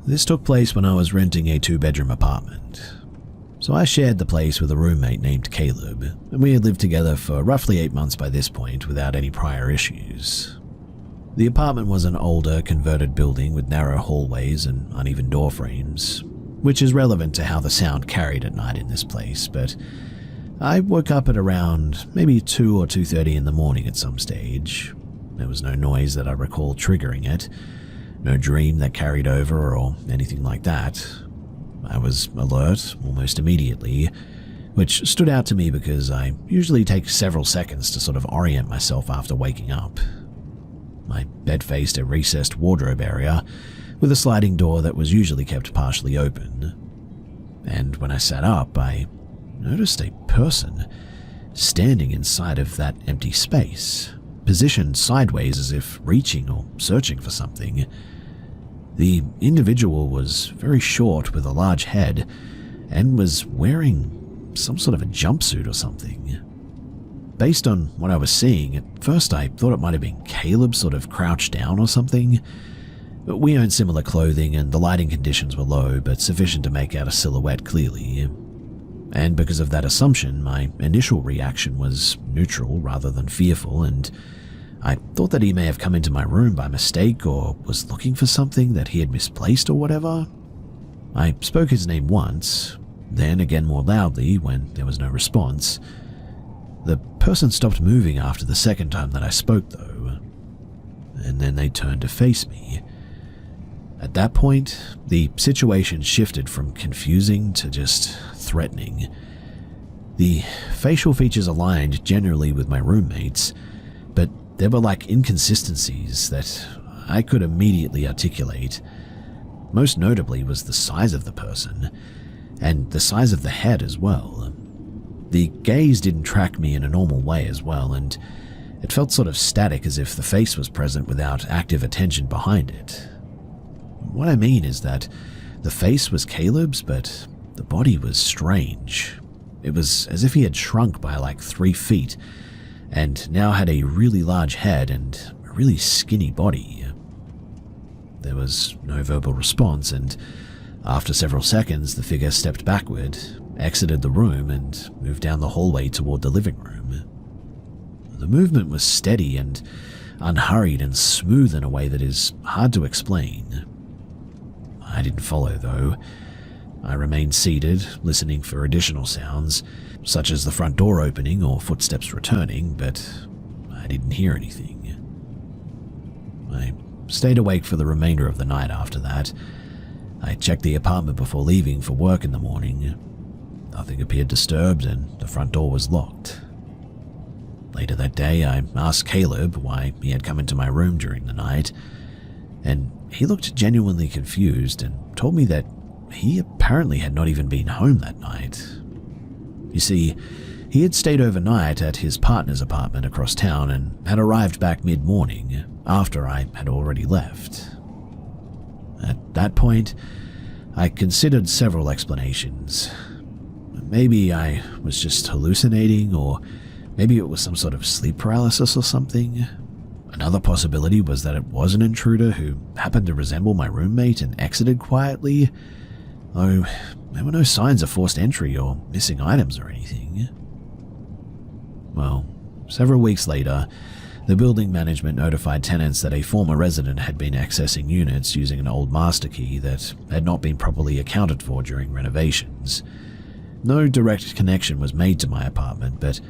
This took place when I was renting a 2-bedroom apartment. So I shared the place with a roommate named Caleb, and we had lived together for roughly 8 months by this point without any prior issues. The apartment was an older, converted building with narrow hallways and uneven door frames, which is relevant to how the sound carried at night in this place, but I woke up at around maybe 2 or 2:30 in the morning at some stage. There was no noise that I recall triggering it, no dream that carried over or anything like that. I was alert almost immediately, which stood out to me because I usually take several seconds to sort of orient myself after waking up. My bed faced a recessed wardrobe area with a sliding door that was usually kept partially open. And when I sat up, I noticed a person standing inside of that empty space, positioned sideways as if reaching or searching for something. The individual was very short with a large head and was wearing some sort of a jumpsuit or something. Based on what I was seeing, at first I thought it might have been Caleb sort of crouched down or something. We owned similar clothing and the lighting conditions were low but sufficient to make out a silhouette clearly. And because of that assumption, my initial reaction was neutral rather than fearful, and I thought that he may have come into my room by mistake or was looking for something that he had misplaced or whatever. I spoke his name once, then again more loudly when there was no response. The person stopped moving after the second time that I spoke though, and then they turned to face me. At that point, the situation shifted from confusing to just threatening. The facial features aligned generally with my roommates, but there were like inconsistencies that I could immediately articulate. Most notably was the size of the person, and the size of the head as well. The gaze didn't track me in a normal way as well, and it felt sort of static as if the face was present without active attention behind it. What I mean is that the face was Caleb's, but the body was strange. It was as if he had shrunk by like 3 feet, and now had a really large head and a really skinny body. There was no verbal response, and after several seconds, the figure stepped backward, exited the room, and moved down the hallway toward the living room. The movement was steady and unhurried and smooth in a way that is hard to explain. I didn't follow, though. I remained seated, listening for additional sounds, such as the front door opening or footsteps returning, but I didn't hear anything. I stayed awake for the remainder of the night after that. I checked the apartment before leaving for work in the morning. Nothing appeared disturbed, and the front door was locked. Later that day, I asked Caleb why he had come into my room during the night, and he looked genuinely confused and told me that he apparently had not even been home that night. You see, he had stayed overnight at his partner's apartment across town and had arrived back mid-morning after I had already left. At that point, I considered several explanations. Maybe I was just hallucinating, or maybe it was some sort of sleep paralysis or something. Another possibility was that it was an intruder who happened to resemble my roommate and exited quietly, though there were no signs of forced entry or missing items or anything. Well, several weeks later, the building management notified tenants that a former resident had been accessing units using an old master key that had not been properly accounted for during renovations. No direct connection was made to my apartment, but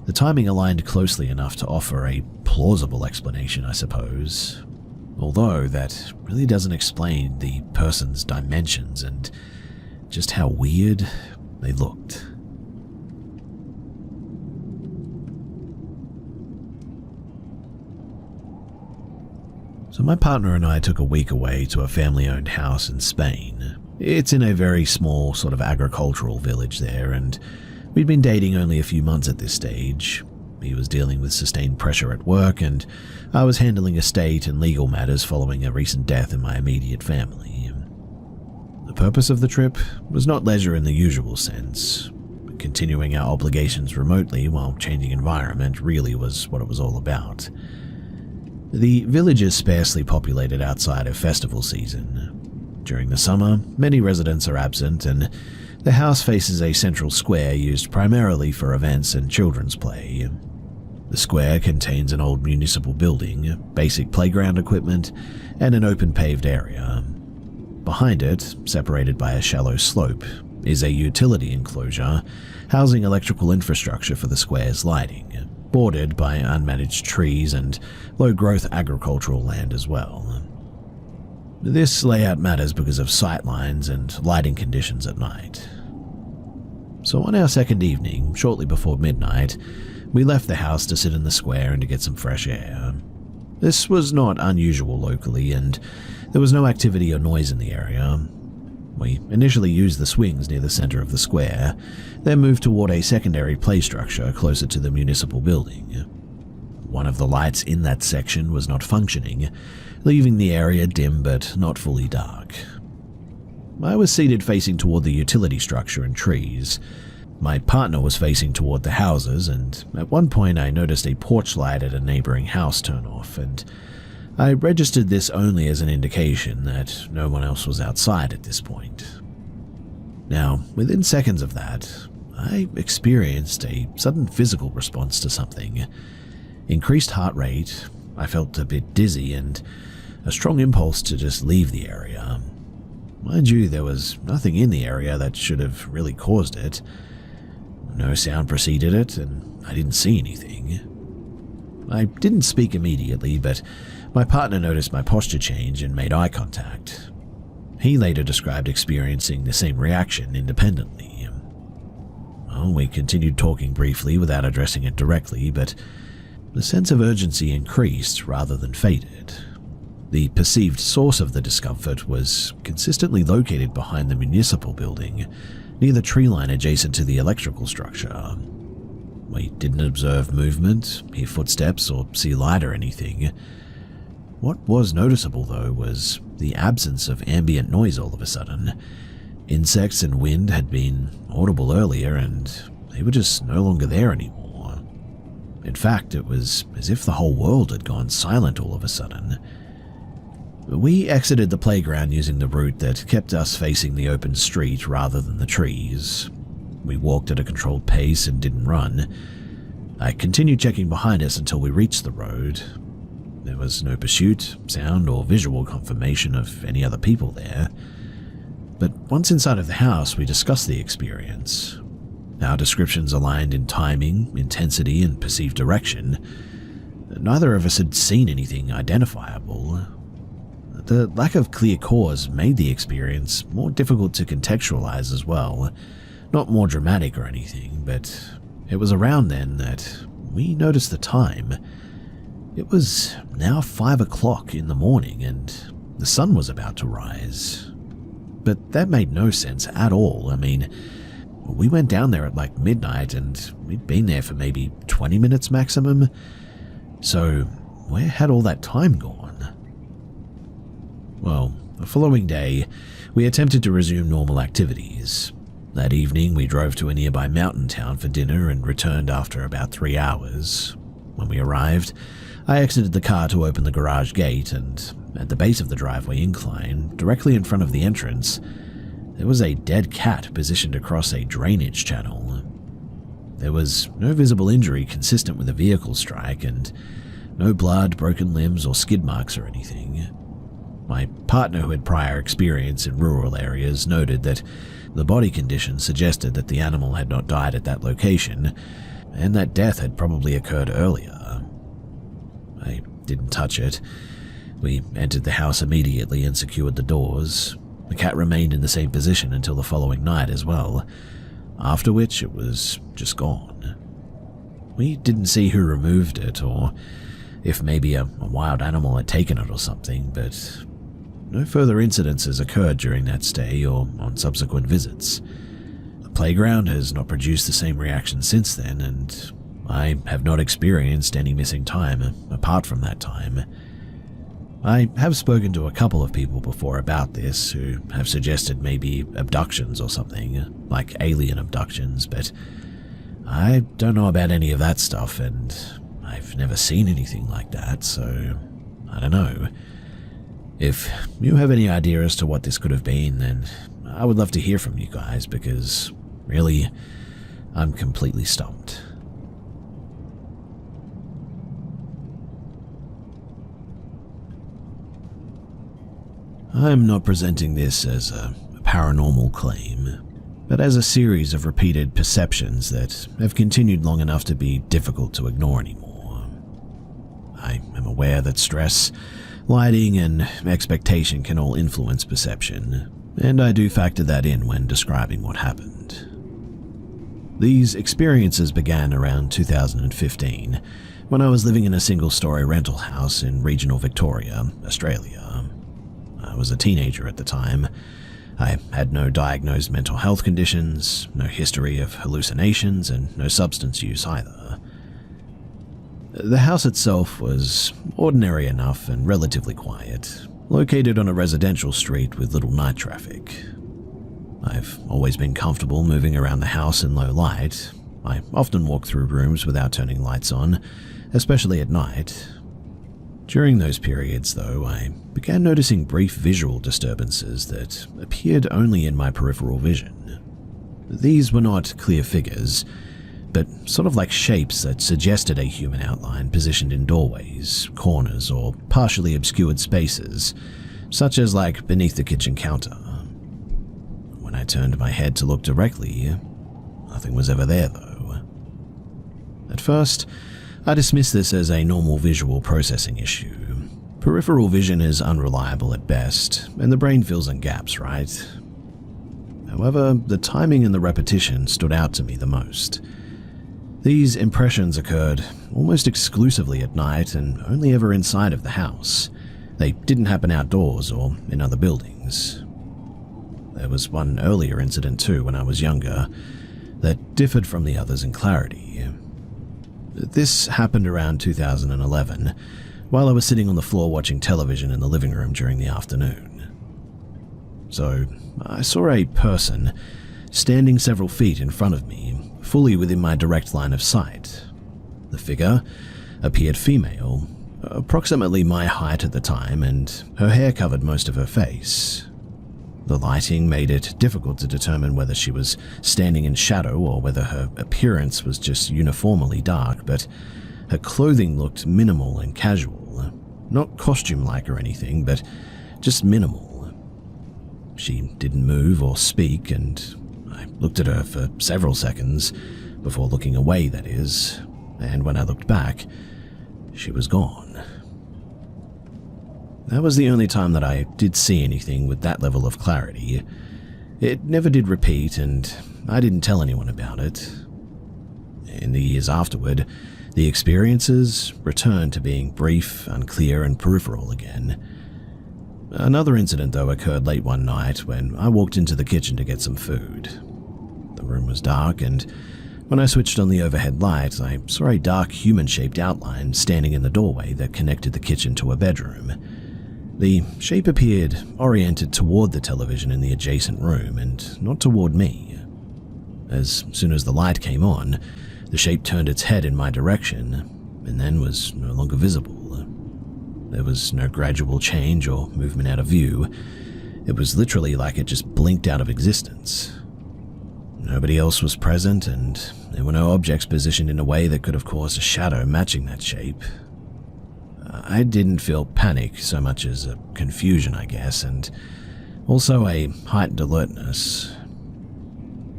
the timing aligned closely enough to offer a plausible explanation, I suppose. Although that really doesn't explain the person's dimensions and just how weird they looked. So my partner and I took a week away to a family-owned house in Spain. It's in a very small sort of agricultural village there, and we'd been dating only a few months at this stage. He was dealing with sustained pressure at work, and I was handling estate and legal matters following a recent death in my immediate family. The purpose of the trip was not leisure in the usual sense. Continuing our obligations remotely while changing environment really was what it was all about. The village is sparsely populated outside of festival season. During the summer, many residents are absent, and the house faces a central square used primarily for events and children's play. The square contains an old municipal building, basic playground equipment, and an open paved area. Behind it, separated by a shallow slope, is a utility enclosure housing electrical infrastructure for the square's lighting, bordered by unmanaged trees and low-growth agricultural land as well. This layout matters because of sightlines and lighting conditions at night. So on our second evening, shortly before midnight, we left the house to sit in the square and to get some fresh air. This was not unusual locally, and there was no activity or noise in the area. We initially used the swings near the center of the square, then moved toward a secondary play structure closer to the municipal building. One of the lights in that section was not functioning, leaving the area dim but not fully dark. I was seated facing toward the utility structure and trees. My partner was facing toward the houses, and at one point I noticed a porch light at a neighboring house turn off, and I registered this only as an indication that no one else was outside at this point. Now, within seconds of that, I experienced a sudden physical response to something. Increased heart rate, I felt a bit dizzy, and a strong impulse to just leave the area. Mind you, there was nothing in the area that should have really caused it. No sound preceded it, and I didn't see anything. I didn't speak immediately, but my partner noticed my posture change and made eye contact. He later described experiencing the same reaction independently. Well, we continued talking briefly without addressing it directly, but the sense of urgency increased rather than faded. The perceived source of the discomfort was consistently located behind the municipal building, near the tree line adjacent to the electrical structure. We didn't observe movement, hear footsteps, or see light or anything. What was noticeable, though, was the absence of ambient noise all of a sudden. Insects and wind had been audible earlier, and they were just no longer there anymore. In fact, it was as if the whole world had gone silent all of a sudden. We exited the playground using the route that kept us facing the open street rather than the trees. We walked at a controlled pace and didn't run. I continued checking behind us until we reached the road. There was no pursuit, sound, or visual confirmation of any other people there. But once inside of the house, we discussed the experience. Our descriptions aligned in timing, intensity, and perceived direction. Neither of us had seen anything identifiable. The lack of clear cause made the experience more difficult to contextualize as well. Not more dramatic or anything, but it was around then that we noticed the time. It was now 5 o'clock in the morning, and the sun was about to rise. But that made no sense at all. I mean, we went down there at like midnight, and we'd been there for maybe 20 minutes maximum. So where had all that time gone? Well, the following day, we attempted to resume normal activities. That evening, we drove to a nearby mountain town for dinner and returned after about 3 hours. When we arrived, I exited the car to open the garage gate, and at the base of the driveway incline, directly in front of the entrance, there was a dead cat positioned across a drainage channel. There was no visible injury consistent with a vehicle strike, and no blood, broken limbs, or skid marks or anything. My partner, who had prior experience in rural areas, noted that the body condition suggested that the animal had not died at that location, and that death had probably occurred earlier. I didn't touch it. We entered the house immediately and secured the doors. The cat remained in the same position until the following night as well, after which it was just gone. We didn't see who removed it, or if maybe a wild animal had taken it or something, but no further incidences occurred during that stay or on subsequent visits. The playground has not produced the same reaction since then, and I have not experienced any missing time apart from that time. I have spoken to a couple of people before about this who have suggested maybe abductions or something, like alien abductions, but I don't know about any of that stuff, and I've never seen anything like that, so I don't know. If you have any idea as to what this could have been, then I would love to hear from you guys, because really, I'm completely stumped. I'm not presenting this as a paranormal claim, but as a series of repeated perceptions that have continued long enough to be difficult to ignore anymore. I am aware that stress, lighting, and expectation can all influence perception, and I do factor that in when describing what happened. These experiences began around 2015, when I was living in a single-story rental house in regional Victoria, Australia. I was a teenager at the time. I had no diagnosed mental health conditions, no history of hallucinations, and no substance use either. The house itself was ordinary enough and relatively quiet, located on a residential street with little night traffic. I've always been comfortable moving around the house in low light. I often walk through rooms without turning lights on, especially at night. During those periods, though, I began noticing brief visual disturbances that appeared only in my peripheral vision. These were not clear figures, but sort of like shapes that suggested a human outline positioned in doorways, corners, or partially obscured spaces, such as like beneath the kitchen counter. When I turned my head to look directly, nothing was ever there, though. At first, I dismissed this as a normal visual processing issue. Peripheral vision is unreliable at best, and the brain fills in gaps, right? However, the timing and the repetition stood out to me the most. These impressions occurred almost exclusively at night and only ever inside of the house. They didn't happen outdoors or in other buildings. There was one earlier incident too when I was younger that differed from the others in clarity. This happened around 2011, while I was sitting on the floor watching television in the living room during the afternoon. So, I saw a person standing several feet in front of me, fully within my direct line of sight. The figure appeared female, approximately my height at the time, and her hair covered most of her face. The lighting made it difficult to determine whether she was standing in shadow or whether her appearance was just uniformly dark, but her clothing looked minimal and casual, not costume-like or anything, but just minimal. She didn't move or speak, and I looked at her for several seconds, before looking away, that is, and when I looked back, she was gone. That was the only time that I did see anything with that level of clarity. It never did repeat, and I didn't tell anyone about it. In the years afterward, the experiences returned to being brief, unclear, and peripheral again. Another incident, though, occurred late one night when I walked into the kitchen to get some food. The room was dark, and when I switched on the overhead light, I saw a dark human-shaped outline standing in the doorway that connected the kitchen to a bedroom. The shape appeared oriented toward the television in the adjacent room and not toward me. As soon as the light came on, the shape turned its head in my direction and then was no longer visible. There was no gradual change or movement out of view. It was literally like it just blinked out of existence. Nobody else was present, and there were no objects positioned in a way that could have caused a shadow matching that shape. I didn't feel panic so much as a confusion, I guess, and also a heightened alertness.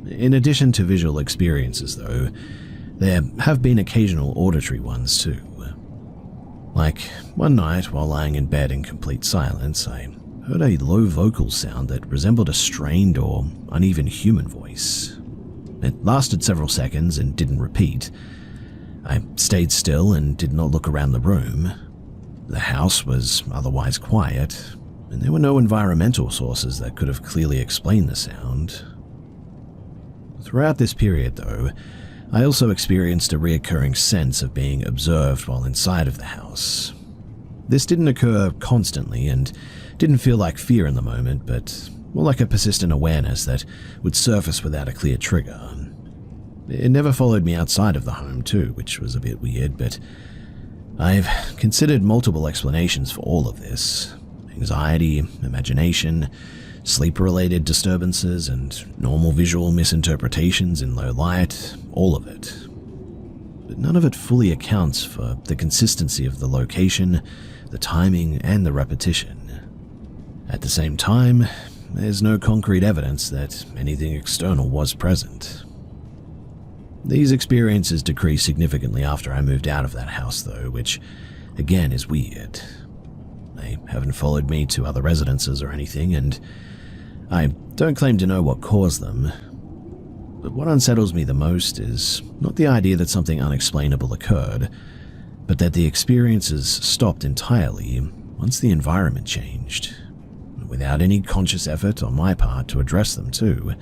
In addition to visual experiences, though, there have been occasional auditory ones too. Like one night while lying in bed in complete silence, I heard a low vocal sound that resembled a strained or uneven human voice. It lasted several seconds and didn't repeat. I stayed still and did not look around the room. The house was otherwise quiet, and there were no environmental sources that could have clearly explained the sound. Throughout this period, though, I also experienced a reoccurring sense of being observed while inside of the house. This didn't occur constantly and didn't feel like fear in the moment, but more like a persistent awareness that would surface without a clear trigger. It never followed me outside of the home too, which was a bit weird, but I've considered multiple explanations for all of this, Anxiety, imagination, sleep-related disturbances, and normal visual misinterpretations in low light, all of it. But none of it fully accounts for the consistency of the location, the timing, and the repetition. At the same time, there's no concrete evidence that anything external was present. These experiences decreased significantly after I moved out of that house though, which again is weird. They haven't followed me to other residences or anything, and I don't claim to know what caused them. But what unsettles me the most is not the idea that something unexplainable occurred, but that the experiences stopped entirely once the environment changed, without any conscious effort on my part to address them too.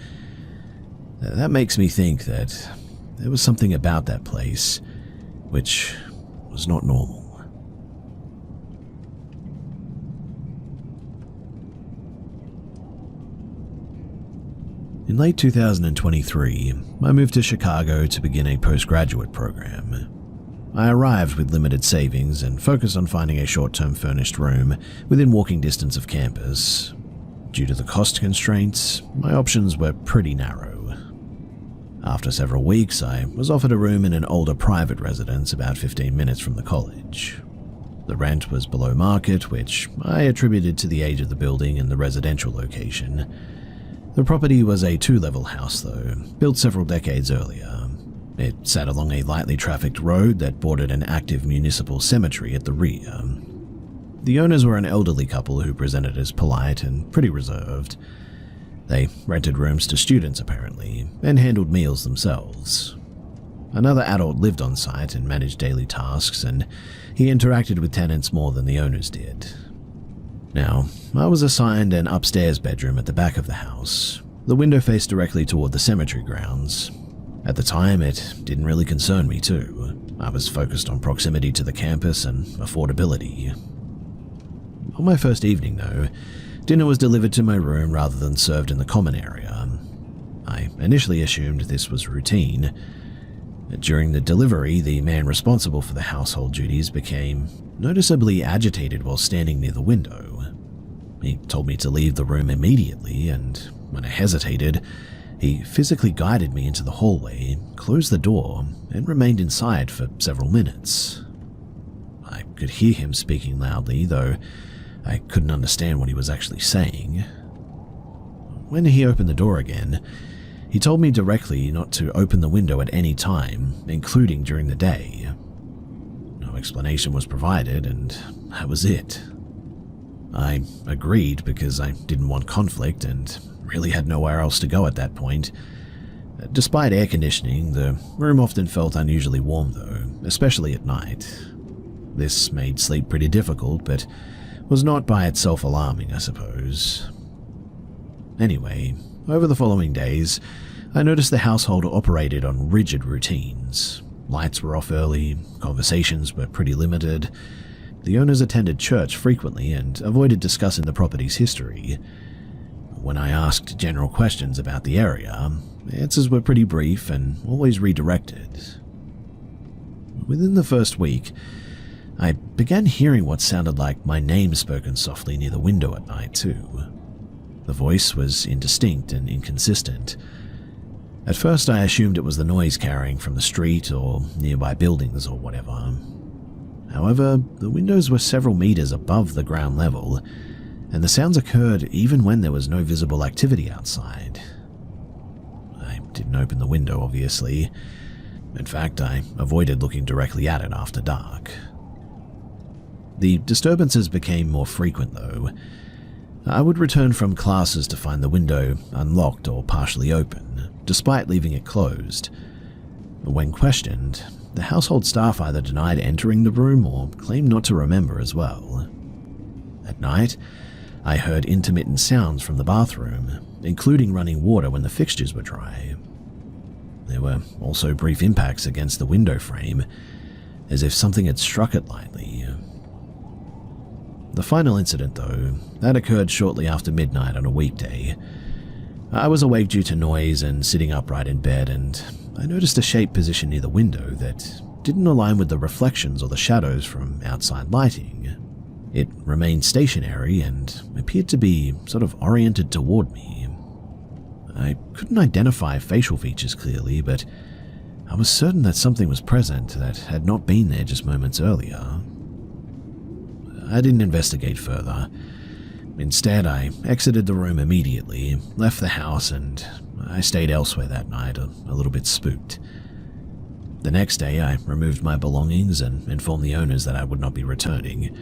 That makes me think that there was something about that place which was not normal. In late 2023, I moved to Chicago to begin a postgraduate program. I arrived with limited savings and focused on finding a short-term furnished room within walking distance of campus. Due to the cost constraints, my options were pretty narrow. After several weeks, I was offered a room in an older private residence about 15 minutes from the college. The rent was below market, which I attributed to the age of the building and the residential location. The property was a 2-level house though, built several decades earlier. It sat along a lightly trafficked road that bordered an active municipal cemetery at the rear. The owners were an elderly couple who presented as polite and pretty reserved. They rented rooms to students apparently, and handled meals themselves. Another adult lived on site and managed daily tasks, and he interacted with tenants more than the owners did. Now, I was assigned an upstairs bedroom at the back of the house. The window faced directly toward the cemetery grounds. At the time, it didn't really concern me too. I was focused on proximity to the campus and affordability. On my first evening though, dinner was delivered to my room rather than served in the common area. I initially assumed this was routine. During the delivery, the man responsible for the household duties became noticeably agitated while standing near the window. He told me to leave the room immediately, and when I hesitated, he physically guided me into the hallway, closed the door, and remained inside for several minutes. I could hear him speaking loudly, though I couldn't understand what he was actually saying. When he opened the door again, he told me directly not to open the window at any time, including during the day. No explanation was provided, and that was it. I agreed because I didn't want conflict and really had nowhere else to go at that point. Despite air conditioning, the room often felt unusually warm though, especially at night. This made sleep pretty difficult, but was not by itself alarming, I suppose. Anyway, over the following days, I noticed the household operated on rigid routines. Lights were off early, conversations were pretty limited. The owners attended church frequently and avoided discussing the property's history. When I asked general questions about the area, answers were pretty brief and always redirected. Within the first week, I began hearing what sounded like my name spoken softly near the window at night too. The voice was indistinct and inconsistent. At first I assumed it was the noise carrying from the street or nearby buildings or whatever. However, the windows were several meters above the ground level, and the sounds occurred even when there was no visible activity outside. I didn't open the window, obviously. In fact, I avoided looking directly at it after dark. The disturbances became more frequent though. I would return from classes to find the window unlocked or partially open, despite leaving it closed. When questioned, the household staff either denied entering the room or claimed not to remember as well. At night, I heard intermittent sounds from the bathroom, including running water when the fixtures were dry. There were also brief impacts against the window frame, as if something had struck it lightly. The final incident, though, that occurred shortly after midnight on a weekday. I was awake due to noise and sitting upright in bed, and I noticed a shape positioned near the window that didn't align with the reflections or the shadows from outside lighting. It remained stationary and appeared to be sort of oriented toward me. I couldn't identify facial features clearly, but I was certain that something was present that had not been there just moments earlier. I didn't investigate further. Instead, I exited the room immediately, left the house, and I stayed elsewhere that night, a little bit spooked. The next day, I removed my belongings and informed the owners that I would not be returning.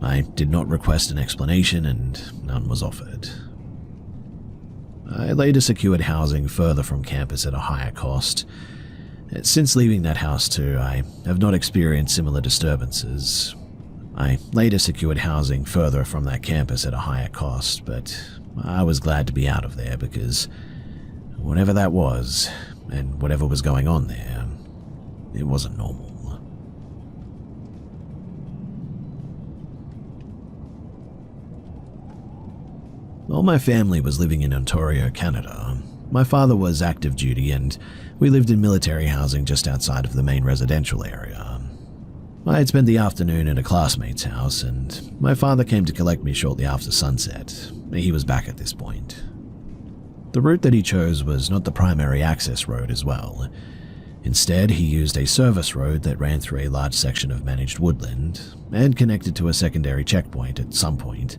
I did not request an explanation, and none was offered. I later secured housing further from campus at a higher cost. Since leaving that house too, I have not experienced similar disturbances. I later secured housing further from that campus at a higher cost, but I was glad to be out of there because whatever that was, and whatever was going on there, it wasn't normal. While my family was living in Ontario, Canada, my father was active duty and we lived in military housing just outside of the main residential area. I had spent the afternoon at a classmate's house and my father came to collect me shortly after sunset. He was back at this point. The route that he chose was not the primary access road as well. Instead, he used a service road that ran through a large section of managed woodland and connected to a secondary checkpoint at some point.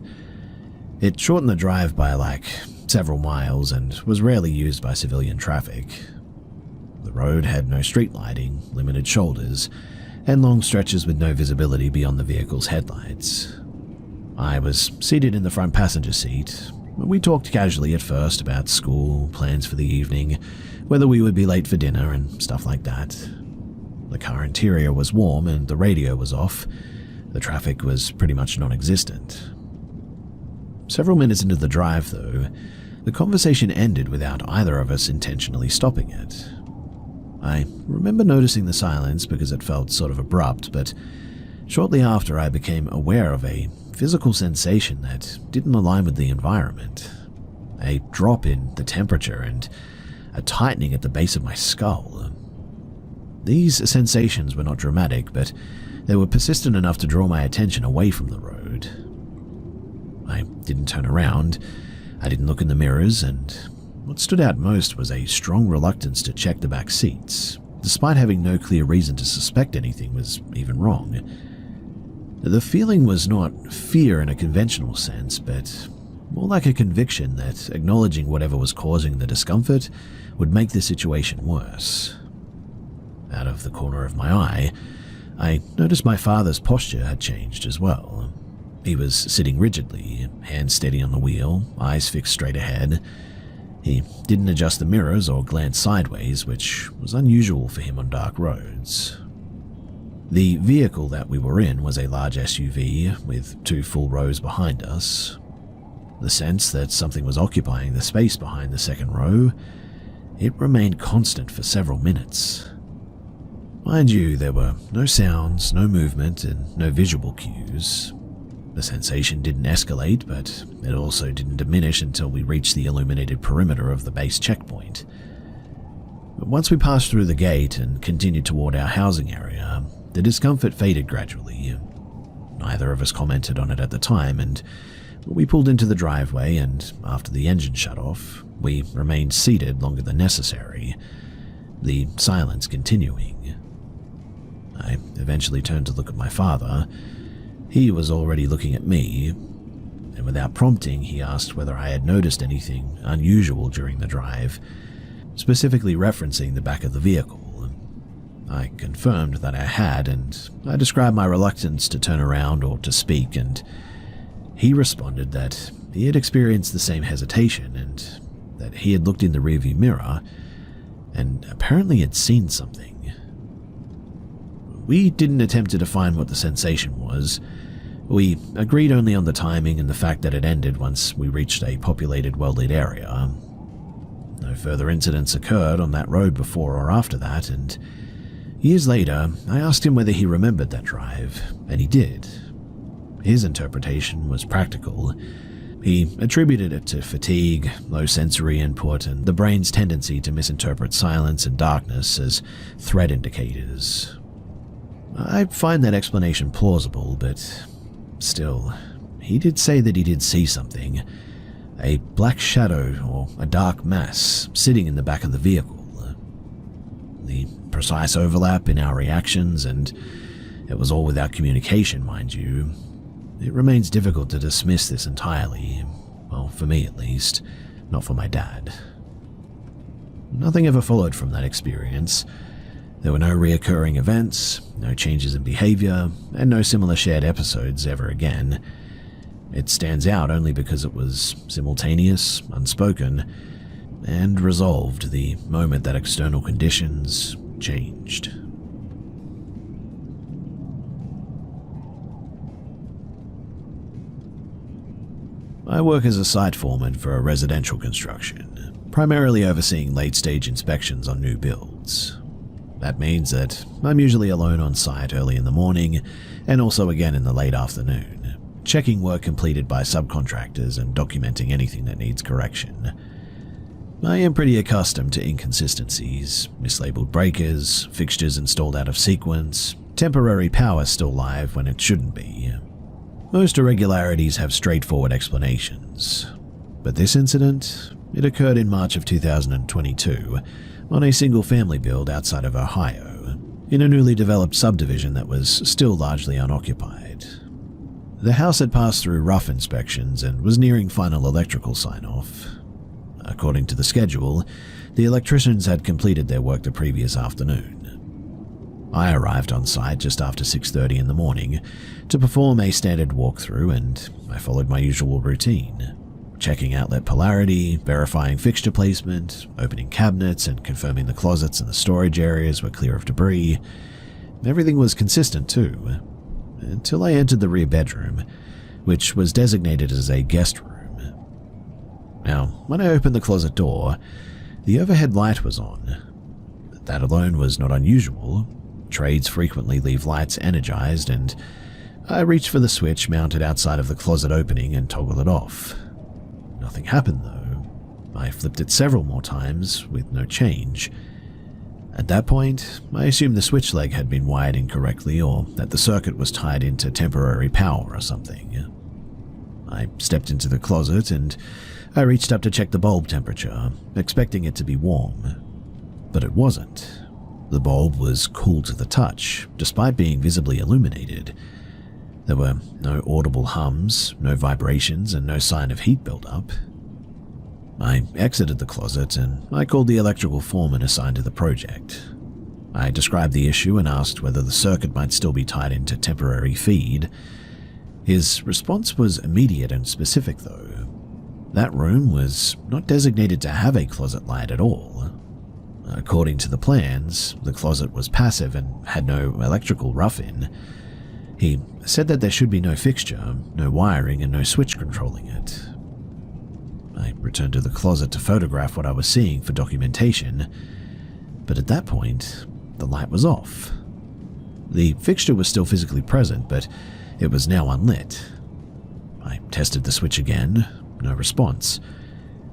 It shortened the drive by several miles and was rarely used by civilian traffic. The road had no street lighting, limited shoulders, and long stretches with no visibility beyond the vehicle's headlights. I was seated in the front passenger seat. We talked casually at first about school, plans for the evening, whether we would be late for dinner and stuff like that. The car interior was warm and the radio was off. The traffic was pretty much non-existent. Several minutes into the drive, though, the conversation ended without either of us intentionally stopping it. I remember noticing the silence because it felt sort of abrupt, but shortly after I became aware of a physical sensation that didn't align with the environment. A drop in the temperature and a tightening at the base of my skull. These sensations were not dramatic, but they were persistent enough to draw my attention away from the road. I didn't turn around, I didn't look in the mirrors, and what stood out most was a strong reluctance to check the back seats, despite having no clear reason to suspect anything was even wrong. The feeling was not fear in a conventional sense, but more like a conviction that acknowledging whatever was causing the discomfort would make the situation worse. Out of the corner of my eye, I noticed my father's posture had changed as well. He was sitting rigidly, hands steady on the wheel, eyes fixed straight ahead. He didn't adjust the mirrors or glance sideways, which was unusual for him on dark roads. The vehicle that we were in was a large SUV with 2 full rows behind us. The sense that something was occupying the space behind the second row, it remained constant for several minutes. Mind you, there were no sounds, no movement, and no visual cues. The sensation didn't escalate, but it also didn't diminish until we reached the illuminated perimeter of the base checkpoint. But once we passed through the gate and continued toward our housing area, the discomfort faded gradually. Neither of us commented on it at the time, and we pulled into the driveway, and after the engine shut off, we remained seated longer than necessary, the silence continuing. I eventually turned to look at my father. He was already looking at me, and without prompting, he asked whether I had noticed anything unusual during the drive, specifically referencing the back of the vehicle. I confirmed that I had, and I described my reluctance to turn around or to speak, and he responded that he had experienced the same hesitation and that he had looked in the rearview mirror and apparently had seen something. We didn't attempt to define what the sensation was. We agreed only on the timing and the fact that it ended once we reached a populated, well-lit area. No further incidents occurred on that road before or after that, and years later, I asked him whether he remembered that drive, and he did. His interpretation was practical. He attributed it to fatigue, low sensory input, and the brain's tendency to misinterpret silence and darkness as threat indicators. I find that explanation plausible, but Still, he did say that he did see something, a black shadow or a dark mass sitting in the back of the vehicle. The precise overlap in our reactions, and it was all without communication, mind you. It remains difficult to dismiss this entirely. Well, for me at least, not for my dad. Nothing ever followed from that experience. There were no reoccurring events, no changes in behavior, and no similar shared episodes ever again. It stands out only because it was simultaneous, unspoken, and resolved the moment that external conditions changed. I work as a site foreman for a residential construction, primarily overseeing late-stage inspections on new builds. That means that I'm usually alone on site early in the morning and also again in the late afternoon, checking work completed by subcontractors and documenting anything that needs correction. I am pretty accustomed to inconsistencies, mislabeled breakers, fixtures installed out of sequence, temporary power still live when it shouldn't be. Most irregularities have straightforward explanations, but this incident, it occurred in March of 2022 on a single-family build outside of Ohio, in a newly developed subdivision that was still largely unoccupied. The house had passed through rough inspections and was nearing final electrical sign-off. According to the schedule, the electricians had completed their work the previous afternoon. I arrived on site just after 6:30 in the morning to perform a standard walkthrough, and I followed my usual routine, checking outlet polarity, verifying fixture placement, opening cabinets and confirming the closets and the storage areas were clear of debris. Everything was consistent too, until I entered the rear bedroom, which was designated as a guest room. Now, when I opened the closet door, the overhead light was on. That alone was not unusual. Trades frequently leave lights energized, and I reached for the switch mounted outside of the closet opening and toggled it off. Nothing happened though. I flipped it several more times with no change. At that point, I assumed the switch leg had been wired incorrectly or that the circuit was tied into temporary power or something. I stepped into the closet and I reached up to check the bulb temperature, expecting it to be warm. But it wasn't. The bulb was cool to the touch, despite being visibly illuminated. There were no audible hums, no vibrations, and no sign of heat buildup. I exited the closet and I called the electrical foreman assigned to the project. I described the issue and asked whether the circuit might still be tied into temporary feed. His response was immediate and specific though. That room was not designated to have a closet light at all. According to the plans, the closet was passive and had no electrical rough-in. He said that there should be no fixture, no wiring, and no switch controlling it. I returned to the closet to photograph what I was seeing for documentation, but at that point, the light was off. The fixture was still physically present, but it was now unlit. I tested the switch again, no response.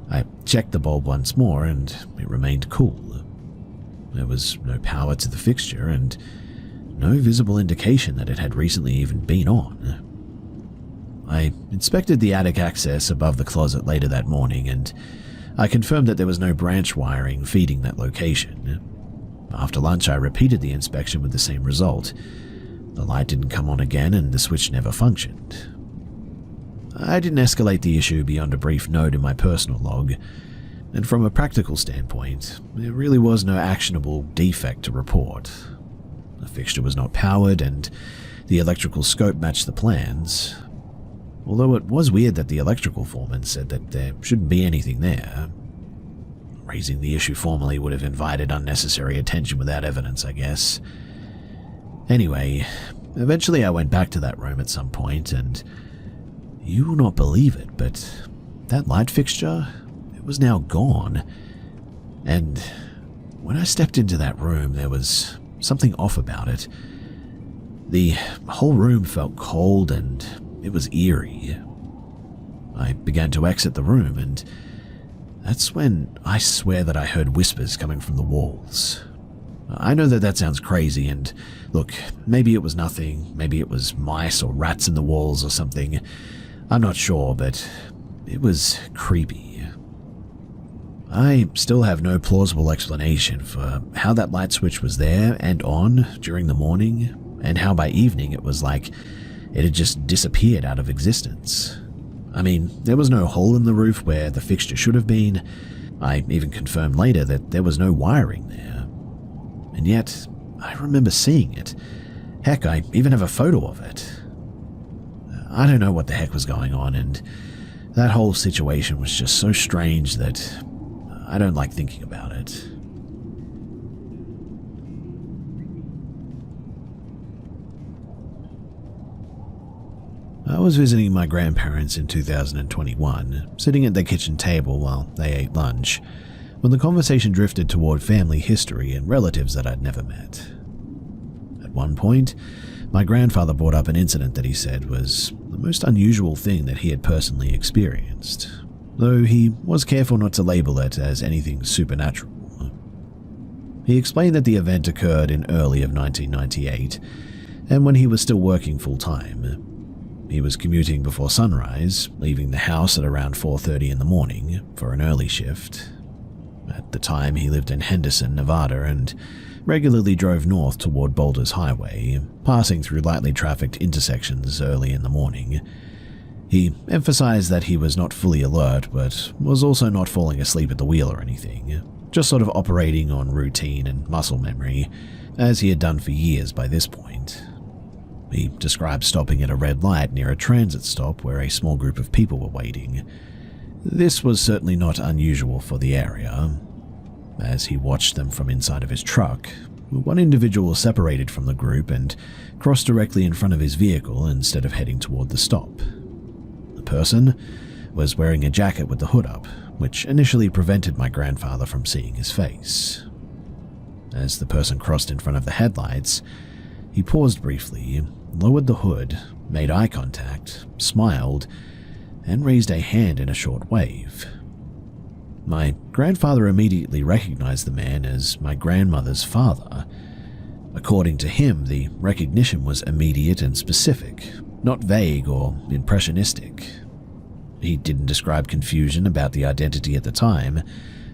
I checked the bulb once more, and it remained cool. There was no power to the fixture, and no visible indication that it had recently even been on. I inspected the attic access above the closet later that morning, and I confirmed that there was no branch wiring feeding that location. After lunch, I repeated the inspection with the same result. The light didn't come on again, and the switch never functioned. I didn't escalate the issue beyond a brief note in my personal log, and from a practical standpoint, there really was no actionable defect to report. The fixture was not powered, and the electrical scope matched the plans. Although it was weird that the electrical foreman said that there shouldn't be anything there. Raising the issue formally would have invited unnecessary attention without evidence, I guess. Anyway, eventually I went back to that room at some point, and you will not believe it, but that light fixture, it was now gone. And when I stepped into that room, there was something off about it. The whole room felt cold and it was eerie. I began to exit the room, and that's when I swear that I heard whispers coming from the walls. I know that that sounds crazy, and look, maybe it was nothing, maybe it was mice or rats in the walls or something. I'm not sure, but it was creepy. I still have no plausible explanation for how that light switch was there and on during the morning, and how by evening it was like it had just disappeared out of existence. I mean, there was no hole in the roof where the fixture should have been. I even confirmed later that there was no wiring there. And yet, I remember seeing it. Heck, I even have a photo of it. I don't know what the heck was going on, and that whole situation was just so strange that I don't like thinking about it. I was visiting my grandparents in 2021, sitting at their kitchen table while they ate lunch, when the conversation drifted toward family history and relatives that I'd never met. At one point, my grandfather brought up an incident that he said was the most unusual thing that he had personally experienced, though he was careful not to label it as anything supernatural. He explained that the event occurred in early of 1998, and when he was still working full-time. He was commuting before sunrise, leaving the house at around 4:30 in the morning for an early shift. At the time, he lived in Henderson, Nevada, and regularly drove north toward Boulders Highway, passing through lightly trafficked intersections early in the morning. He emphasized that he was not fully alert, but was also not falling asleep at the wheel or anything, just sort of operating on routine and muscle memory, as he had done for years by this point. He described stopping at a red light near a transit stop where a small group of people were waiting. This was certainly not unusual for the area. As he watched them from inside of his truck, one individual separated from the group and crossed directly in front of his vehicle instead of heading toward the stop. The person was wearing a jacket with the hood up, which initially prevented my grandfather from seeing his face. As the person crossed in front of the headlights, he paused briefly, lowered the hood, made eye contact, smiled, and raised a hand in a short wave. My grandfather immediately recognized the man as my grandmother's father. According to him, the recognition was immediate and specific, not vague or impressionistic. He didn't describe confusion about the identity at the time,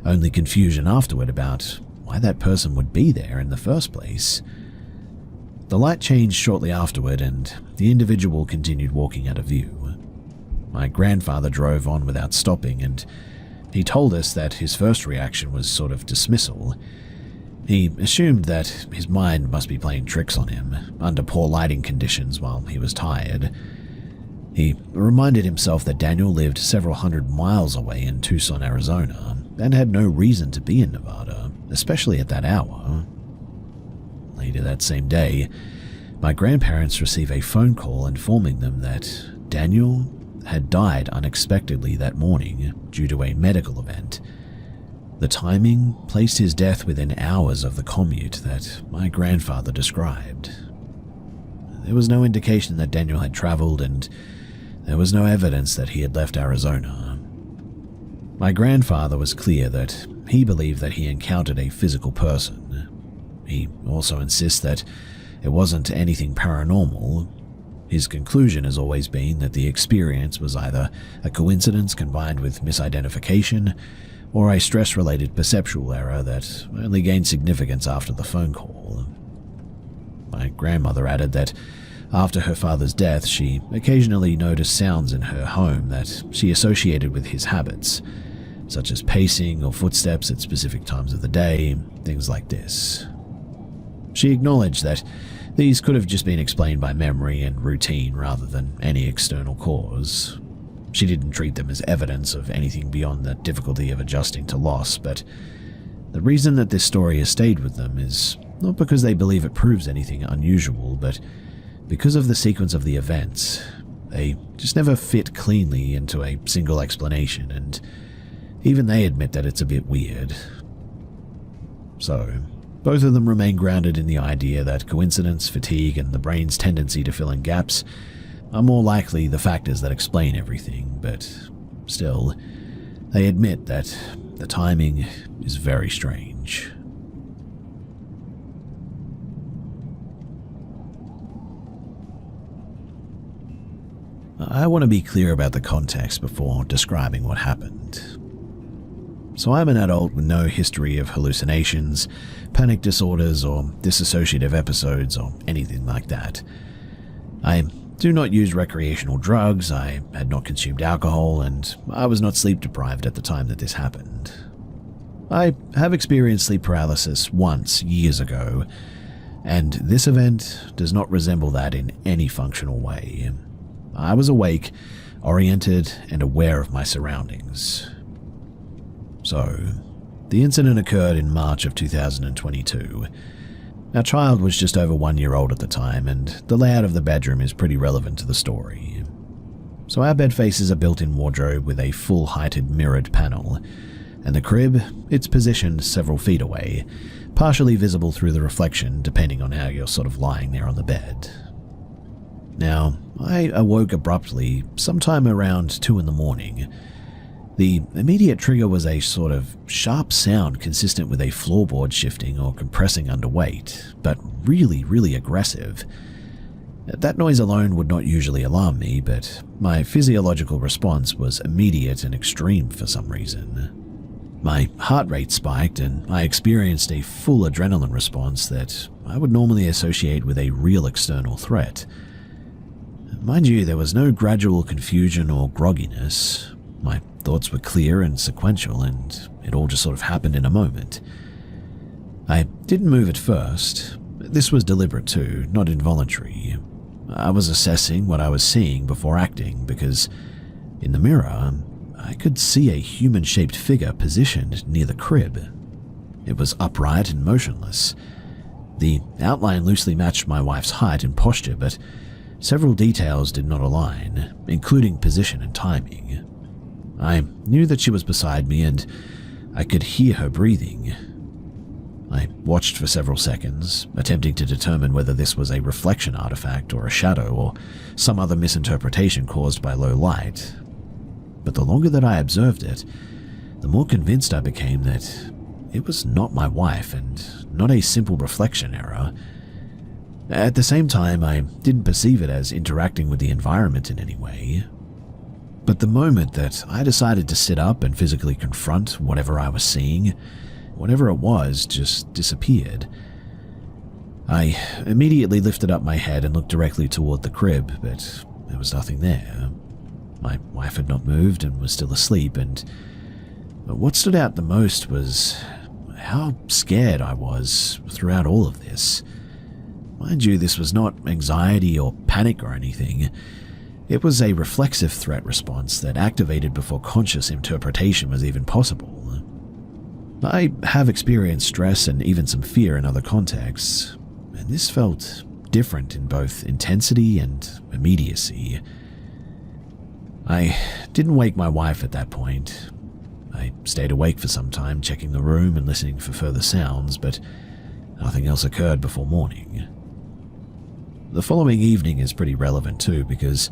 only confusion afterward about why that person would be there in the first place. The light changed shortly afterward, and the individual continued walking out of view. My grandfather drove on without stopping, and he told us that his first reaction was sort of dismissal. He assumed that his mind must be playing tricks on him, under poor lighting conditions while he was tired. He reminded himself that Daniel lived several hundred miles away in Tucson, Arizona, and had no reason to be in Nevada, especially at that hour. Later that same day, my grandparents received a phone call informing them that Daniel had died unexpectedly that morning due to a medical event. The timing placed his death within hours of the commute that my grandfather described. There was no indication that Daniel had traveled, and there was no evidence that he had left Arizona. My grandfather was clear that he believed that he encountered a physical person. He also insists that it wasn't anything paranormal. His conclusion has always been that the experience was either a coincidence combined with misidentification or a stress-related perceptual error that only gained significance after the phone call. My grandmother added that after her father's death, she occasionally noticed sounds in her home that she associated with his habits, such as pacing or footsteps at specific times of the day, things like this. She acknowledged that these could have just been explained by memory and routine rather than any external cause. She didn't treat them as evidence of anything beyond the difficulty of adjusting to loss, but the reason that this story has stayed with them is not because they believe it proves anything unusual, but because of the sequence of the events. They just never fit cleanly into a single explanation, and even they admit that it's a bit weird. So, both of them remain grounded in the idea that coincidence, fatigue, and the brain's tendency to fill in gaps are more likely the factors that explain everything, but still, they admit that the timing is very strange. I want to be clear about the context before describing what happened. So I'm an adult with no history of hallucinations, panic disorders, or dissociative episodes, or anything like that. I do not use recreational drugs, I had not consumed alcohol, and I was not sleep deprived at the time that this happened. I have experienced sleep paralysis once, years ago, and this event does not resemble that in any functional way. I was awake, oriented, and aware of my surroundings. So, the incident occurred in March of 2022. Our child was just over 1 year old at the time, and the layout of the bedroom is pretty relevant to the story. So our bed faces a built-in wardrobe with a full-heighted mirrored panel, and the crib, it's positioned several feet away, partially visible through the reflection depending on how you're sort of lying there on the bed. Now, I awoke abruptly sometime around 2 in the morning. The immediate trigger was a sort of sharp sound consistent with a floorboard shifting or compressing under weight, but really, really aggressive. That noise alone would not usually alarm me, but my physiological response was immediate and extreme for some reason. My heart rate spiked and I experienced a full adrenaline response that I would normally associate with a real external threat. Mind you, there was no gradual confusion or grogginess. My thoughts were clear and sequential, and it all just sort of happened in a moment. I didn't move at first. This was deliberate too, not involuntary. I was assessing what I was seeing before acting, because in the mirror, I could see a human-shaped figure positioned near the crib. It was upright and motionless. The outline loosely matched my wife's height and posture, but several details did not align, including position and timing. I knew that she was beside me and I could hear her breathing. I watched for several seconds, attempting to determine whether this was a reflection artifact or a shadow or some other misinterpretation caused by low light. But the longer that I observed it, the more convinced I became that it was not my wife and not a simple reflection error. At the same time, I didn't perceive it as interacting with the environment in any way. But the moment that I decided to sit up and physically confront whatever I was seeing, whatever it was just disappeared. I immediately lifted up my head and looked directly toward the crib, but there was nothing there. My wife had not moved and was still asleep, and what stood out the most was how scared I was throughout all of this. Mind you, this was not anxiety or panic or anything. It was a reflexive threat response that activated before conscious interpretation was even possible. I have experienced stress and even some fear in other contexts, and this felt different in both intensity and immediacy. I didn't wake my wife at that point. I stayed awake for some time, checking the room and listening for further sounds, but nothing else occurred before morning. The following evening is pretty relevant too, because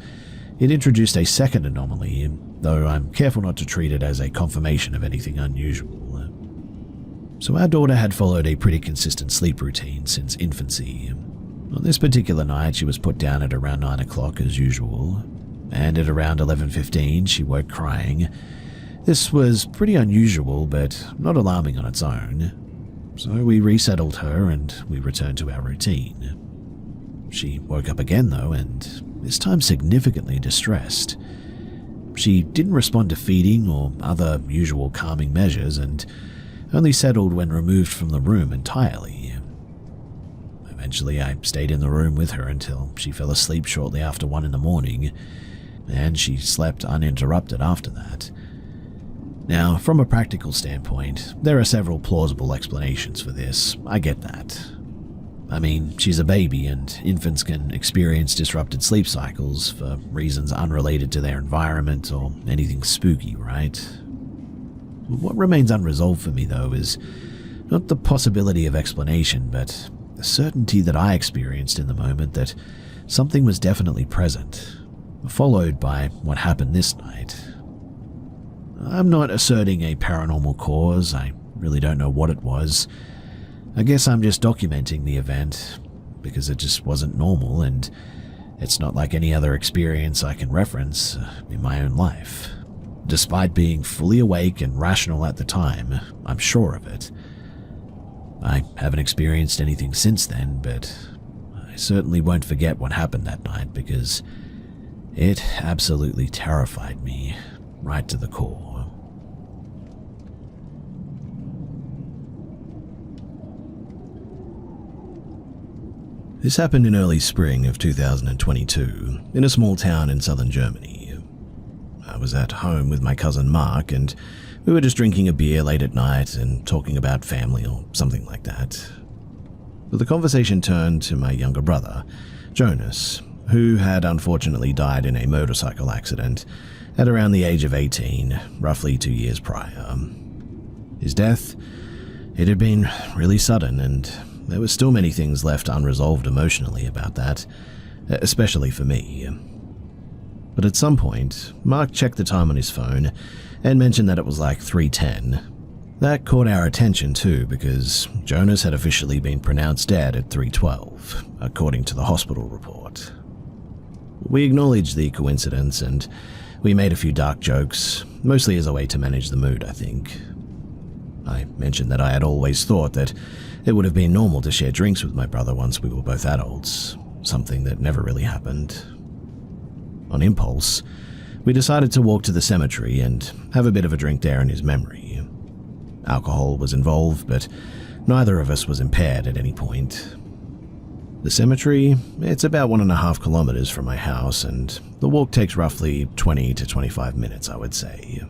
it introduced a second anomaly, though I'm careful not to treat it as a confirmation of anything unusual. So our daughter had followed a pretty consistent sleep routine since infancy. On this particular night, she was put down at around 9 o'clock as usual, and at around 11:15 she woke crying. This was pretty unusual, but not alarming on its own. So we resettled her and we returned to our routine. She woke up again though, and this time significantly distressed. She didn't respond to feeding or other usual calming measures, and only settled when removed from the room entirely. Eventually I stayed in the room with her until she fell asleep shortly after 1 in the morning, and she slept uninterrupted after that. Now, from a practical standpoint, there are several plausible explanations for this. I get that. I mean, she's a baby, and infants can experience disrupted sleep cycles for reasons unrelated to their environment or anything spooky, right? What remains unresolved for me, though, is not the possibility of explanation, but the certainty that I experienced in the moment that something was definitely present, followed by what happened this night. I'm not asserting a paranormal cause. I really don't know what it was. I guess I'm just documenting the event, because it just wasn't normal, and It's not like any other experience I can reference in my own life. Despite being fully awake and rational at the time, I'm sure of it. I haven't experienced anything since then, but I certainly won't forget what happened that night because it absolutely terrified me right to the core. This happened in early spring of 2022 in a small town in southern Germany. I was at home with my cousin Mark and we were just drinking a beer late at night and talking about family or something like that. But the conversation turned to my younger brother, Jonas, who had unfortunately died in a motorcycle accident at around the age of 18, roughly 2 years prior. His death, it had been really sudden and there were still many things left unresolved emotionally about that, especially for me. But at some point, Mark checked the time on his phone and mentioned that it was like 3:10. That caught our attention too because Jonas had officially been pronounced dead at 3:12, according to the hospital report. We acknowledged the coincidence and we made a few dark jokes, mostly as a way to manage the mood, I think. I mentioned that I had always thought that it would have been normal to share drinks with my brother once we were both adults, something that never really happened. On impulse, we decided to walk to the cemetery and have a bit of a drink there in his memory. Alcohol was involved, but neither of us was impaired at any point. The cemetery, it's about 1.5 kilometers from my house, and the walk takes roughly 20 to 25 minutes, I would say.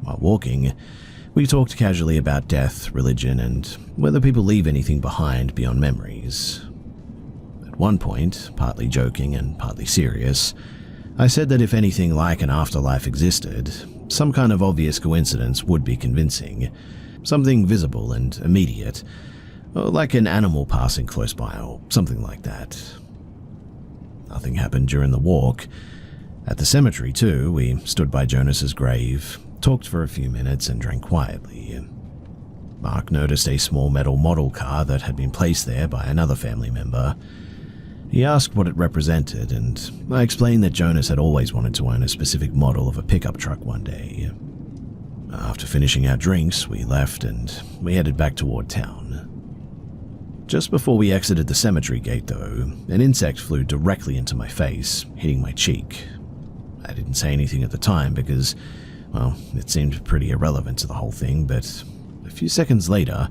While walking, we talked casually about death, religion, and whether people leave anything behind beyond memories. At one point, partly joking and partly serious, I said that if anything like an afterlife existed, some kind of obvious coincidence would be convincing, something visible and immediate, like an animal passing close by or something like that. Nothing happened during the walk. At the cemetery too, we stood by Jonas's grave, talked for a few minutes and drank quietly. Mark noticed a small metal model car that had been placed there by another family member. He asked what it represented, and I explained that Jonas had always wanted to own a specific model of a pickup truck one day. After finishing our drinks, we left and we headed back toward town. Just before we exited the cemetery gate, though, an insect flew directly into my face, hitting my cheek. I didn't say anything at the time because, well, it seemed pretty irrelevant to the whole thing, but a few seconds later,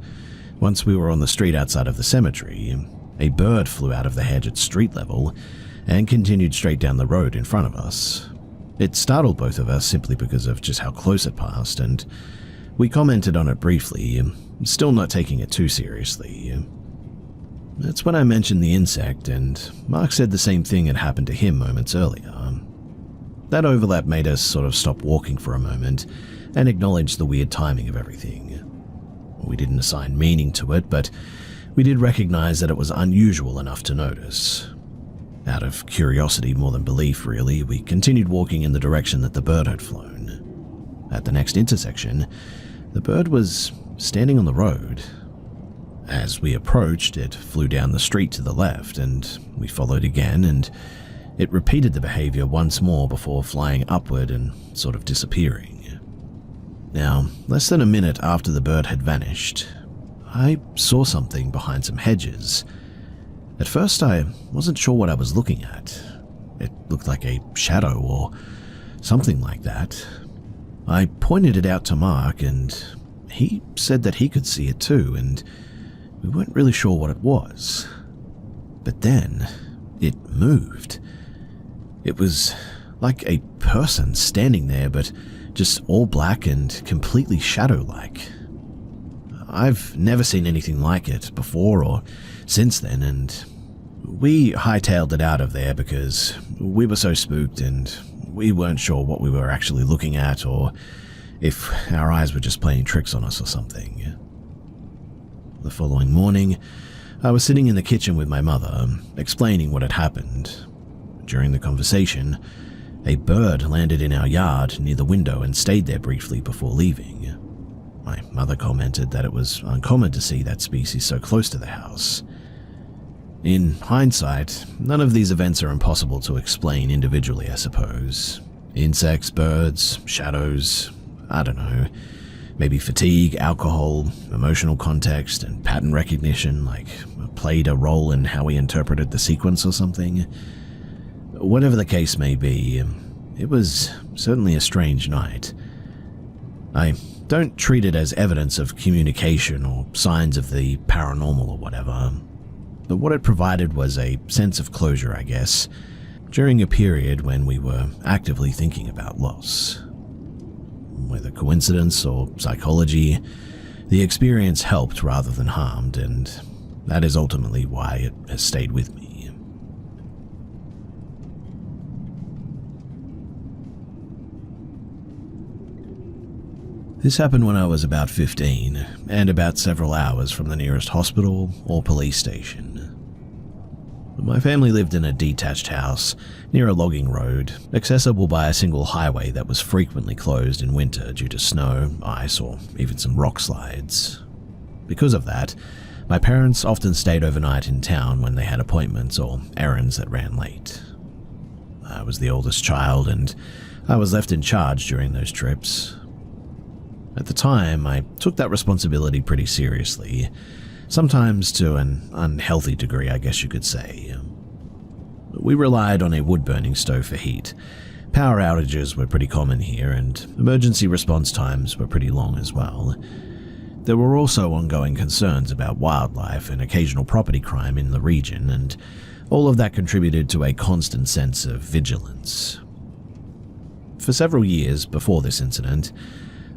once we were on the street outside of the cemetery, a bird flew out of the hedge at street level and continued straight down the road in front of us. It startled both of us simply because of just how close it passed, and we commented on it briefly, still not taking it too seriously. That's when I mentioned the insect, and Mark said the same thing had happened to him moments earlier. That overlap made us sort of stop walking for a moment and acknowledge the weird timing of everything. We didn't assign meaning to it, but we did recognize that it was unusual enough to notice. Out of curiosity more than belief, really, we continued walking in the direction that the bird had flown. At the next intersection, the bird was standing on the road. As we approached, it flew down the street to the left, and we followed again, and it repeated the behavior once more before flying upward and sort of disappearing. Now, less than a minute after the bird had vanished, I saw something behind some hedges. At first, I wasn't sure what I was looking at. It looked like a shadow or something like that. I pointed it out to Mark, and he said that he could see it too, and we weren't really sure what it was. But then, it moved. It was like a person standing there, but just all black and completely shadow-like. I've never seen anything like it before or since then, and we hightailed it out of there because we were so spooked and we weren't sure what we were actually looking at or if our eyes were just playing tricks on us or something. The following morning, I was sitting in the kitchen with my mother, explaining what had happened. During the conversation, a bird landed in our yard near the window and stayed there briefly before leaving. My mother commented that it was uncommon to see that species so close to the house. In hindsight, none of these events are impossible to explain individually, I suppose. Insects, birds, shadows, I don't know. Maybe fatigue, alcohol, emotional context, and pattern recognition, like played a role in how we interpreted the sequence or something. Whatever the case may be, it was certainly a strange night. I don't treat it as evidence of communication or signs of the paranormal or whatever, but what it provided was a sense of closure, I guess, during a period when we were actively thinking about loss. Whether coincidence or psychology, the experience helped rather than harmed, and that is ultimately why it has stayed with me. This happened when I was about 15, and about several hours from the nearest hospital or police station. My family lived in a detached house near a logging road, accessible by a single highway that was frequently closed in winter due to snow, ice, or even some rock slides. Because of that, my parents often stayed overnight in town when they had appointments or errands that ran late. I was the oldest child, and I was left in charge during those trips. At the time, I took that responsibility pretty seriously, sometimes to an unhealthy degree, I guess you could say. We relied on a wood-burning stove for heat. Power outages were pretty common here, and emergency response times were pretty long as well. There were also ongoing concerns about wildlife and occasional property crime in the region, and all of that contributed to a constant sense of vigilance. For several years before this incident,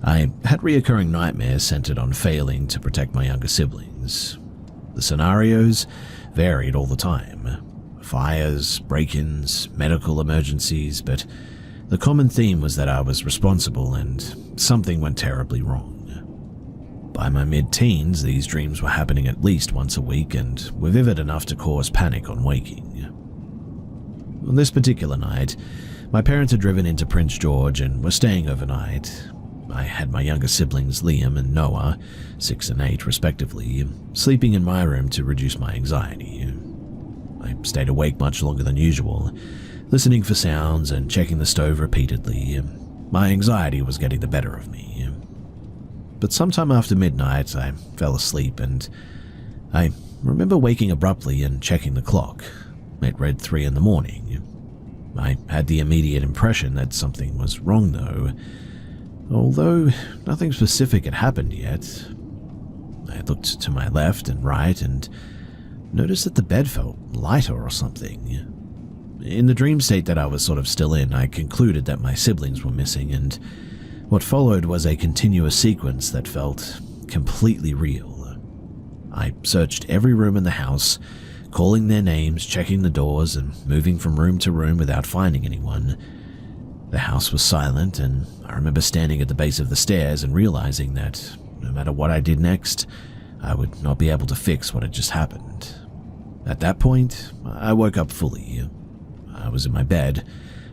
I had reoccurring nightmares centered on failing to protect my younger siblings. The scenarios varied all the time. Fires, break-ins, medical emergencies, but the common theme was that I was responsible and something went terribly wrong. By my mid-teens, these dreams were happening at least once a week and were vivid enough to cause panic on waking. On this particular night, my parents had driven into Prince George and were staying overnight. I had my younger siblings, Liam and Noah, 6 and 8 respectively, sleeping in my room to reduce my anxiety. I stayed awake much longer than usual, listening for sounds and checking the stove repeatedly. My anxiety was getting the better of me. But sometime after midnight, I fell asleep, and I remember waking abruptly and checking the clock. It read 3 in the morning. I had the immediate impression that something was wrong, though. Although nothing specific had happened yet. I looked to my left and right and noticed that the bed felt lighter or something. In the dream state that I was sort of still in, I concluded that my siblings were missing, and what followed was a continuous sequence that felt completely real. I searched every room in the house, calling their names, checking the doors, and moving from room to room without finding anyone. The house was silent, and I remember standing at the base of the stairs and realizing that no matter what I did next, I would not be able to fix what had just happened. At that point, I woke up fully. I was in my bed.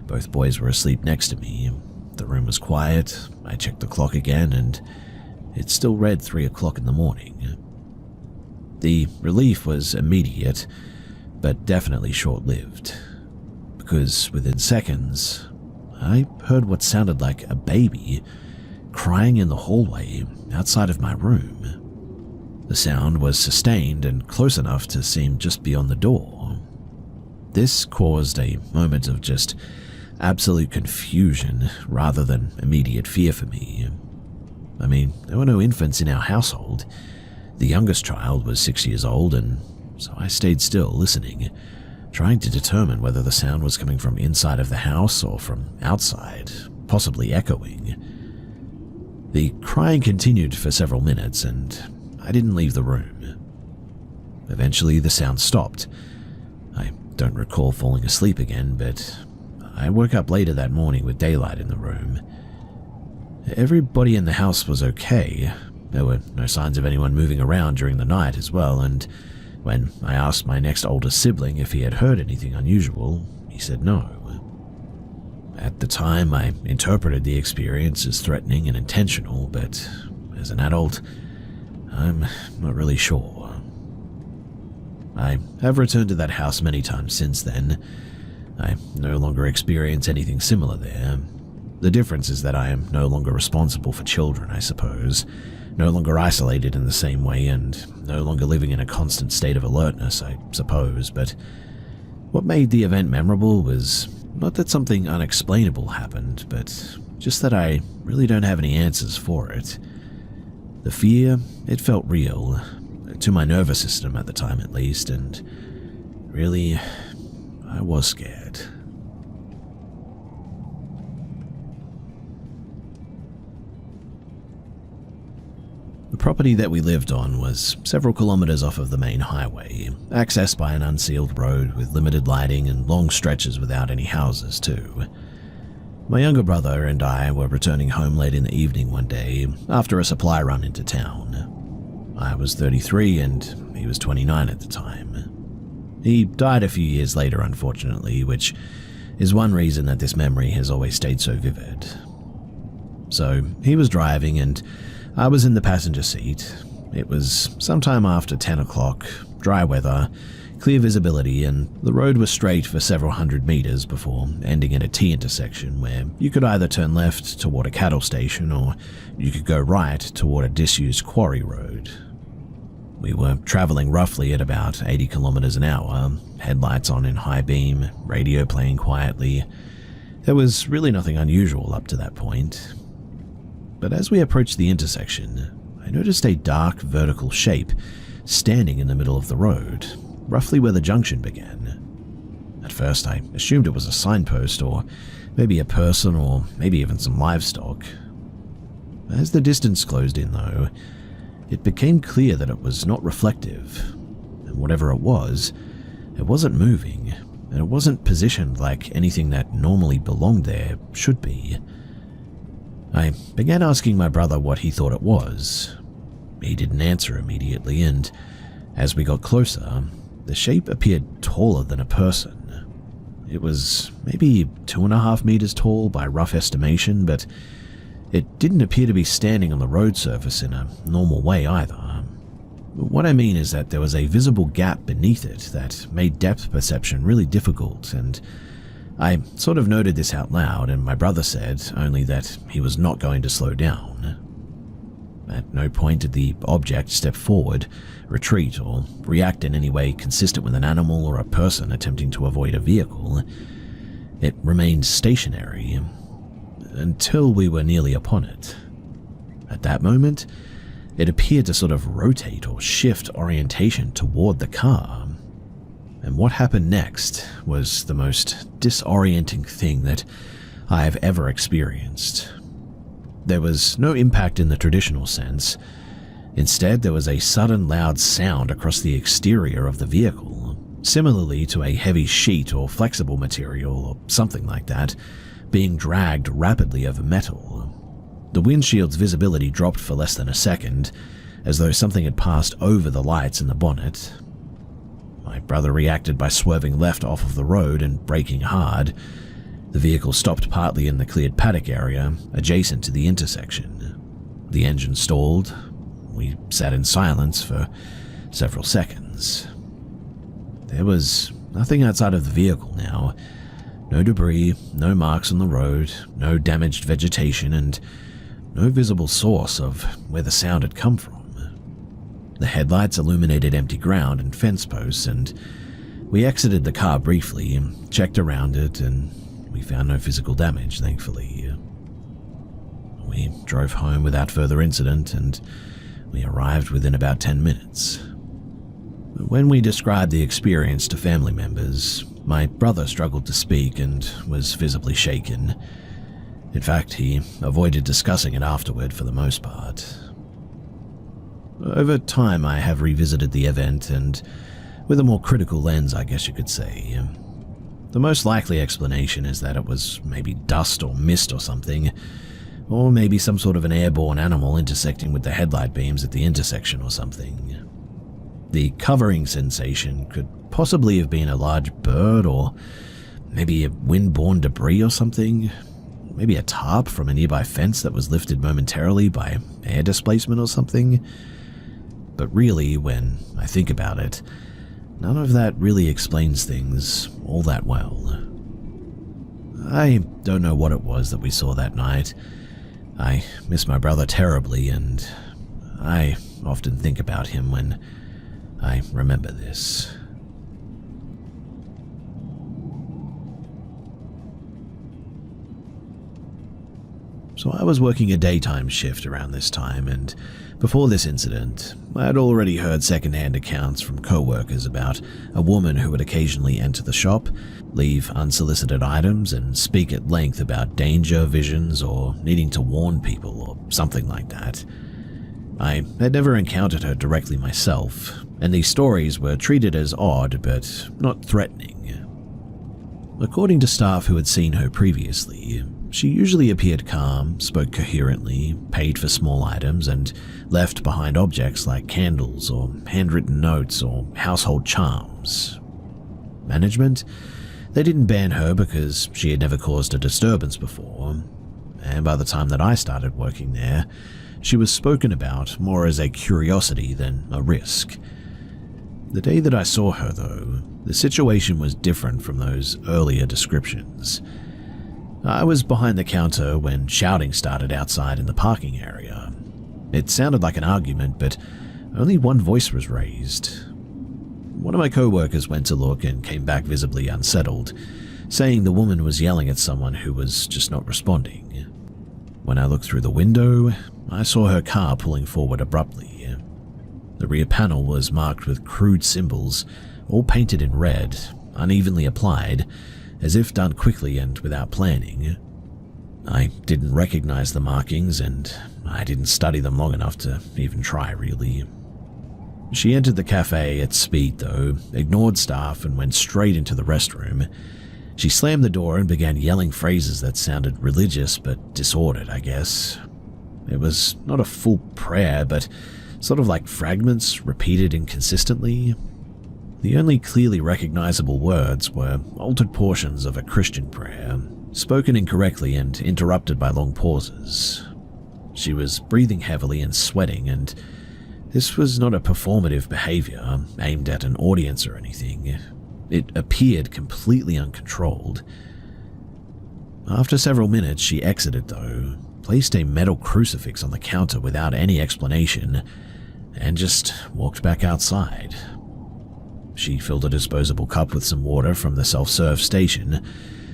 Both boys were asleep next to me. The room was quiet. I checked the clock again, and it still read 3 o'clock in the morning. The relief was immediate, but definitely short-lived, because within seconds, I heard what sounded like a baby crying in the hallway outside of my room. The sound was sustained and close enough to seem just beyond the door. This caused a moment of just absolute confusion rather than immediate fear for me. I mean, there were no infants in our household. The youngest child was 6 years old, and so I stayed still, listening, trying to determine whether the sound was coming from inside of the house or from outside, possibly echoing. The crying continued for several minutes, and I didn't leave the room. Eventually, the sound stopped. I don't recall falling asleep again, but I woke up later that morning with daylight in the room. Everybody in the house was okay. There were no signs of anyone moving around during the night as well, and when I asked my next oldest sibling if he had heard anything unusual, he said no. At the time, I interpreted the experience as threatening and intentional, but as an adult, I'm not really sure. I have returned to that house many times since then. I no longer experience anything similar there. The difference is that I am no longer responsible for children, I suppose, no longer isolated in the same way, and no longer living in a constant state of alertness, I suppose, but what made the event memorable was not that something unexplainable happened, but just that I really don't have any answers for it. The fear, it felt real, to my nervous system at the time at least, and really, I was scared. The property that we lived on was several kilometers off of the main highway, accessed by an unsealed road with limited lighting and long stretches without any houses too. My younger brother and I were returning home late in the evening one day after a supply run into town. I was 33 and he was 29 at the time. He died a few years later, unfortunately, which is one reason that this memory has always stayed so vivid. So he was driving and I was in the passenger seat. It was sometime after 10 o'clock, dry weather, clear visibility, and the road was straight for several hundred meters before ending at a T-intersection where you could either turn left toward a cattle station or you could go right toward a disused quarry road. We were traveling roughly at about 80 kilometers an hour, headlights on in high beam, radio playing quietly. There was really nothing unusual up to that point. But as we approached the intersection, I noticed a dark vertical shape standing in the middle of the road, roughly where the junction began. At first I assumed it was a signpost or maybe a person or maybe even some livestock. As the distance closed in though, it became clear that it was not reflective, and whatever it wasn't moving, and it wasn't positioned like anything that normally belonged there should be. I began asking my brother what he thought it was. He didn't answer immediately, and as we got closer, the shape appeared taller than a person. It was maybe 2.5 meters tall by rough estimation, but it didn't appear to be standing on the road surface in a normal way either. What I mean is that there was a visible gap beneath it that made depth perception really difficult, and I sort of noted this out loud, and my brother said only that he was not going to slow down. At no point did the object step forward, retreat, or react in any way consistent with an animal or a person attempting to avoid a vehicle. It remained stationary until we were nearly upon it. At that moment, it appeared to sort of rotate or shift orientation toward the car. And what happened next was the most disorienting thing that I have ever experienced. There was no impact in the traditional sense. Instead, there was a sudden loud sound across the exterior of the vehicle, similarly to a heavy sheet or flexible material or something like that, being dragged rapidly over metal. The windshield's visibility dropped for less than a second, as though something had passed over the lights in the bonnet. My brother reacted by swerving left off of the road and braking hard. The vehicle stopped partly in the cleared paddock area, adjacent to the intersection. The engine stalled. We sat in silence for several seconds. There was nothing outside of the vehicle now. No debris, no marks on the road, no damaged vegetation, and no visible source of where the sound had come from. The headlights illuminated empty ground and fence posts, and we exited the car briefly and checked around it, and we found no physical damage, thankfully. We drove home without further incident, and we arrived within about 10 minutes. When we described the experience to family members, my brother struggled to speak and was visibly shaken. In fact, he avoided discussing it afterward for the most part. Over time, I have revisited the event, and with a more critical lens, I guess you could say. The most likely explanation is that it was maybe dust or mist or something, or maybe some sort of an airborne animal intersecting with the headlight beams at the intersection or something. The covering sensation could possibly have been a large bird, or maybe a wind-borne debris or something, maybe a tarp from a nearby fence that was lifted momentarily by air displacement or something. But really, when I think about it, none of that really explains things all that well. I don't know what it was that we saw that night. I miss my brother terribly, and I often think about him when I remember this. So I was working a daytime shift around this time, and before this incident, I had already heard secondhand accounts from co-workers about a woman who would occasionally enter the shop, leave unsolicited items, and speak at length about danger, visions, or needing to warn people, or something like that. I had never encountered her directly myself, and these stories were treated as odd but not threatening. According to staff who had seen her previously, she usually appeared calm, spoke coherently, paid for small items, and left behind objects like candles or handwritten notes or household charms. Management? They didn't ban her because she had never caused a disturbance before, and by the time that I started working there, she was spoken about more as a curiosity than a risk. The day that I saw her, though, the situation was different from those earlier descriptions. I was behind the counter when shouting started outside in the parking area. It sounded like an argument, but only one voice was raised. One of my co-workers went to look and came back visibly unsettled, saying the woman was yelling at someone who was just not responding. When I looked through the window, I saw her car pulling forward abruptly. The rear panel was marked with crude symbols, all painted in red, unevenly applied, as if done quickly and without planning. I didn't recognize the markings, and I didn't study them long enough to even try, really. She entered the cafe at speed, though, ignored staff, and went straight into the restroom. She slammed the door and began yelling phrases that sounded religious but disordered, I guess. It was not a full prayer, but sort of like fragments repeated inconsistently. The only clearly recognizable words were altered portions of a Christian prayer, spoken incorrectly and interrupted by long pauses. She was breathing heavily and sweating, and this was not a performative behavior aimed at an audience or anything. It appeared completely uncontrolled. After several minutes, she exited, though, placed a metal crucifix on the counter without any explanation, and just walked back outside. She filled a disposable cup with some water from the self-serve station,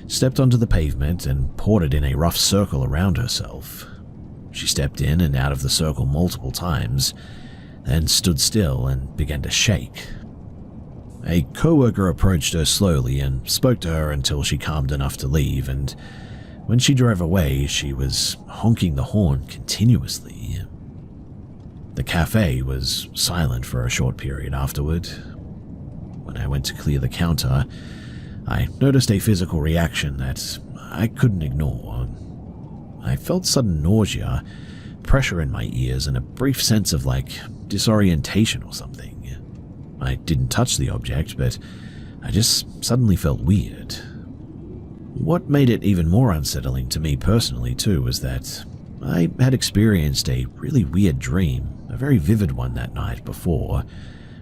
stepped onto the pavement, and poured it in a rough circle around herself. She stepped in and out of the circle multiple times, then stood still and began to shake. A co-worker approached her slowly and spoke to her until she calmed enough to leave, and when she drove away, she was honking the horn continuously. The cafe was silent for a short period afterward. When I went to clear the counter, I noticed a physical reaction that I couldn't ignore. I felt sudden nausea, pressure in my ears, and a brief sense of, disorientation or something. I didn't touch the object, but I just suddenly felt weird. What made it even more unsettling to me personally, too, was that I had experienced a really weird dream, a very vivid one that night before,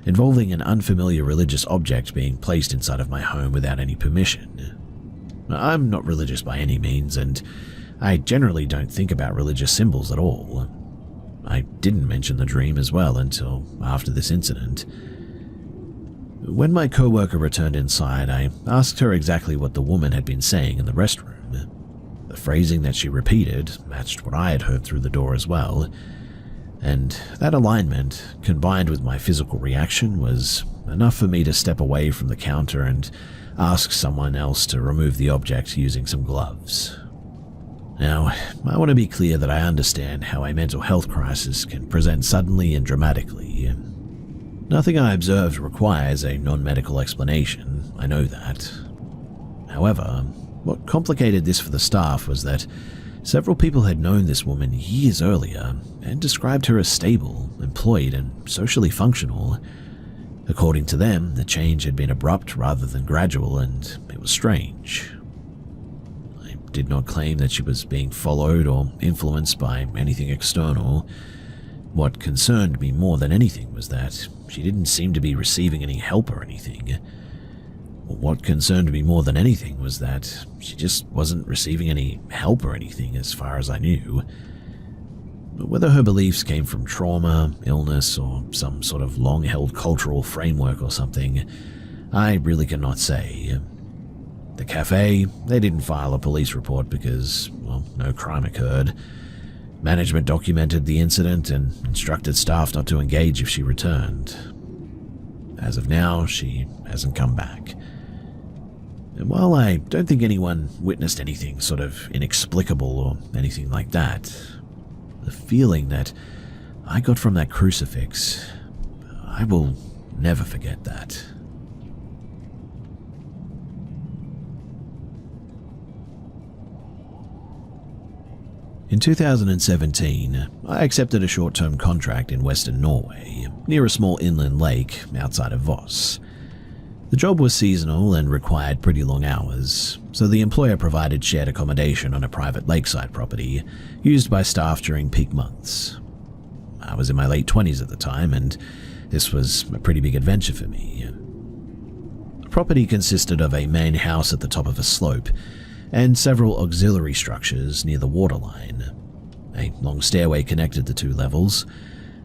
involving an unfamiliar religious object being placed inside of my home without any permission. I'm not religious by any means, and I generally don't think about religious symbols at all. I didn't mention the dream as well until after this incident. When my co-worker returned inside, I asked her exactly what the woman had been saying in the restroom. The phrasing that she repeated matched what I had heard through the door as well, and that alignment, combined with my physical reaction, was enough for me to step away from the counter and ask someone else to remove the object using some gloves. Now, I want to be clear that I understand how a mental health crisis can present suddenly and dramatically. Nothing I observed requires a non-medical explanation, I know that. However, what complicated this for the staff was that several people had known this woman years earlier and described her as stable, employed, and socially functional. According to them, the change had been abrupt rather than gradual, and it was strange. I did not claim that she was being followed or influenced by anything external. What concerned me more than anything was that she didn't seem to be receiving any help or anything. What concerned me more than anything was that she just wasn't receiving any help or anything as far as I knew. Whether her beliefs came from trauma, illness, or some sort of long-held cultural framework or something, I really cannot say. The cafe, they didn't file a police report because, well, no crime occurred. Management documented the incident and instructed staff not to engage if she returned. As of now, she hasn't come back. And while I don't think anyone witnessed anything sort of inexplicable or anything like that, the feeling that I got from that crucifix, I will never forget that. In 2017, I accepted a short-term contract in Western Norway, near a small inland lake outside of Voss. The job was seasonal and required pretty long hours, so the employer provided shared accommodation on a private lakeside property used by staff during peak months. I was in my late 20s at the time, and this was a pretty big adventure for me. The property consisted of a main house at the top of a slope and several auxiliary structures near the waterline. A long stairway connected the two levels,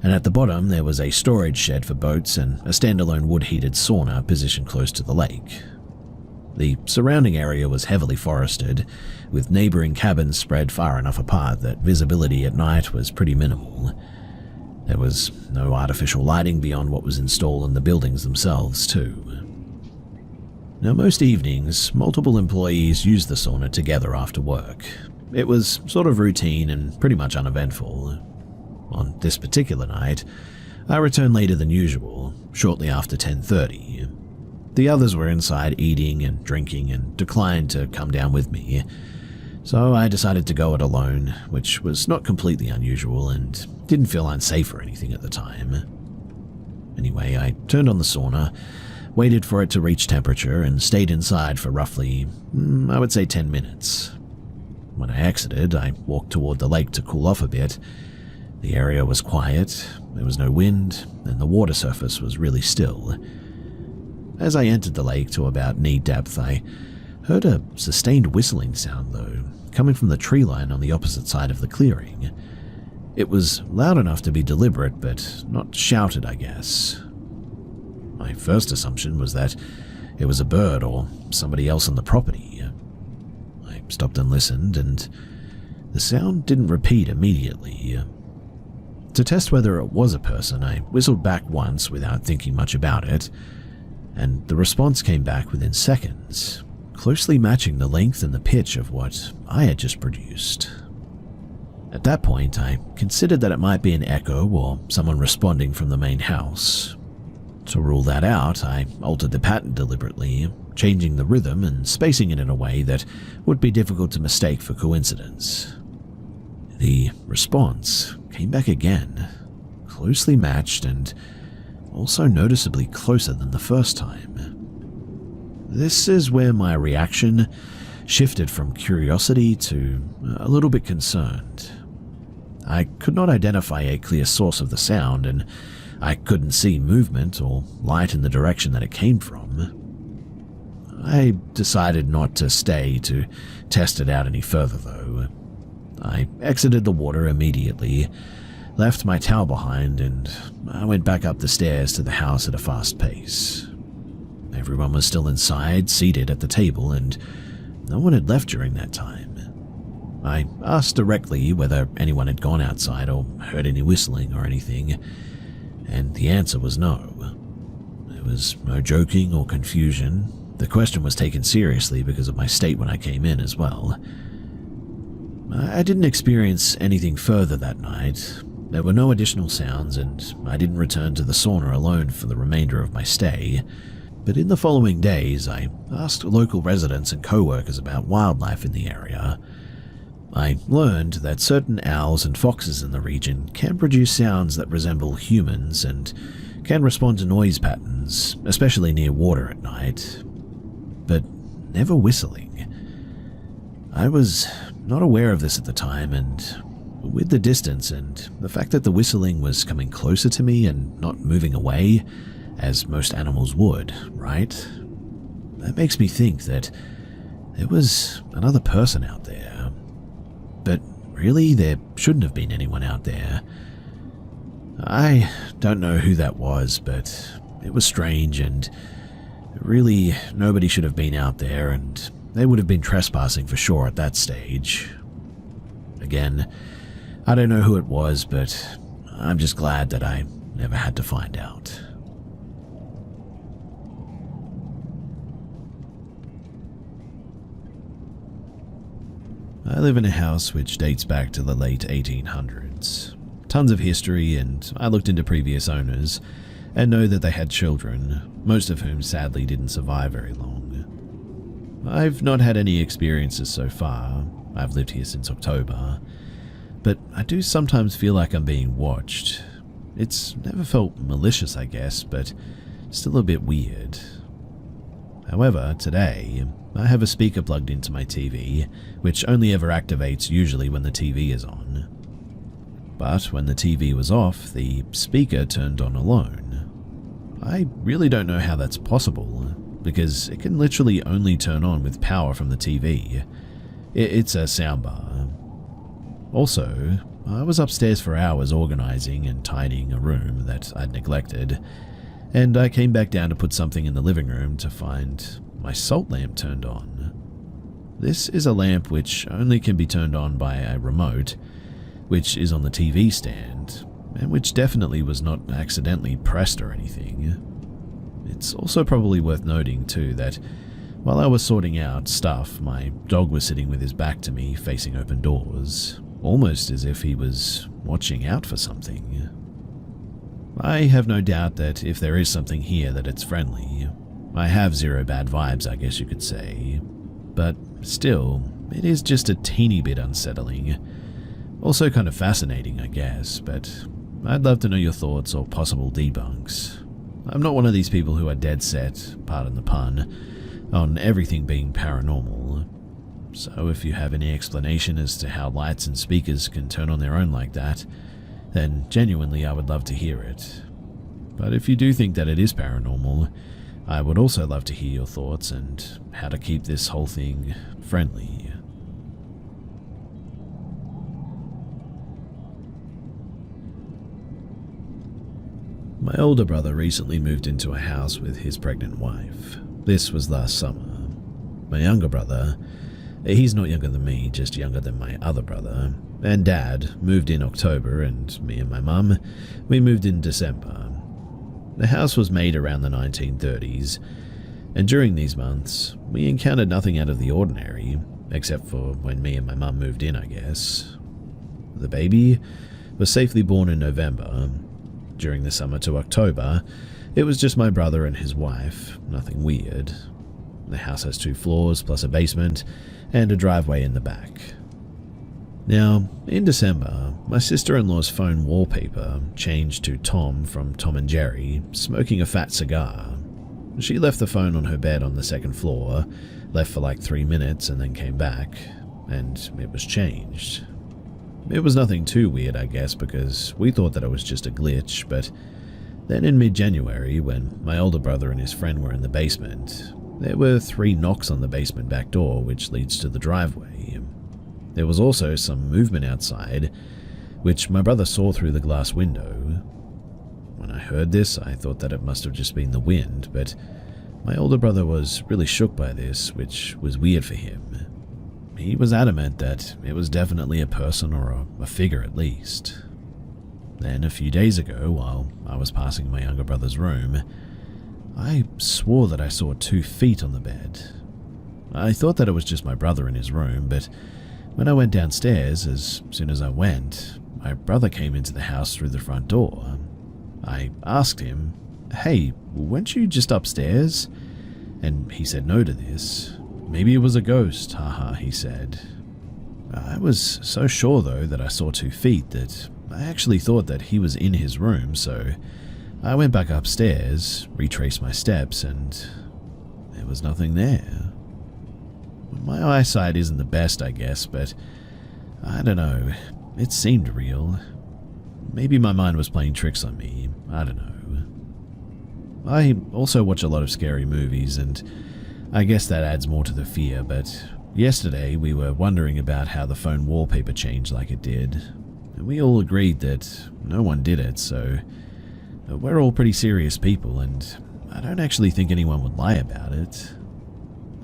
and at the bottom there was a storage shed for boats and a standalone wood-heated sauna positioned close to the lake. The surrounding area was heavily forested, with neighboring cabins spread far enough apart that visibility at night was pretty minimal. There was no artificial lighting beyond what was installed in the buildings themselves, too. Now, most evenings, multiple employees used the sauna together after work. It was sort of routine and pretty much uneventful. On this particular night, I returned later than usual, shortly after 10:30. The others were inside eating and drinking and declined to come down with me, so I decided to go it alone, which was not completely unusual and didn't feel unsafe or anything at the time. Anyway, I turned on the sauna, waited for it to reach temperature, and stayed inside for roughly, I would say 10 minutes. When I exited, I walked toward the lake to cool off a bit. The area was quiet, there was no wind, and the water surface was really still. As I entered the lake to about knee depth, I heard a sustained whistling sound, though, coming from the tree line on the opposite side of the clearing. It was loud enough to be deliberate, but not shouted, I guess. My first assumption was that it was a bird or somebody else on the property. I stopped and listened, and the sound didn't repeat immediately. To test whether it was a person, I whistled back once without thinking much about it, and the response came back within seconds, closely matching the length and the pitch of what I had just produced. At that point, I considered that it might be an echo or someone responding from the main house. To rule that out, I altered the pattern deliberately, changing the rhythm and spacing it in a way that would be difficult to mistake for coincidence. The response came back again, closely matched and also noticeably closer than the first time. This is where my reaction shifted from curiosity to a little bit concerned. I could not identify a clear source of the sound, and I couldn't see movement or light in the direction that it came from. I decided not to stay to test it out any further, though. I exited the water immediately, left my towel behind, and I went back up the stairs to the house at a fast pace. Everyone was still inside, seated at the table, and no one had left during that time. I asked directly whether anyone had gone outside or heard any whistling or anything, and the answer was no. There was no joking or confusion. The question was taken seriously because of my state when I came in as well. I didn't experience anything further that night. There were no additional sounds, and I didn't return to the sauna alone for the remainder of my stay. But in the following days, I asked local residents and co-workers about wildlife in the area. I learned that certain owls and foxes in the region can produce sounds that resemble humans and can respond to noise patterns, especially near water at night, but never whistling. I was not aware of this at the time, and with the distance and the fact that the whistling was coming closer to me and not moving away, as most animals would, right? That makes me think that there was another person out there. But really, there shouldn't have been anyone out there. I don't know who that was, but it was strange, and really nobody should have been out there, and they would have been trespassing for sure at that stage. Again, I don't know who it was, but I'm just glad that I never had to find out. I live in a house which dates back to the late 1800s. Tons of history, and I looked into previous owners and know that they had children, most of whom sadly didn't survive very long. I've not had any experiences so far. I've lived here since October, but I do sometimes feel like I'm being watched. It's never felt malicious, I guess, but still a bit weird. However, today, I have a speaker plugged into my TV, which only ever activates usually when the TV is on. But when the TV was off, the speaker turned on alone. I really don't know how that's possible, because it can literally only turn on with power from the TV. It's a soundbar. Also, I was upstairs for hours organizing and tidying a room that I'd neglected, and I came back down to put something in the living room to find my salt lamp turned on. This is a lamp which only can be turned on by a remote, which is on the TV stand, and which definitely was not accidentally pressed or anything. It's also probably worth noting too that while I was sorting out stuff, my dog was sitting with his back to me facing open doors, almost as if he was watching out for something. I have no doubt that if there is something here that it's friendly. I have zero bad vibes, I guess you could say. But still, it is just a teeny bit unsettling. Also kind of fascinating, I guess, but I'd love to know your thoughts or possible debunks. I'm not one of these people who are dead set, pardon the pun, on everything being paranormal. So if you have any explanation as to how lights and speakers can turn on their own like that, then genuinely I would love to hear it. But if you do think that it is paranormal, I would also love to hear your thoughts and how to keep this whole thing friendly. My older brother recently moved into a house with his pregnant wife. This was last summer. My younger brother, he's not younger than me, just younger than my other brother, and Dad moved in October, and me and my mum, we moved in December. The house was made around the 1930s, and during these months, we encountered nothing out of the ordinary, except for when me and my mum moved in, I guess. The baby was safely born in November. During the summer to October, it was just my brother and his wife, nothing weird. The house has 2 floors plus a basement and a driveway in the back. Now, in December, my sister-in-law's phone wallpaper changed to Tom from Tom and Jerry, smoking a fat cigar. She left the phone on her bed on the 2nd floor, left for like 3 minutes and then came back, and it was changed. It was nothing too weird, I guess, because we thought that it was just a glitch, but then in mid-January, when my older brother and his friend were in the basement, there were 3 knocks on the basement back door, which leads to the driveway. There was also some movement outside, which my brother saw through the glass window. When I heard this, I thought that it must have just been the wind, but my older brother was really shook by this, which was weird for him. He was adamant that it was definitely a person or a figure at least. Then a few days ago, while I was passing my younger brother's room, I swore that I saw 2 feet on the bed. I thought that it was just my brother in his room, but when I went downstairs, as soon as I went, my brother came into the house through the front door. I asked him, "Hey, weren't you just upstairs?" And he said no to this. "Maybe it was a ghost, haha," he said. I was so sure though that I saw 2 feet that I actually thought that he was in his room, so I went back upstairs, retraced my steps, and there was nothing there. My eyesight isn't the best, I guess, but I don't know. it seemed real. Maybe my mind was playing tricks on me, I don't know. I also watch a lot of scary movies, and I guess that adds more to the fear, but yesterday we were wondering about how the phone wallpaper changed like it did, and we all agreed that no one did it, so we're all pretty serious people, and I don't actually think anyone would lie about it.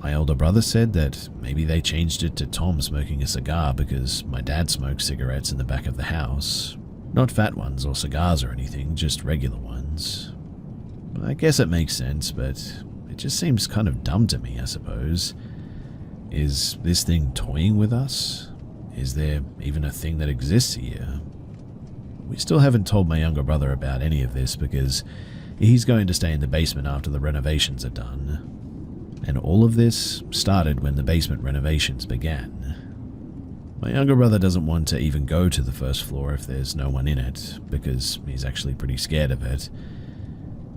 My older brother said that maybe they changed it to Tom smoking a cigar because my dad smoked cigarettes in the back of the house. Not fat ones or cigars or anything, just regular ones. I guess it makes sense, but it just seems kind of dumb to me, I suppose. Is this thing toying with us? Is there even a thing that exists here? We still haven't told my younger brother about any of this because he's going to stay in the basement after the renovations are done. And all of this started when the basement renovations began. My younger brother doesn't want to even go to the first floor if there's no one in it, because he's actually pretty scared of it.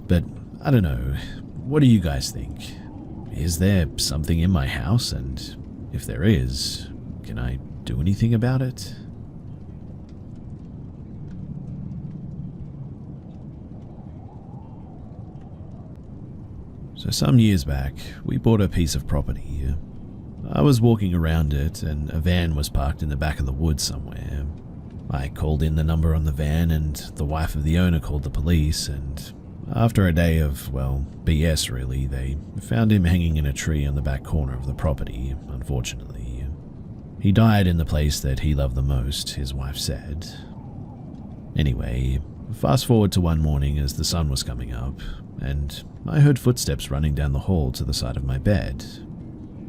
But I don't know, what do you guys think? Is there something in my house, and if there is, can I do anything about it? So some years back, we bought a piece of property. I was walking around it, and a van was parked in the back of the woods somewhere. I called in the number on the van, and the wife of the owner called the police, and after a day of, well, BS really, they found him hanging in a tree on the back corner of the property, unfortunately. He died in the place that he loved the most, his wife said. Anyway, fast forward to one morning as the sun was coming up, and I heard footsteps running down the hall to the side of my bed.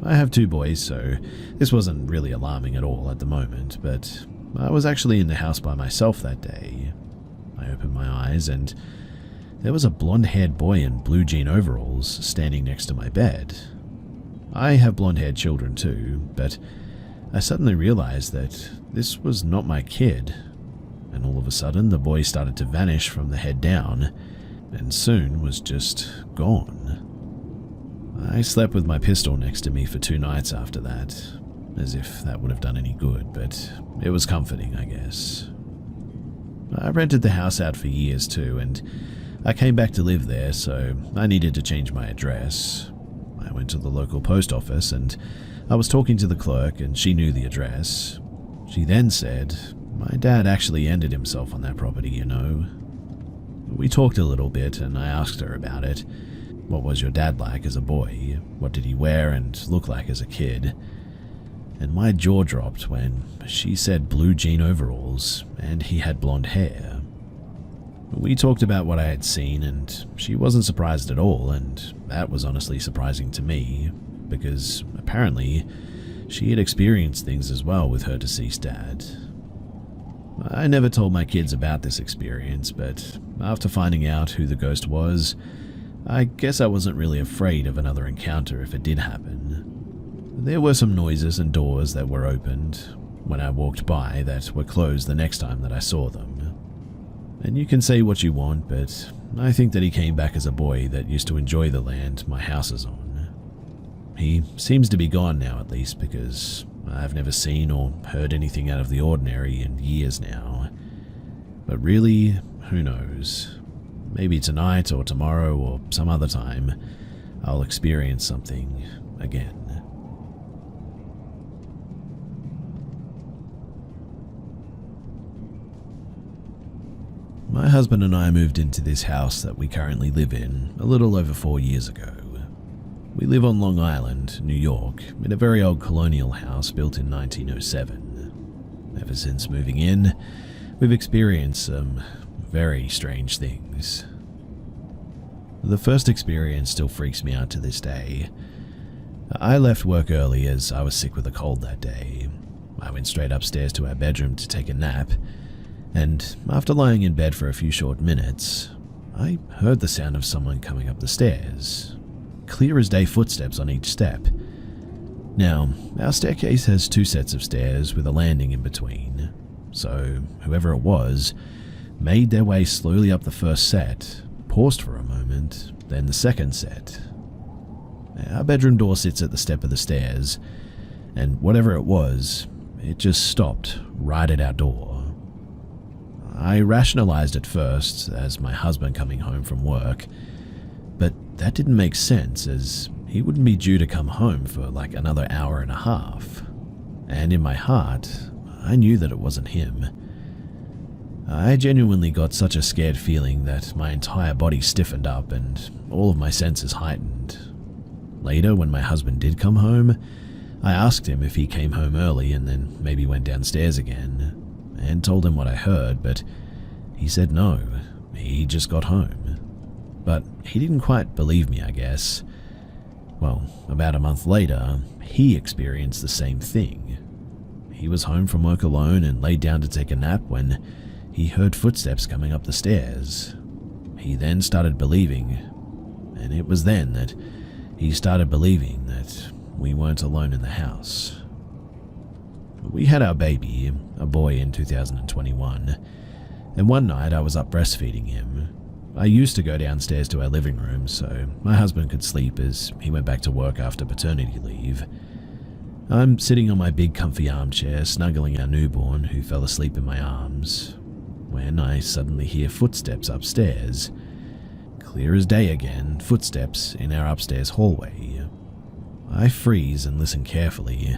I have 2 boys, so this wasn't really alarming at all at the moment, but I was actually in the house by myself that day. I opened my eyes, and there was a blonde-haired boy in blue jean overalls standing next to my bed. I have blonde-haired children too, but I suddenly realized that this was not my kid, and all of a sudden the boy started to vanish from the head down, and soon was just gone. I slept with my pistol next to me for 2 nights after that, as if that would have done any good, but it was comforting, I guess. I rented the house out for years too, and I came back to live there, so I needed to change my address. I went to the local post office, and I was talking to the clerk, and she knew the address. She then said, "My dad actually ended himself on that property, you know." We talked a little bit, and I asked her about it. What was your dad like as a boy? What did he wear and look like as a kid? And my jaw dropped when she said blue jean overalls, and he had blonde hair. We talked about what I had seen, and she wasn't surprised at all, and that was honestly surprising to me, because apparently she had experienced things as well with her deceased dad. I never told my kids about this experience, but after finding out who the ghost was, I guess I wasn't really afraid of another encounter if it did happen. There were some noises and doors that were opened when I walked by that were closed the next time that I saw them. And you can say what you want, but I think that he came back as a boy that used to enjoy the land my house is on. He seems to be gone now, at least, because I've never seen or heard anything out of the ordinary in years now. But really, who knows? Maybe tonight or tomorrow or some other time, I'll experience something again. My husband and I moved into this house that we currently live in a little over 4 years ago. We live on Long Island, New York, in a very old colonial house built in 1907. Ever since moving in, we've experienced some very strange things. The first experience still freaks me out to this day. I left work early as I was sick with a cold that day. I went straight upstairs to our bedroom to take a nap, and after lying in bed for a few short minutes, I heard the sound of someone coming up the stairs. Clear as day footsteps on each step. Now, our staircase has 2 sets of stairs with a landing in between, so whoever it was made their way slowly up the first set, paused for a moment, then the second set. Our bedroom door sits at the step of the stairs, and whatever it was, it just stopped right at our door. I rationalized at first as my husband coming home from work, but that didn't make sense as he wouldn't be due to come home for like another hour and a half. And in my heart, I knew that it wasn't him. I genuinely got such a scared feeling that my entire body stiffened up and all of my senses heightened. Later, when my husband did come home, I asked him if he came home early and then maybe went downstairs again, and told him what I heard, but he said no, he just got home. But he didn't quite believe me, I guess. Well, about a month later, he experienced the same thing. He was home from work alone and laid down to take a nap when he heard footsteps coming up the stairs. He then started believing, and it was then that he started believing that we weren't alone in the house. We had our baby, a boy, in 2021, and one night I was up breastfeeding him. I used to go downstairs to our living room so my husband could sleep as he went back to work after paternity leave. I'm sitting on my big comfy armchair snuggling our newborn who fell asleep in my arms when I suddenly hear footsteps upstairs. Clear as day again, footsteps in our upstairs hallway. I freeze and listen carefully,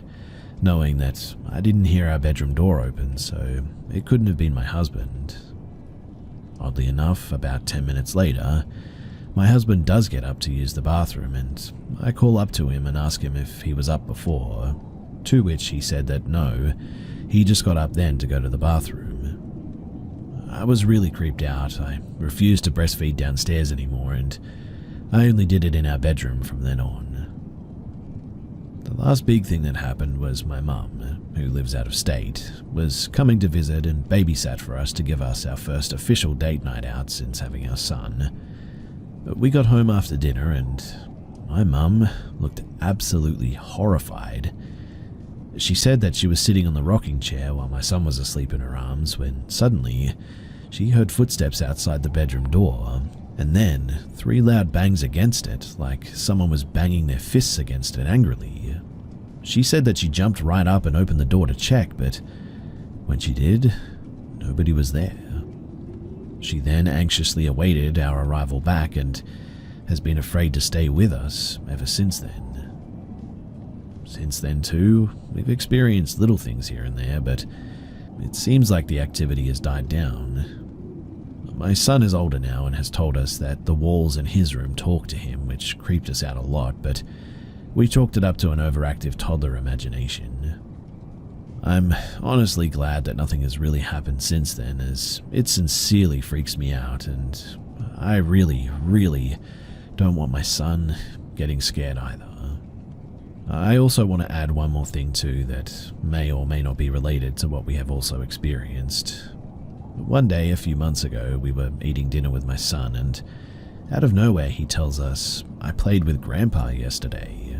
knowing that I didn't hear our bedroom door open, so it couldn't have been my husband. Oddly enough, about 10 minutes later, my husband does get up to use the bathroom, and I call up to him and ask him if he was up before, to which he said that no, he just got up then to go to the bathroom. I was really creeped out. I refused to breastfeed downstairs anymore, and I only did it in our bedroom from then on. The last big thing that happened was my mum, who lives out of state, was coming to visit and babysat for us to give us our first official date night out since having our son. But we got home after dinner and my mum looked absolutely horrified. She said that she was sitting on the rocking chair while my son was asleep in her arms when suddenly she heard footsteps outside the bedroom door, and then 3 loud bangs against it, like someone was banging their fists against it angrily. She said that she jumped right up and opened the door to check, but when she did, nobody was there. She then anxiously awaited our arrival back and has been afraid to stay with us ever since then. Since then too, we've experienced little things here and there, but it seems like the activity has died down. My son is older now and has told us that the walls in his room talk to him, which creeped us out a lot, but we chalked it up to an overactive toddler imagination. I'm honestly glad that nothing has really happened since then, as it sincerely freaks me out, and I really, really don't want my son getting scared either. I also want to add one more thing too that may or may not be related to what we have also experienced. One day a few months ago, we were eating dinner with my son, and out of nowhere he tells us, "I played with Grandpa yesterday."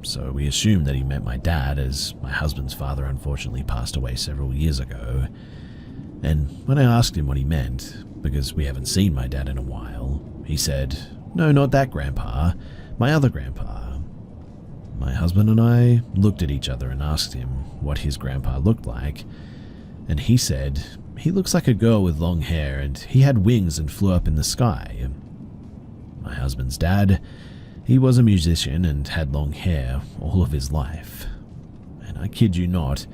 So we assumed that he meant my dad, as my husband's father unfortunately passed away several years ago. And when I asked him what he meant, because we haven't seen my dad in a while, he said, "No, not that Grandpa, my other grandpa." My husband and I looked at each other and asked him what his grandpa looked like, and he said, "He looks like a girl with long hair and he had wings and flew up in the sky." My husband's dad, he was a musician and had long hair all of his life. And I kid you not,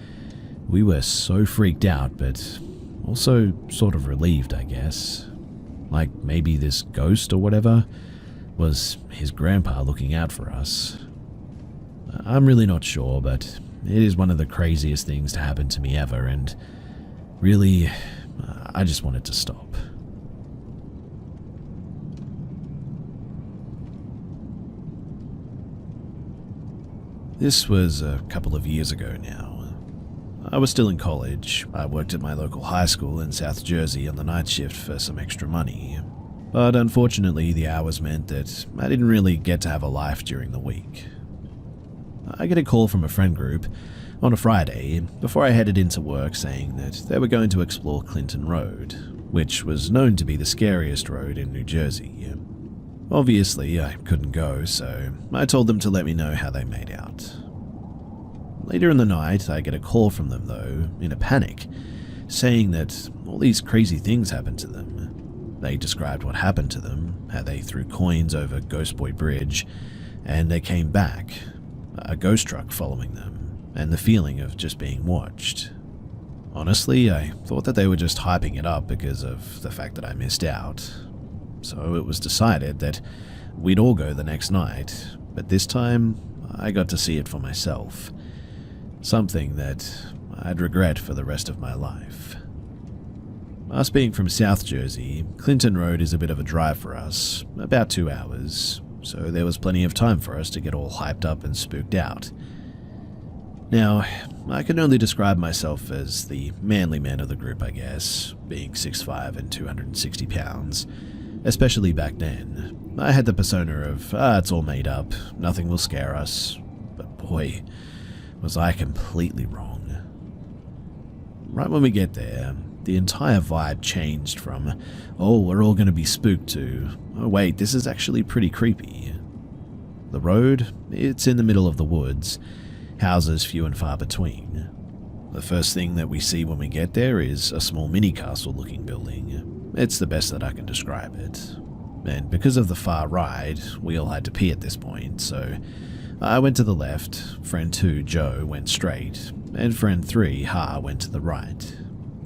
we were so freaked out, but also sort of relieved, I guess. Like maybe this ghost or whatever was his grandpa looking out for us. I'm really not sure, but it is one of the craziest things to happen to me ever, and really, I just want it to stop. This was a couple of years ago now. I was still in college. I worked at my local high school in South Jersey on the night shift for some extra money. But unfortunately, the hours meant that I didn't really get to have a life during the week. I get a call from a friend group on a Friday before I headed into work saying that they were going to explore Clinton Road, which was known to be the scariest road in New Jersey. Obviously, I couldn't go, so I told them to let me know how they made out. Later in the night, I get a call from them though, in a panic, saying that all these crazy things happened to them. They described what happened to them, how they threw coins over Ghost Boy Bridge, and they came back, a ghost truck following them, and the feeling of just being watched. Honestly, I thought that they were just hyping it up because of the fact that I missed out. So it was decided that we'd all go the next night, but this time I got to see it for myself. Something that I'd regret for the rest of my life. Us being from South Jersey, Clinton Road is a bit of a drive for us, about 2 hours, so there was plenty of time for us to get all hyped up and spooked out. Now, I can only describe myself as the manly man of the group, I guess, being 6'5" and 260 pounds, especially back then. I had the persona of, it's all made up, nothing will scare us, but boy, was I completely wrong. Right when we get there, the entire vibe changed from, oh, we're all going to be spooked to, oh wait, this is actually pretty creepy. The road, it's in the middle of the woods, houses few and far between. The first thing that we see when we get there is a small mini castle looking building. It's the best that I can describe it. And because of the far ride, we all had to pee at this point, so I went to the left, friend 2, Joe, went straight, and friend 3, Ha, went to the right.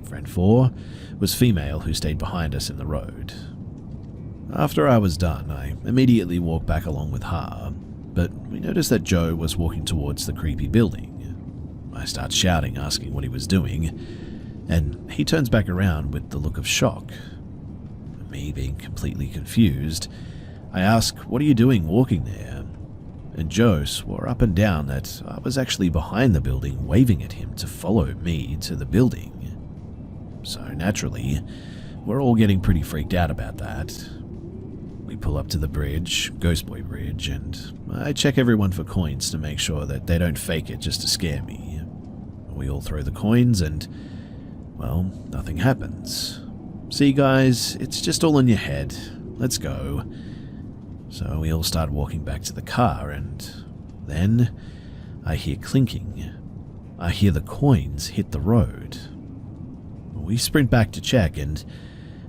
Friend 4 was female who stayed behind us in the road. After I was done, I immediately walked back along with Ha, but we noticed that Joe was walking towards the creepy building. I start shouting, asking what he was doing, and he turns back around with the look of shock. Me being completely confused, I ask, "What are you doing walking there?" And Joe swore up and down that I was actually behind the building waving at him to follow me to the building. So naturally, we're all getting pretty freaked out about that. We pull up to the bridge, Ghost Boy Bridge, and I check everyone for coins to make sure that they don't fake it just to scare me. We all throw the coins and, well, nothing happens. See guys, it's just all in your head. Let's go. So we all start walking back to the car, and then I hear clinking. I hear the coins hit the road. We sprint back to check, and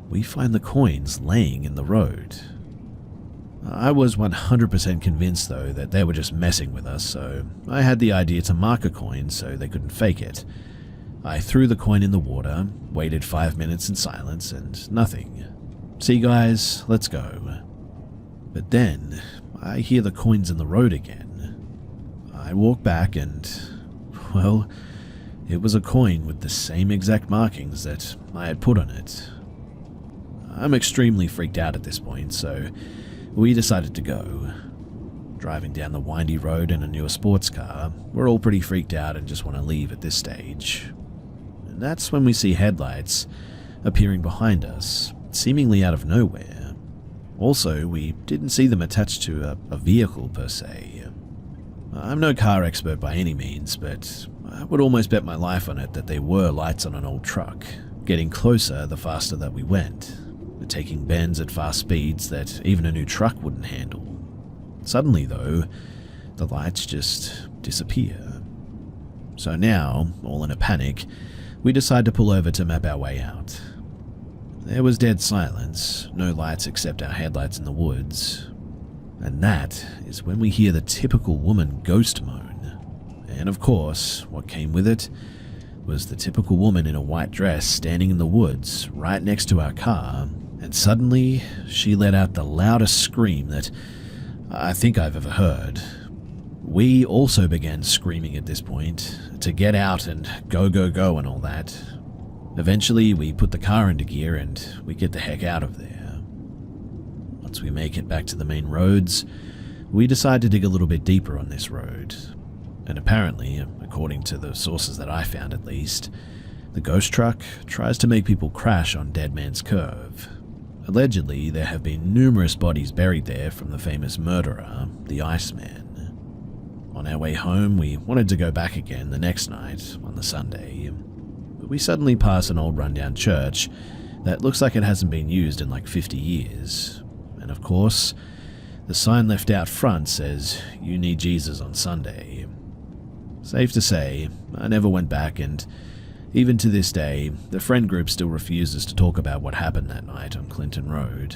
we find the coins laying in the road. I was 100% convinced, though, that they were just messing with us, so I had the idea to mark a coin so they couldn't fake it. I threw the coin in the water, waited 5 minutes in silence, and nothing. See guys, let's go. But then, I hear the coins in the road again. I walk back and, well, it was a coin with the same exact markings that I had put on it. I'm extremely freaked out at this point, so we decided to go. Driving down the windy road in a newer sports car, we're all pretty freaked out and just want to leave at this stage. And that's when we see headlights appearing behind us, seemingly out of nowhere. Also, we didn't see them attached to a vehicle per se. I'm no car expert by any means, but I would almost bet my life on it that they were lights on an old truck, getting closer the faster that we went, taking bends at fast speeds that even a new truck wouldn't handle. Suddenly, though, the lights just disappear. So now, all in a panic, we decide to pull over to map our way out. There was dead silence, no lights except our headlights in the woods. And that is when we hear the typical woman ghost moan. And of course, what came with it was the typical woman in a white dress standing in the woods right next to our car, and suddenly she let out the loudest scream that I think I've ever heard. We also began screaming at this point to get out and go, go, go and all that. Eventually, we put the car into gear and we get the heck out of there. Once we make it back to the main roads, we decide to dig a little bit deeper on this road. And apparently, according to the sources that I found at least, the ghost truck tries to make people crash on Dead Man's Curve. Allegedly, there have been numerous bodies buried there from the famous murderer, the Iceman. On our way home, we wanted to go back again the next night, on the Sunday, but we suddenly pass an old rundown church that looks like it hasn't been used in like 50 years. And of course, the sign left out front says, "You need Jesus on Sunday." Safe to say, I never went back, and Even to this day, the friend group still refuses to talk about what happened that night on Clinton Road.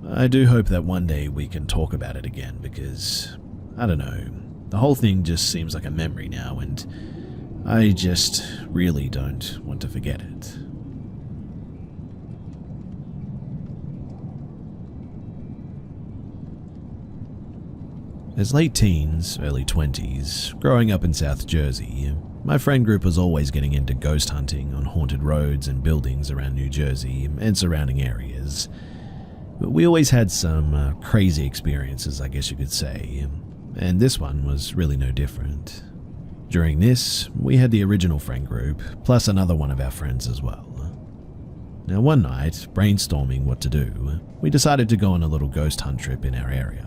I do hope that one day we can talk about it again because, I don't know, the whole thing just seems like a memory now and I just really don't want to forget it. As late teens, early 20s, growing up in South Jersey, my friend group was always getting into ghost hunting on haunted roads and buildings around New Jersey and surrounding areas. But we always had some crazy experiences, I guess you could say, and this one was really no different. During this, we had the original friend group, plus another one of our friends as well. Now one night, brainstorming what to do, we decided to go on a little ghost hunt trip in our area.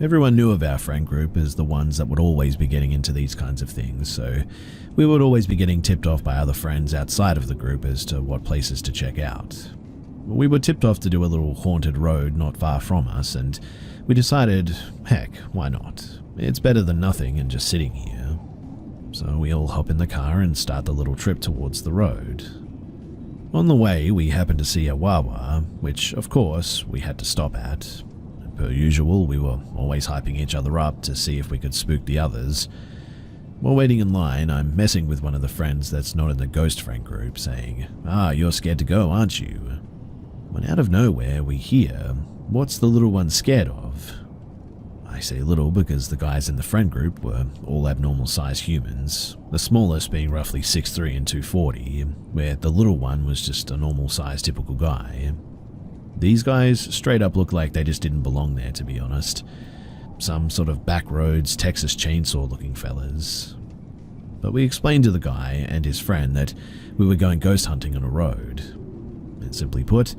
Everyone knew of our friend group as the ones that would always be getting into these kinds of things, so we would always be getting tipped off by other friends outside of the group as to what places to check out. We were tipped off to do a little haunted road not far from us, and we decided, heck, why not? It's better than nothing and just sitting here. So we all hop in the car and start the little trip towards the road. On the way, we happened to see a Wawa, which, of course, we had to stop at. Per usual, we were always hyping each other up to see if we could spook the others. While waiting in line, I'm messing with one of the friends that's not in the ghost friend group, saying, you're scared to go, aren't you? When out of nowhere we hear, what's the little one scared of? I say little because the guys in the friend group were all abnormal sized humans, the smallest being roughly 6'3" and 240, where the little one was just a normal sized typical guy. These guys straight up look like they just didn't belong there, to be honest. Some sort of backroads, Texas Chainsaw looking fellas. But we explained to the guy and his friend that we were going ghost hunting on a road. And simply put,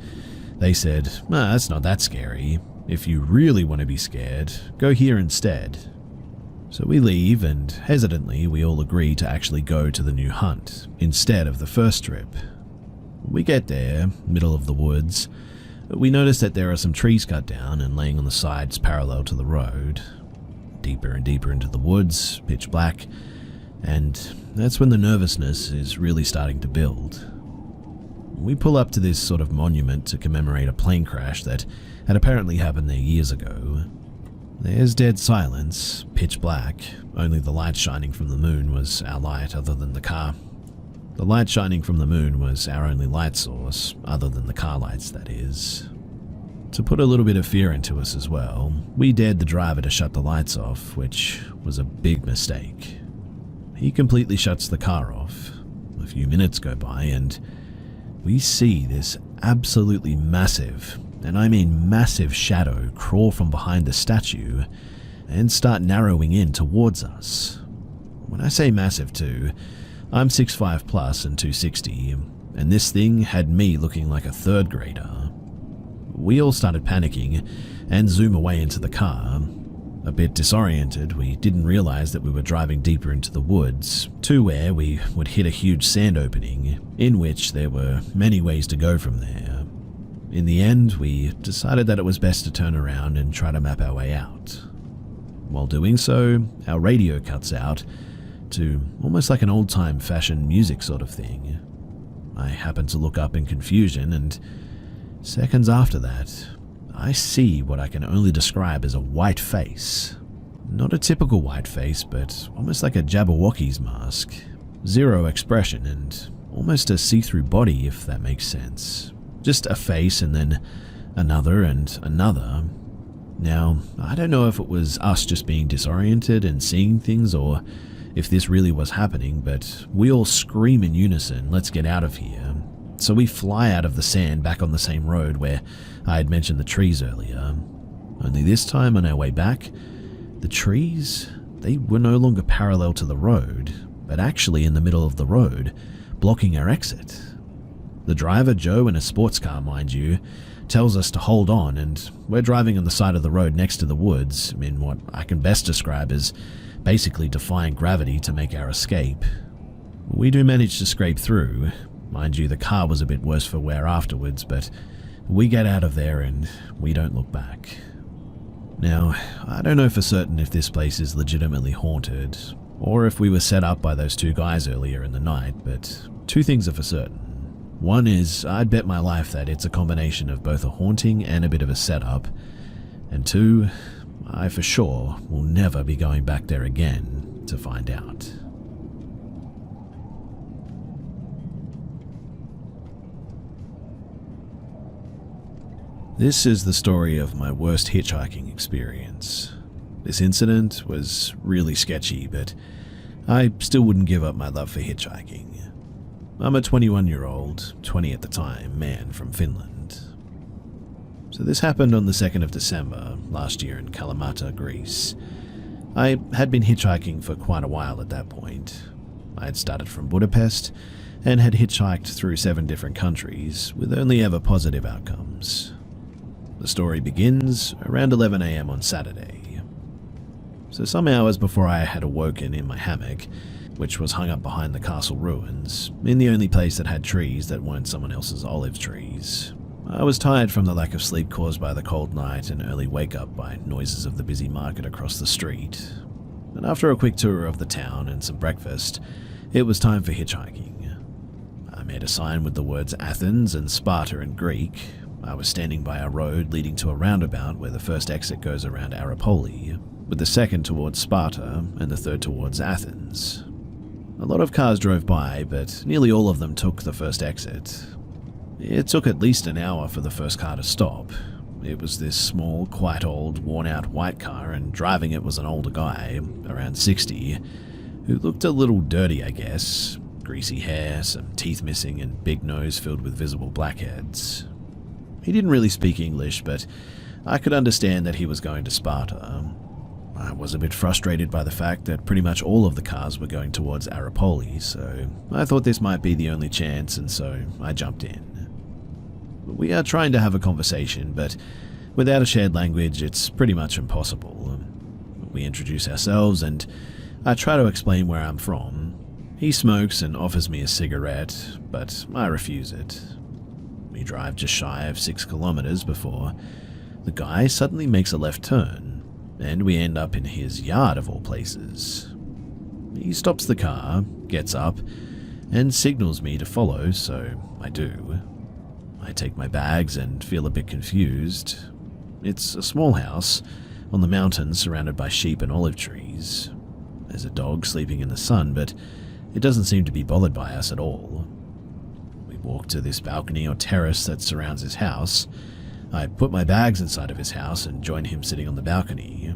they said, that's not that scary. If you really want to be scared, go here instead. So we leave and hesitantly we all agree to actually go to the new hunt instead of the first trip. We get there, middle of the woods. We notice that there are some trees cut down and laying on the sides parallel to the road. Deeper and deeper into the woods, pitch black, and that's when the nervousness is really starting to build. We pull up to this sort of monument to commemorate a plane crash that had apparently happened there years ago. There's dead silence, pitch black, only the light shining from the moon was our light other than the car. The light shining from the moon was our only light source, other than the car lights, that is. To put a little bit of fear into us as well, we dared the driver to shut the lights off, which was a big mistake. He completely shuts the car off. A few minutes go by and we see this absolutely massive, and I mean massive shadow crawl from behind the statue and start narrowing in towards us. When I say massive too, I'm 6'5" plus and 260, and this thing had me looking like a third grader. We all started panicking and zoom away into the car. A bit disoriented, we didn't realize that we were driving deeper into the woods, to where we would hit a huge sand opening, in which there were many ways to go from there. In the end, we decided that it was best to turn around and try to map our way out. While doing so, our radio cuts out, to almost like an old-time fashioned music sort of thing. I happen to look up in confusion, and seconds after that, I see what I can only describe as a white face. Not a typical white face, but almost like a Jabberwocky's mask. Zero expression and almost a see-through body, if that makes sense. Just a face and then another and another. Now, I don't know if it was us just being disoriented and seeing things, or if this really was happening, but we all scream in unison, "Let's get out of here." So we fly out of the sand back on the same road where I had mentioned the trees earlier. Only this time on our way back, the trees, they were no longer parallel to the road, but actually in the middle of the road, blocking our exit. The driver, Joe, in a sports car, mind you, tells us to hold on, and we're driving on the side of the road next to the woods in what I can best describe as basically defying gravity to make our escape. We do manage to scrape through. Mind you, the car was a bit worse for wear afterwards, but we get out of there and we don't look back. Now, I don't know for certain if this place is legitimately haunted, or if we were set up by those two guys earlier in the night, but Two things are for certain. One is, I'd bet my life that it's a combination of both a haunting and a bit of a setup. And two, I for sure will never be going back there again to find out. This is the story of my worst hitchhiking experience. This incident was really sketchy, but I still wouldn't give up my love for hitchhiking. I'm a 21-year-old, 20 at the time, man from Finland. So this happened on the 2nd of December last year in Kalamata, Greece. I had been hitchhiking for quite a while at that point. I had started from Budapest and had hitchhiked through 7 different countries with only ever positive outcomes. The story begins around 11 a.m. on Saturday. So some hours before I had awoken in my hammock, which was hung up behind the castle ruins, in the only place that had trees that weren't someone else's olive trees. I was tired from the lack of sleep caused by the cold night and early wake-up by noises of the busy market across the street. And after a quick tour of the town and some breakfast, it was time for hitchhiking. I made a sign with the words Athens and Sparta in Greek. I was standing by a road leading to a roundabout where the first exit goes around Arapoli, with the second towards Sparta and the third towards Athens. A lot of cars drove by, but nearly all of them took the first exit. It took at least an hour for the first car to stop. It was this small, quite old, worn-out white car, and driving it was an older guy, around 60, who looked a little dirty, I guess. Greasy hair, some teeth missing, and big nose filled with visible blackheads. He didn't really speak English, but I could understand that he was going to Sparta. I was a bit frustrated by the fact that pretty much all of the cars were going towards Arapoli, so I thought this might be the only chance, and so I jumped in. We are trying to have a conversation, but without a shared language, it's pretty much impossible. We introduce ourselves, and I try to explain where I'm from. He smokes and offers me a cigarette, but I refuse it. We drive just shy of 6 kilometers before the guy suddenly makes a left turn, and we end up in his yard of all places. He stops the car, gets up, and signals me to follow, so I do. I take my bags and feel a bit confused. It's a small house on the mountains surrounded by sheep and olive trees. There's a dog sleeping in the sun, but it doesn't seem to be bothered by us at all. We walk to this balcony or terrace that surrounds his house. I put my bags inside of his house and join him sitting on the balcony.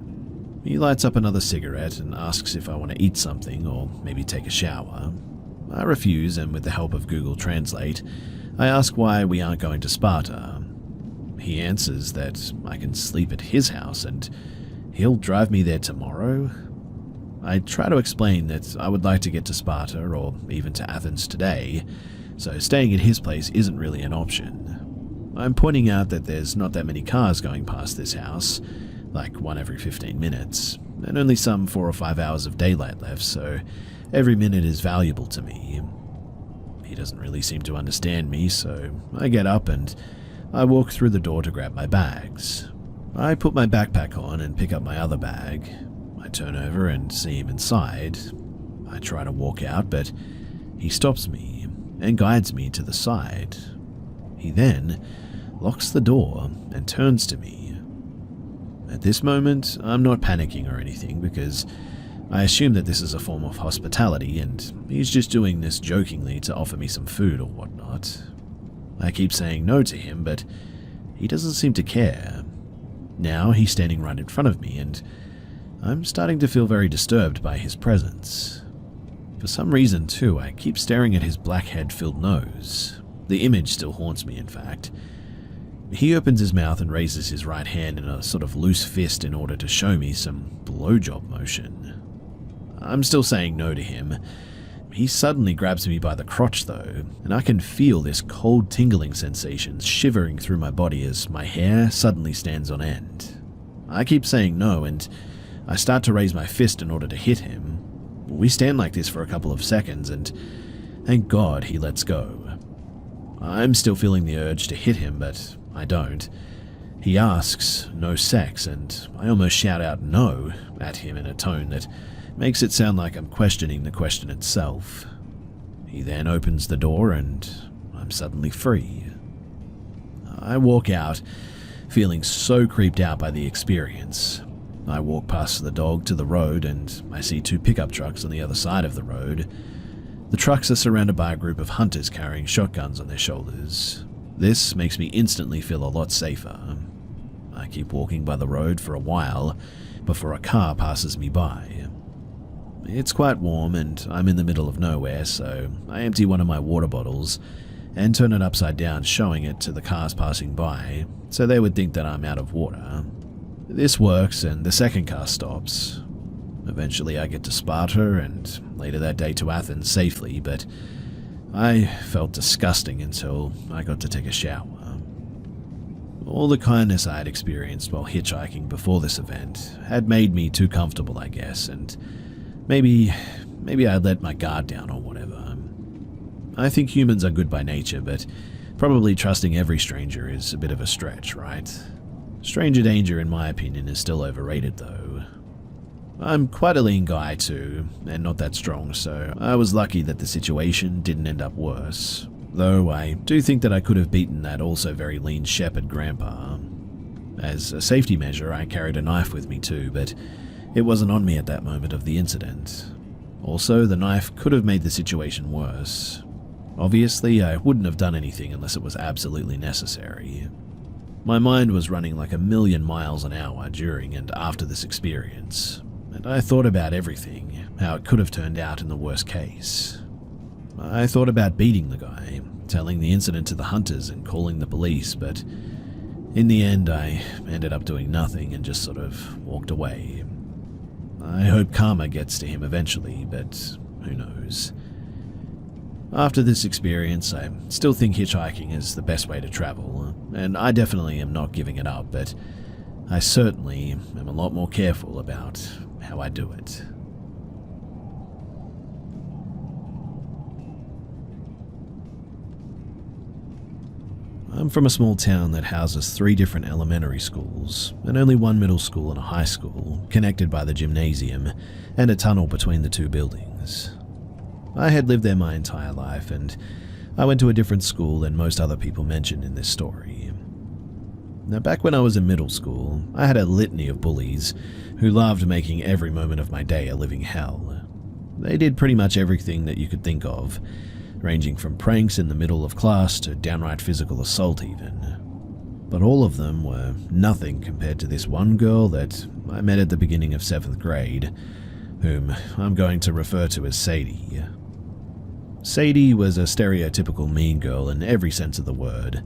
He lights up another cigarette and asks if I want to eat something or maybe take a shower. I refuse, and with the help of Google Translate, I ask why we aren't going to Sparta. He answers that I can sleep at his house and he'll drive me there tomorrow. I try to explain that I would like to get to Sparta or even to Athens today, so staying at his place isn't really an option. I'm pointing out that there's not that many cars going past this house, like one every 15 minutes, and only some 4 or 5 hours of daylight left, so every minute is valuable to me. He doesn't really seem to understand me, so I get up and I walk through the door to grab my bags. I put my backpack on and pick up my other bag. I turn over and see him inside. I try to walk out, but he stops me and guides me to the side. He then locks the door and turns to me. At this moment, I'm not panicking or anything because I assume that this is a form of hospitality and he's just doing this jokingly to offer me some food or whatnot. I keep saying no to him, but he doesn't seem to care. Now he's standing right in front of me and I'm starting to feel very disturbed by his presence. For some reason, too, I keep staring at his blackhead-filled nose. The image still haunts me, in fact. He opens his mouth and raises his right hand in a sort of loose fist in order to show me some blowjob motion. I'm still saying no to him. He suddenly grabs me by the crotch, though, and I can feel this cold tingling sensation shivering through my body as my hair suddenly stands on end. I keep saying no, and I start to raise my fist in order to hit him. We stand like this for a couple of seconds, and thank God he lets go. I'm still feeling the urge to hit him, but I don't. He asks, no sex, and I almost shout out no at him in a tone that makes it sound like I'm questioning the question itself. He then opens the door and I'm suddenly free. I walk out, feeling so creeped out by the experience. I walk past the dog to the road and I see 2 pickup trucks on the other side of the road. The trucks are surrounded by a group of hunters carrying shotguns on their shoulders. This makes me instantly feel a lot safer. I keep walking by the road for a while before a car passes me by. It's quite warm and I'm in the middle of nowhere, so I empty one of my water bottles and turn it upside down, showing it to the cars passing by, so they would think that I'm out of water. This works and the second car stops. Eventually I get to Sparta and later that day to Athens safely, but I felt disgusting until I got to take a shower. All the kindness I had experienced while hitchhiking before this event had made me too comfortable, I guess, and maybe I let my guard down or whatever. I think humans are good by nature, but probably trusting every stranger is a bit of a stretch, right? Stranger danger, in my opinion, is still overrated though. I'm quite a lean guy too, and not that strong, so I was lucky that the situation didn't end up worse. Though I do think that I could have beaten that also very lean shepherd grandpa. As a safety measure, I carried a knife with me too, but it wasn't on me at that moment of the incident. Also, the knife could have made the situation worse. Obviously, I wouldn't have done anything unless it was absolutely necessary. My mind was running like 1,000,000 miles an hour during and after this experience, and I thought about everything, how it could have turned out in the worst case. I thought about beating the guy, telling the incident to the hunters and calling the police, but in the end I ended up doing nothing and just sort of walked away. I hope karma gets to him eventually, but who knows. After this experience, I still think hitchhiking is the best way to travel, and I definitely am not giving it up, but I certainly am a lot more careful about how I do it. I'm from a small town that houses 3 different elementary schools, and only 1 middle school and a high school, connected by the gymnasium and a tunnel between the 2 buildings. I had lived there my entire life, and I went to a different school than most other people mentioned in this story. Now, back when I was in middle school, I had a litany of bullies who loved making every moment of my day a living hell. They did pretty much everything that you could think of, ranging from pranks in the middle of class to downright physical assault even. But all of them were nothing compared to this one girl that I met at the beginning of 7th grade, whom I'm going to refer to as Sadie. Sadie was a stereotypical mean girl in every sense of the word.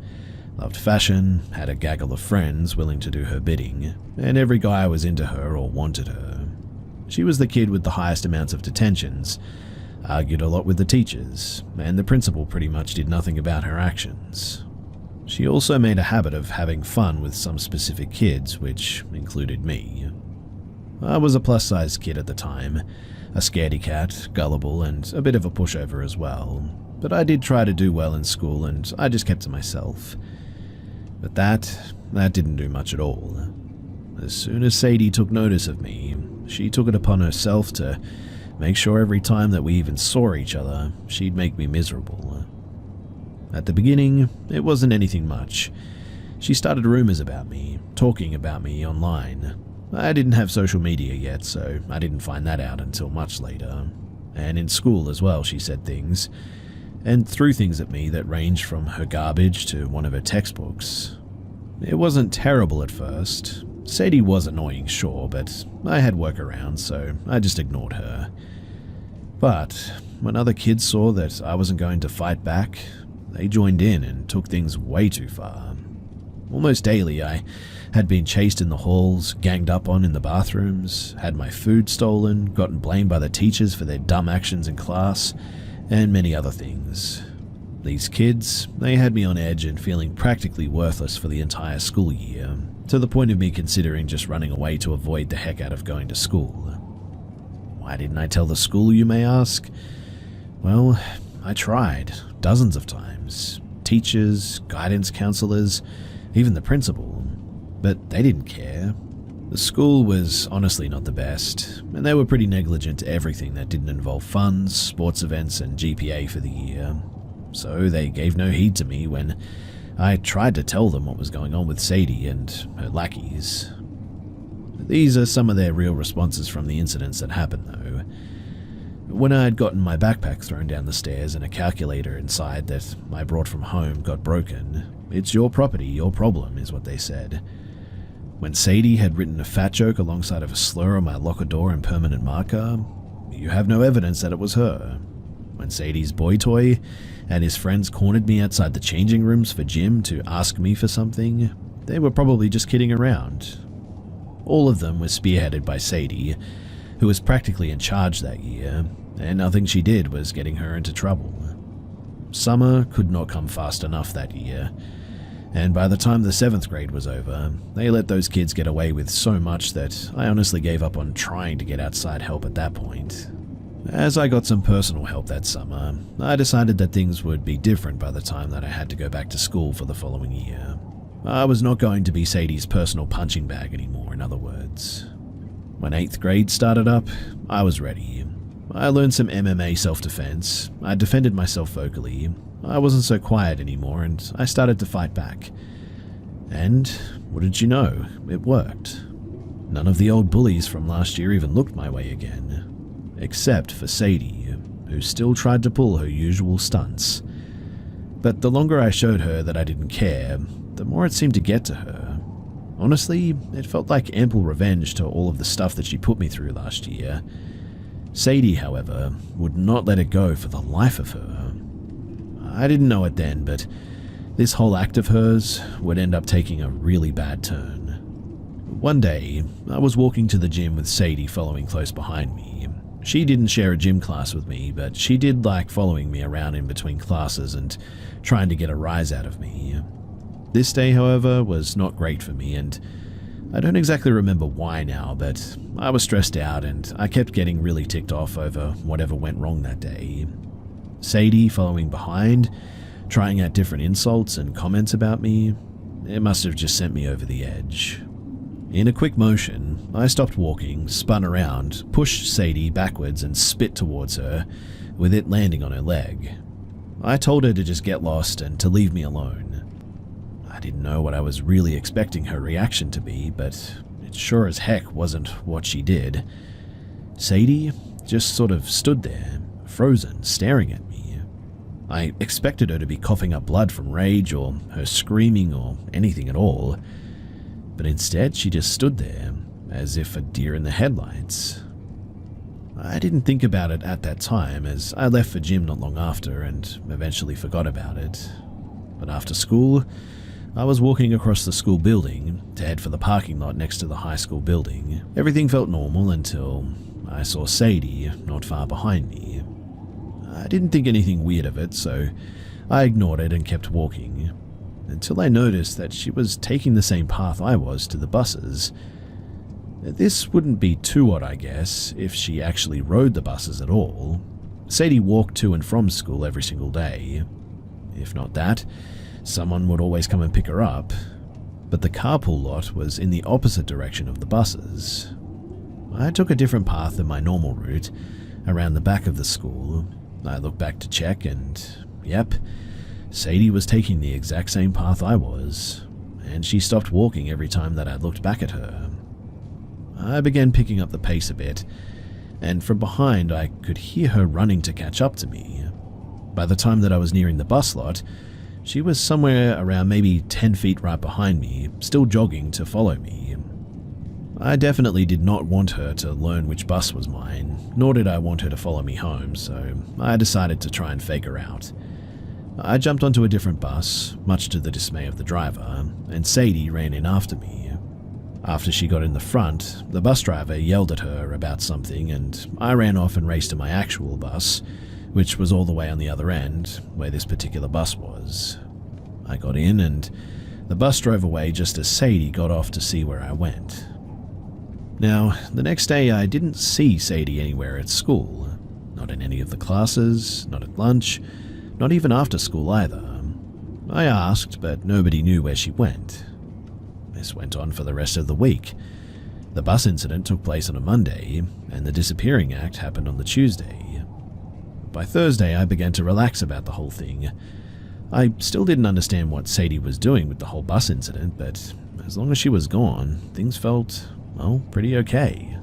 Loved fashion, had a gaggle of friends willing to do her bidding, and every guy was into her or wanted her. She was the kid with the highest amounts of detentions, argued a lot with the teachers, and the principal pretty much did nothing about her actions. She also made a habit of having fun with some specific kids, which included me. I was a plus-sized kid at the time, a scaredy cat, gullible, and a bit of a pushover as well, but I did try to do well in school and I just kept to myself. But that didn't do much at all. As soon as Sadie took notice of me, she took it upon herself to make sure every time that we even saw each other, she'd make me miserable. At the beginning, it wasn't anything much. She started rumors about me, talking about me online. I didn't have social media yet, so I didn't find that out until much later. And in school as well, she said things, and threw things at me that ranged from her garbage to one of her textbooks. It wasn't terrible at first. Sadie was annoying, sure, but I had workarounds, so I just ignored her. But when other kids saw that I wasn't going to fight back, they joined in and took things way too far. Almost daily, I had been chased in the halls, ganged up on in the bathrooms, had my food stolen, gotten blamed by the teachers for their dumb actions in class, and many other things. These kids, they had me on edge and feeling practically worthless for the entire school year, to the point of me considering just running away to avoid the heck out of going to school. Why didn't I tell the school, you may ask? Well, I tried, dozens of times. Teachers, guidance counselors, even the principal. But they didn't care. The school was honestly not the best, and they were pretty negligent to everything that didn't involve funds, sports events, and GPA for the year. So they gave no heed to me when I tried to tell them what was going on with Sadie and her lackeys. These are some of their real responses from the incidents that happened, though. When I had gotten my backpack thrown down the stairs and a calculator inside that I brought from home got broken, "It's your property, your problem," is what they said. When Sadie had written a fat joke alongside of a slur on my locker door in permanent marker, "You have no evidence that it was her." When Sadie's boy toy and his friends cornered me outside the changing rooms for gym to ask me for something, they were probably just kidding around. All of them were spearheaded by Sadie, who was practically in charge that year, and nothing she did was getting her into trouble. Summer could not come fast enough that year, and by the time the 7th grade was over, they let those kids get away with so much that I honestly gave up on trying to get outside help at that point. As I got some personal help that summer, I decided that things would be different by the time that I had to go back to school for the following year. I was not going to be Sadie's personal punching bag anymore, in other words. When 8th grade started up, I was ready. I learned some MMA self-defense, I defended myself vocally, I wasn't so quiet anymore, and I started to fight back. And, wouldn't you know, it worked. None of the old bullies from last year even looked my way again. Except for Sadie, who still tried to pull her usual stunts. But the longer I showed her that I didn't care, the more it seemed to get to her. Honestly, it felt like ample revenge to all of the stuff that she put me through last year. Sadie, however, would not let it go for the life of her. I didn't know it then, but this whole act of hers would end up taking a really bad turn. One day, I was walking to the gym with Sadie following close behind me. She didn't share a gym class with me, but she did like following me around in between classes and trying to get a rise out of me. This day, however, was not great for me, and I don't exactly remember why now, but I was stressed out and I kept getting really ticked off over whatever went wrong that day. Sadie following behind, trying out different insults and comments about me, it must have just sent me over the edge. In a quick motion, I stopped walking, spun around, pushed Sadie backwards and spit towards her, with it landing on her leg. I told her to just get lost and to leave me alone. I didn't know what I was really expecting her reaction to be, but it sure as heck wasn't what she did. Sadie just sort of stood there, frozen, staring at me. I expected her to be coughing up blood from rage or her screaming or anything at all. But instead, she just stood there, as if a deer in the headlights. I didn't think about it at that time, as I left for gym not long after and eventually forgot about it. But after school, I was walking across the school building to head for the parking lot next to the high school building. Everything felt normal until I saw Sadie not far behind me. I didn't think anything weird of it, so I ignored it and kept walking, until I noticed that she was taking the same path I was to the buses. This wouldn't be too odd, I guess, if she actually rode the buses at all. Sadie walked to and from school every single day. If not that, someone would always come and pick her up. But the carpool lot was in the opposite direction of the buses. I took a different path than my normal route, around the back of the school. I looked back to check and, yep, Sadie was taking the exact same path I was, and she stopped walking every time that I looked back at her. I began picking up the pace a bit, and from behind I could hear her running to catch up to me. By the time that I was nearing the bus lot, she was somewhere around maybe 10 feet right behind me, still jogging to follow me. I definitely did not want her to learn which bus was mine, nor did I want her to follow me home, so I decided to try and fake her out. I jumped onto a different bus, much to the dismay of the driver, and Sadie ran in after me. After she got in the front, the bus driver yelled at her about something, and I ran off and raced to my actual bus, which was all the way on the other end, where this particular bus was. I got in, and the bus drove away just as Sadie got off to see where I went. Now, the next day I didn't see Sadie anywhere at school. Not in any of the classes, not at lunch, not even after school either. I asked, but nobody knew where she went. This went on for the rest of the week. The bus incident took place on a Monday, and the disappearing act happened on the Tuesday. By Thursday, I began to relax about the whole thing. I still didn't understand what Sadie was doing with the whole bus incident, but as long as she was gone, things felt, well, pretty okay.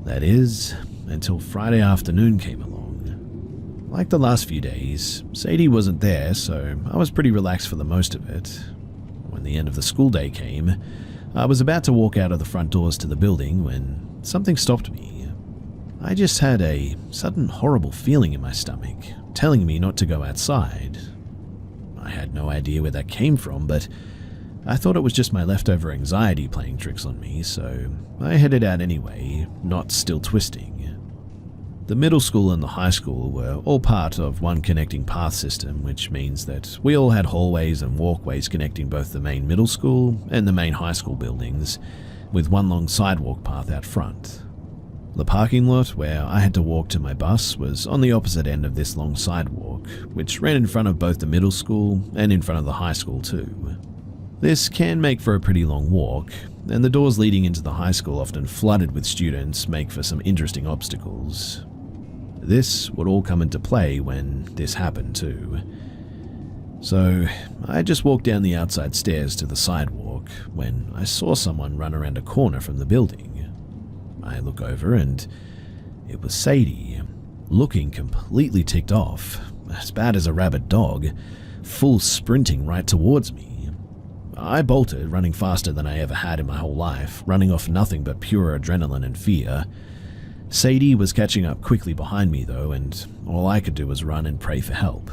That is, until Friday afternoon came along. Like the last few days, Sadie wasn't there, so I was pretty relaxed for the most of it. When the end of the school day came, I was about to walk out of the front doors to the building when something stopped me. I just had a sudden horrible feeling in my stomach, telling me not to go outside. I had no idea where that came from, but I thought it was just my leftover anxiety playing tricks on me, so I headed out anyway, not still twisting. The middle school and the high school were all part of one connecting path system, which means that we all had hallways and walkways connecting both the main middle school and the main high school buildings, with one long sidewalk path out front. The parking lot where I had to walk to my bus was on the opposite end of this long sidewalk, which ran in front of both the middle school and in front of the high school too. This can make for a pretty long walk, and the doors leading into the high school, often flooded with students, make for some interesting obstacles. This would all come into play when this happened too. So I just walked down the outside stairs to the sidewalk when I saw someone run around a corner from the building. I look over and it was Sadie, looking completely ticked off, as bad as a rabid dog, full sprinting right towards me. I bolted, running faster than I ever had in my whole life, running off nothing but pure adrenaline and fear. Sadie was catching up quickly behind me though, and all I could do was run and pray for help.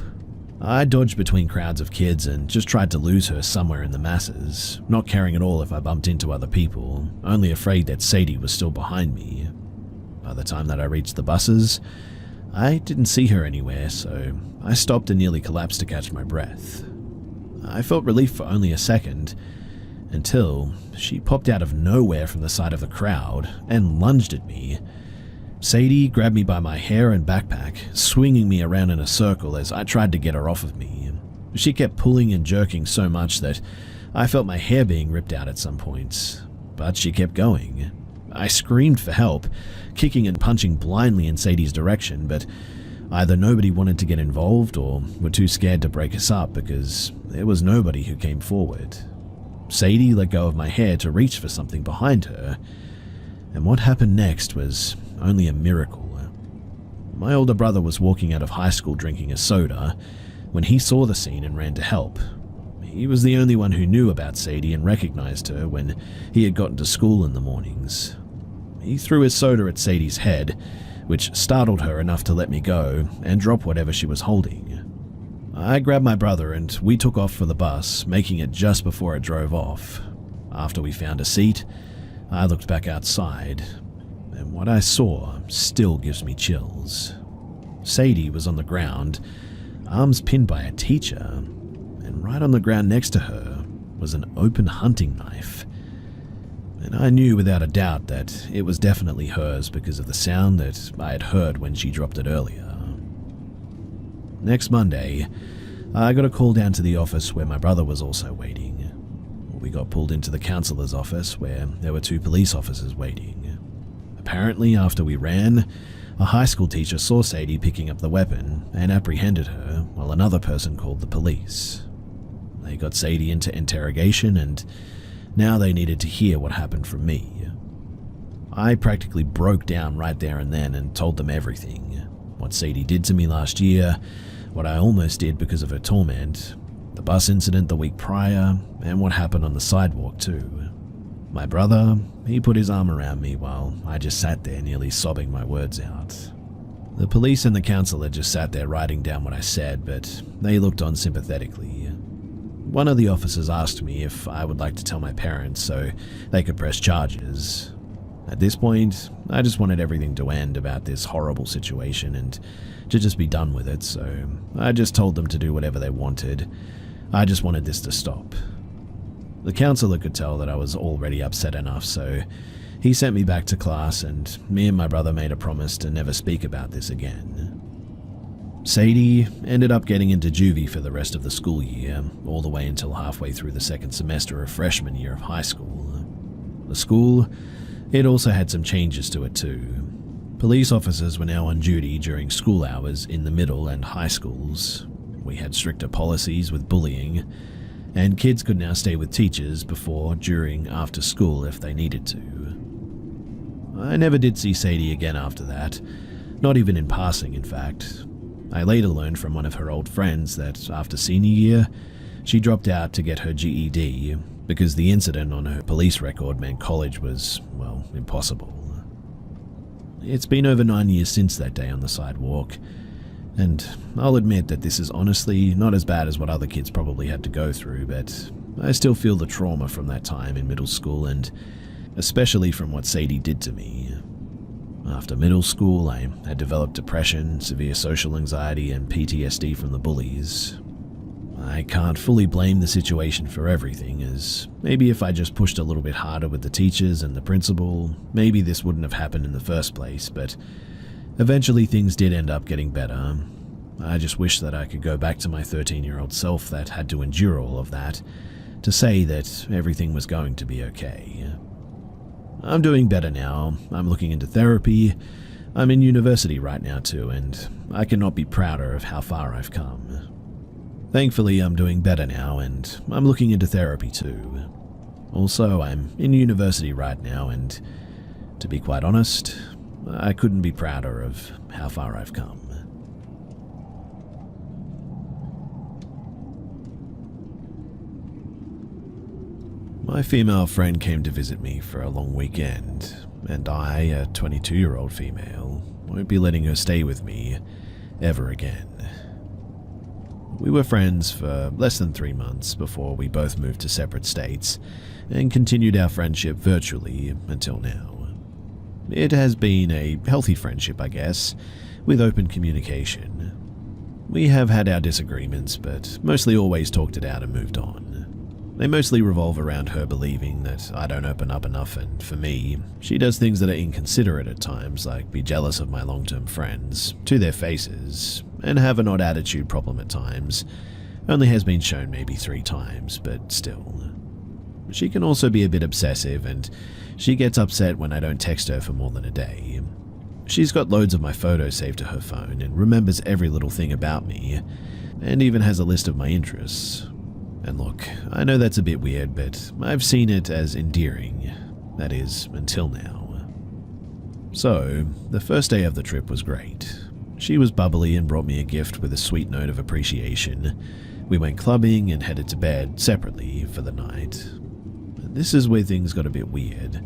I dodged between crowds of kids and just tried to lose her somewhere in the masses, not caring at all if I bumped into other people, only afraid that Sadie was still behind me. By the time that I reached the buses, I didn't see her anywhere, so I stopped and nearly collapsed to catch my breath. I felt relief for only a second, until she popped out of nowhere from the side of the crowd and lunged at me. Sadie grabbed me by my hair and backpack, swinging me around in a circle as I tried to get her off of me. She kept pulling and jerking so much that I felt my hair being ripped out at some points, but she kept going. I screamed for help, kicking and punching blindly in Sadie's direction, but either nobody wanted to get involved or were too scared to break us up because there was nobody who came forward. Sadie let go of my hair to reach for something behind her, and what happened next was only a miracle. My older brother was walking out of high school drinking a soda when he saw the scene and ran to help. He was the only one who knew about Sadie and recognized her when he had gotten to school in the mornings. He threw his soda at Sadie's head, which startled her enough to let me go and drop whatever she was holding. I grabbed my brother and we took off for the bus, making it just before it drove off. After we found a seat, I looked back outside, and what I saw still gives me chills. Sadie was on the ground, arms pinned by a teacher, and right on the ground next to her was an open hunting knife. And I knew without a doubt that it was definitely hers because of the sound that I had heard when she dropped it earlier. Next Monday, I got a call down to the office where my brother was also waiting. We got pulled into the counselor's office where there were 2 police officers waiting. Apparently, after we ran, a high school teacher saw Sadie picking up the weapon and apprehended her while another person called the police. They got Sadie into interrogation and now they needed to hear what happened from me. I practically broke down right there and then and told them everything. What Sadie did to me last year, what I almost did because of her torment, the bus incident the week prior, and what happened on the sidewalk too. My brother, he put his arm around me while I just sat there nearly sobbing my words out. The police and the counselor just sat there writing down what I said, but they looked on sympathetically. One of the officers asked me if I would like to tell my parents so they could press charges. At this point, I just wanted everything to end about this horrible situation and to just be done with it, so I just told them to do whatever they wanted. I just wanted this to stop. The counselor could tell that I was already upset enough, so he sent me back to class and me and my brother made a promise to never speak about this again. Sadie ended up getting into juvie for the rest of the school year, all the way until halfway through the second semester of freshman year of high school. The school It also had some changes to it too. Police officers were now on duty during school hours in the middle and high schools. We had stricter policies with bullying, and kids could now stay with teachers before, during, after school if they needed to. I never did see Sadie again after that, not even in passing, in fact. I later learned from one of her old friends that after senior year, she dropped out to get her GED because the incident on her police record meant college was, well, impossible. It's been over 9 years since that day on the sidewalk, and I'll admit that this is honestly not as bad as what other kids probably had to go through, but I still feel the trauma from that time in middle school, and especially from what Sadie did to me. After middle school, I had developed depression, severe social anxiety, and PTSD from the bullies. I can't fully blame the situation for everything, as maybe if I just pushed a little bit harder with the teachers and the principal, maybe this wouldn't have happened in the first place, but eventually things did end up getting better. I just wish that I could go back to my 13-year-old self that had to endure all of that, to say that everything was going to be okay. I'm doing better now. I'm looking into therapy. I'm in university right now too, and I cannot be prouder of how far I've come. Thankfully, I'm doing better now, and I'm looking into therapy too. Also, I'm in university right now, and to be quite honest, I couldn't be prouder of how far I've come. My female friend came to visit me for a long weekend, and I, a 22-year-old female, won't be letting her stay with me ever again. We were friends for less than 3 months before we both moved to separate states and continued our friendship virtually until now. It has been a healthy friendship, I guess, with open communication. We have had our disagreements, but mostly always talked it out and moved on. They mostly revolve around her believing that I don't open up enough, and for me, she does things that are inconsiderate at times, like be jealous of my long-term friends, to their faces, and have an odd attitude problem at times. Only has been shown maybe 3 times, but still. She can also be a bit obsessive, and she gets upset when I don't text her for more than a day. She's got loads of my photos saved to her phone and remembers every little thing about me, and even has a list of my interests. And look, I know that's a bit weird, but I've seen it as endearing. That is, until now. So, the first day of the trip was great. She was bubbly and brought me a gift with a sweet note of appreciation. We went clubbing and headed to bed separately for the night. And this is where things got a bit weird.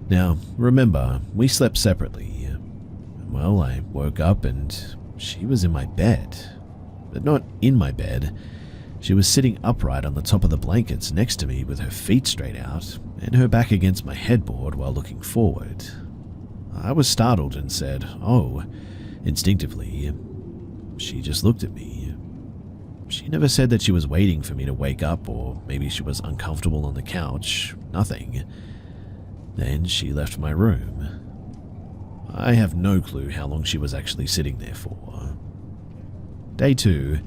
Now, remember, we slept separately. Well, I woke up and she was in my bed. But not in my bed. She was sitting upright on the top of the blankets next to me with her feet straight out and her back against my headboard while looking forward. I was startled and said, "Oh," instinctively. She just looked at me. She never said that she was waiting for me to wake up, or maybe she was uncomfortable on the couch. Nothing. Then she left my room. I have no clue how long she was actually sitting there for. Day 2,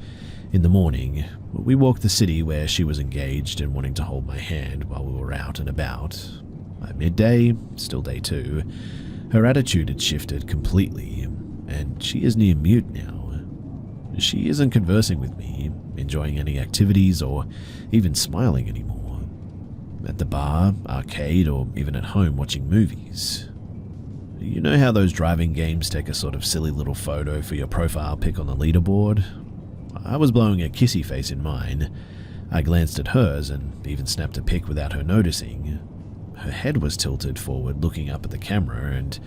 in the morning, we walked the city where she was engaged and wanting to hold my hand while we were out and about. By midday, still day 2, her attitude had shifted completely, and she is near mute now. She isn't conversing with me, enjoying any activities, or even smiling anymore. At the bar, arcade, or even at home watching movies. You know how those driving games take a sort of silly little photo for your profile pic on the leaderboard? I was blowing a kissy face in mine. I glanced at hers and even snapped a pic without her noticing. Her head was tilted forward looking up at the camera, and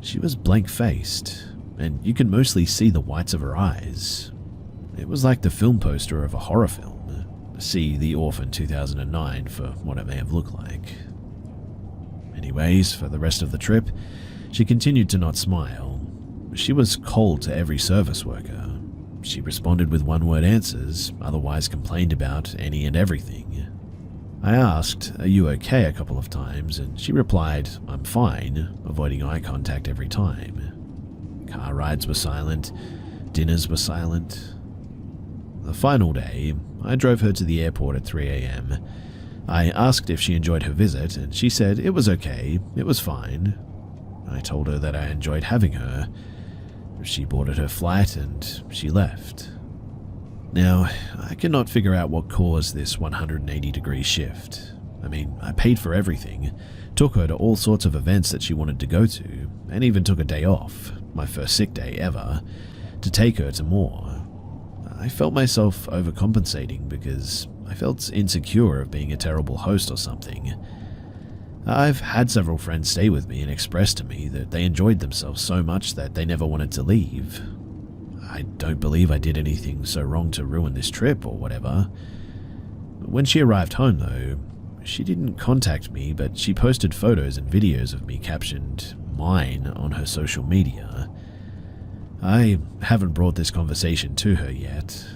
she was blank-faced, and you could mostly see the whites of her eyes. It was like the film poster of a horror film. See The Orphan 2009 for what it may have looked like. Anyways, for the rest of the trip, she continued to not smile. She was cold to every service worker. She responded with one-word answers, otherwise complained about any and everything. I asked, "Are you okay?" a couple of times, and she replied, "I'm fine," avoiding eye contact every time. Car rides were silent, dinners were silent. The final day, I drove her to the airport at 3 a.m. I asked if she enjoyed her visit, and she said it was okay, it was fine. I told her that I enjoyed having her. She boarded her flight and she left. Now, I cannot figure out what caused this 180-degree shift. I mean, I paid for everything, took her to all sorts of events that she wanted to go to, and even took a day off, my first sick day ever, to take her to more. I felt myself overcompensating because I felt insecure of being a terrible host or something. I've had several friends stay with me and express to me that they enjoyed themselves so much that they never wanted to leave. I don't believe I did anything so wrong to ruin this trip or whatever. When she arrived home, though, she didn't contact me, but she posted photos and videos of me captioned "mine" on her social media. I haven't brought this conversation to her yet.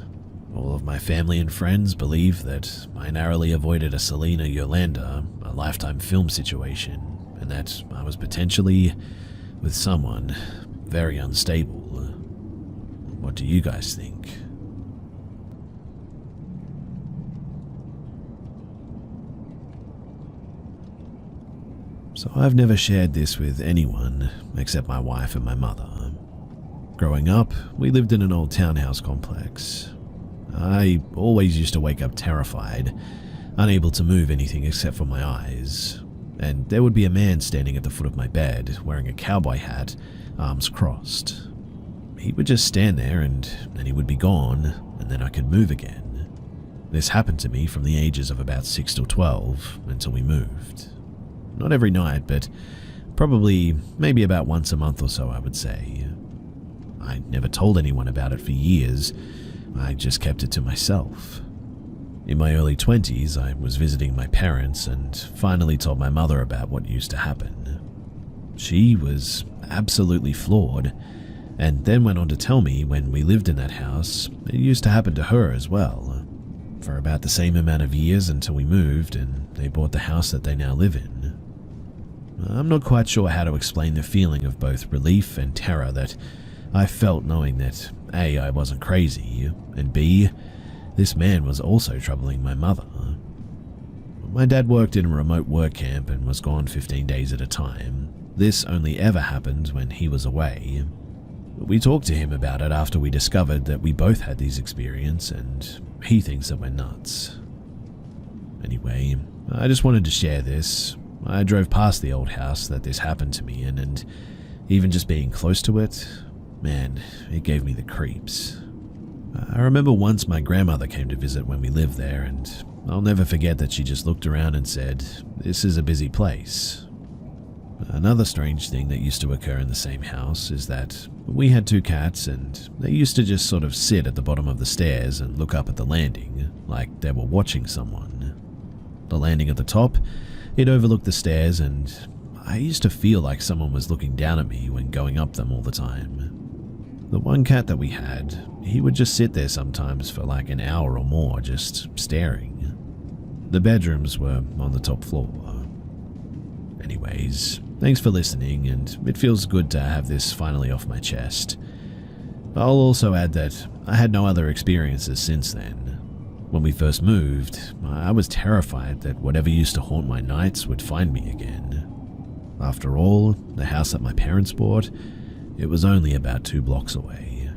All of my family and friends believe that I narrowly avoided a Selena Yolanda, a Lifetime film situation, and that I was potentially with someone very unstable. What do you guys think? So I've never shared this with anyone except my wife and my mother. Growing up, we lived in an old townhouse complex. I always used to wake up terrified, unable to move anything except for my eyes, and there would be a man standing at the foot of my bed wearing a cowboy hat, arms crossed. He would just stand there and then he would be gone, and then I could move again. This happened to me from the ages of about 6 to 12 until we moved. Not every night, but probably maybe about once a month or so, I would say. I never told anyone about it for years. I just kept it to myself. In my early 20s, I was visiting my parents and finally told my mother about what used to happen. She was absolutely floored, and then went on to tell me when we lived in that house, it used to happen to her as well, for about the same amount of years until we moved and they bought the house that they now live in. I'm not quite sure how to explain the feeling of both relief and terror that I felt knowing that A, I wasn't crazy, and B, this man was also troubling my mother. My dad worked in a remote work camp and was gone 15 days at a time. This only ever happened when he was away. We talked to him about it after we discovered that we both had these experiences, and he thinks that we're nuts. Anyway, I just wanted to share this. I drove past the old house that this happened to me in, and even just being close to it, man, it gave me the creeps. I remember once my grandmother came to visit when we lived there, and I'll never forget that she just looked around and said, "This is a busy place." Another strange thing that used to occur in the same house is that we had 2 cats and they used to just sort of sit at the bottom of the stairs and look up at the landing, like they were watching someone. The landing at the top, it overlooked the stairs, and I used to feel like someone was looking down at me when going up them all the time. The one cat that we had, he would just sit there sometimes for like an hour or more just staring. The bedrooms were on the top floor. Anyways, thanks for listening, and it feels good to have this finally off my chest. I'll also add that I had no other experiences since then. When we first moved, I was terrified that whatever used to haunt my nights would find me again. After all, the house that my parents bought, it was only about 2 blocks away.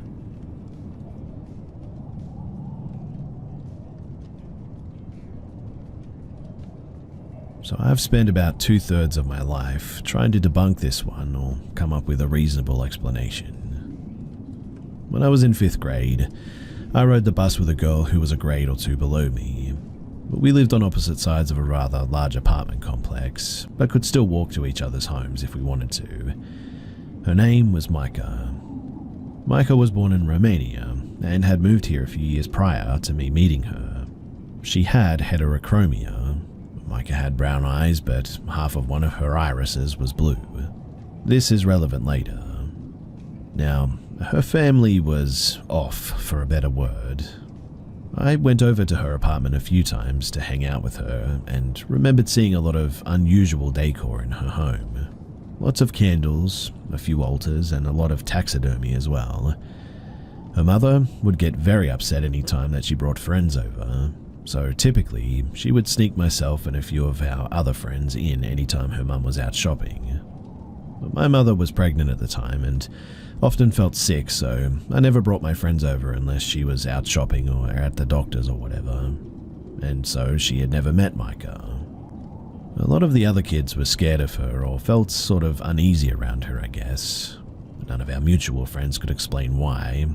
So I've spent about 2/3 of my life trying to debunk this one or come up with a reasonable explanation. When I was in 5th grade, I rode the bus with a girl who was a grade or 2 below me. We lived on opposite sides of a rather large apartment complex, but could still walk to each other's homes if we wanted to. Her name was Micah. Micah was born in Romania and had moved here a few years prior to me meeting her. She had heterochromia. Micah had brown eyes, but half of one of her irises was blue. This is relevant later. Now, her family was off, for a better word. I went over to her apartment a few times to hang out with her and remembered seeing a lot of unusual decor in her home. Lots of candles, a few altars, and a lot of taxidermy as well. Her mother would get very upset any time that she brought friends over. So typically, she would sneak myself and a few of our other friends in anytime her mum was out shopping. But my mother was pregnant at the time and often felt sick, so I never brought my friends over unless she was out shopping or at the doctor's or whatever. And so she had never met Micah. A lot of the other kids were scared of her or felt sort of uneasy around her, I guess. None of our mutual friends could explain why.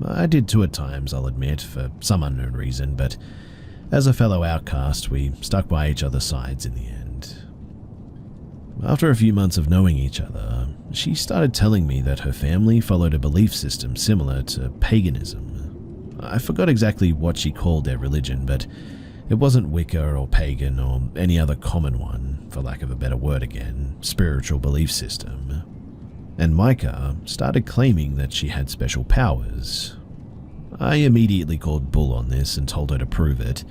I did too at times, I'll admit, for some unknown reason, but as a fellow outcast, we stuck by each other's sides in the end. After a few months of knowing each other, she started telling me that her family followed a belief system similar to paganism. I forgot exactly what she called their religion, but it wasn't Wicca or pagan or any other common one, for lack of a better word again, spiritual belief system. And Micah started claiming that she had special powers. I immediately called bull on this and told her to prove it,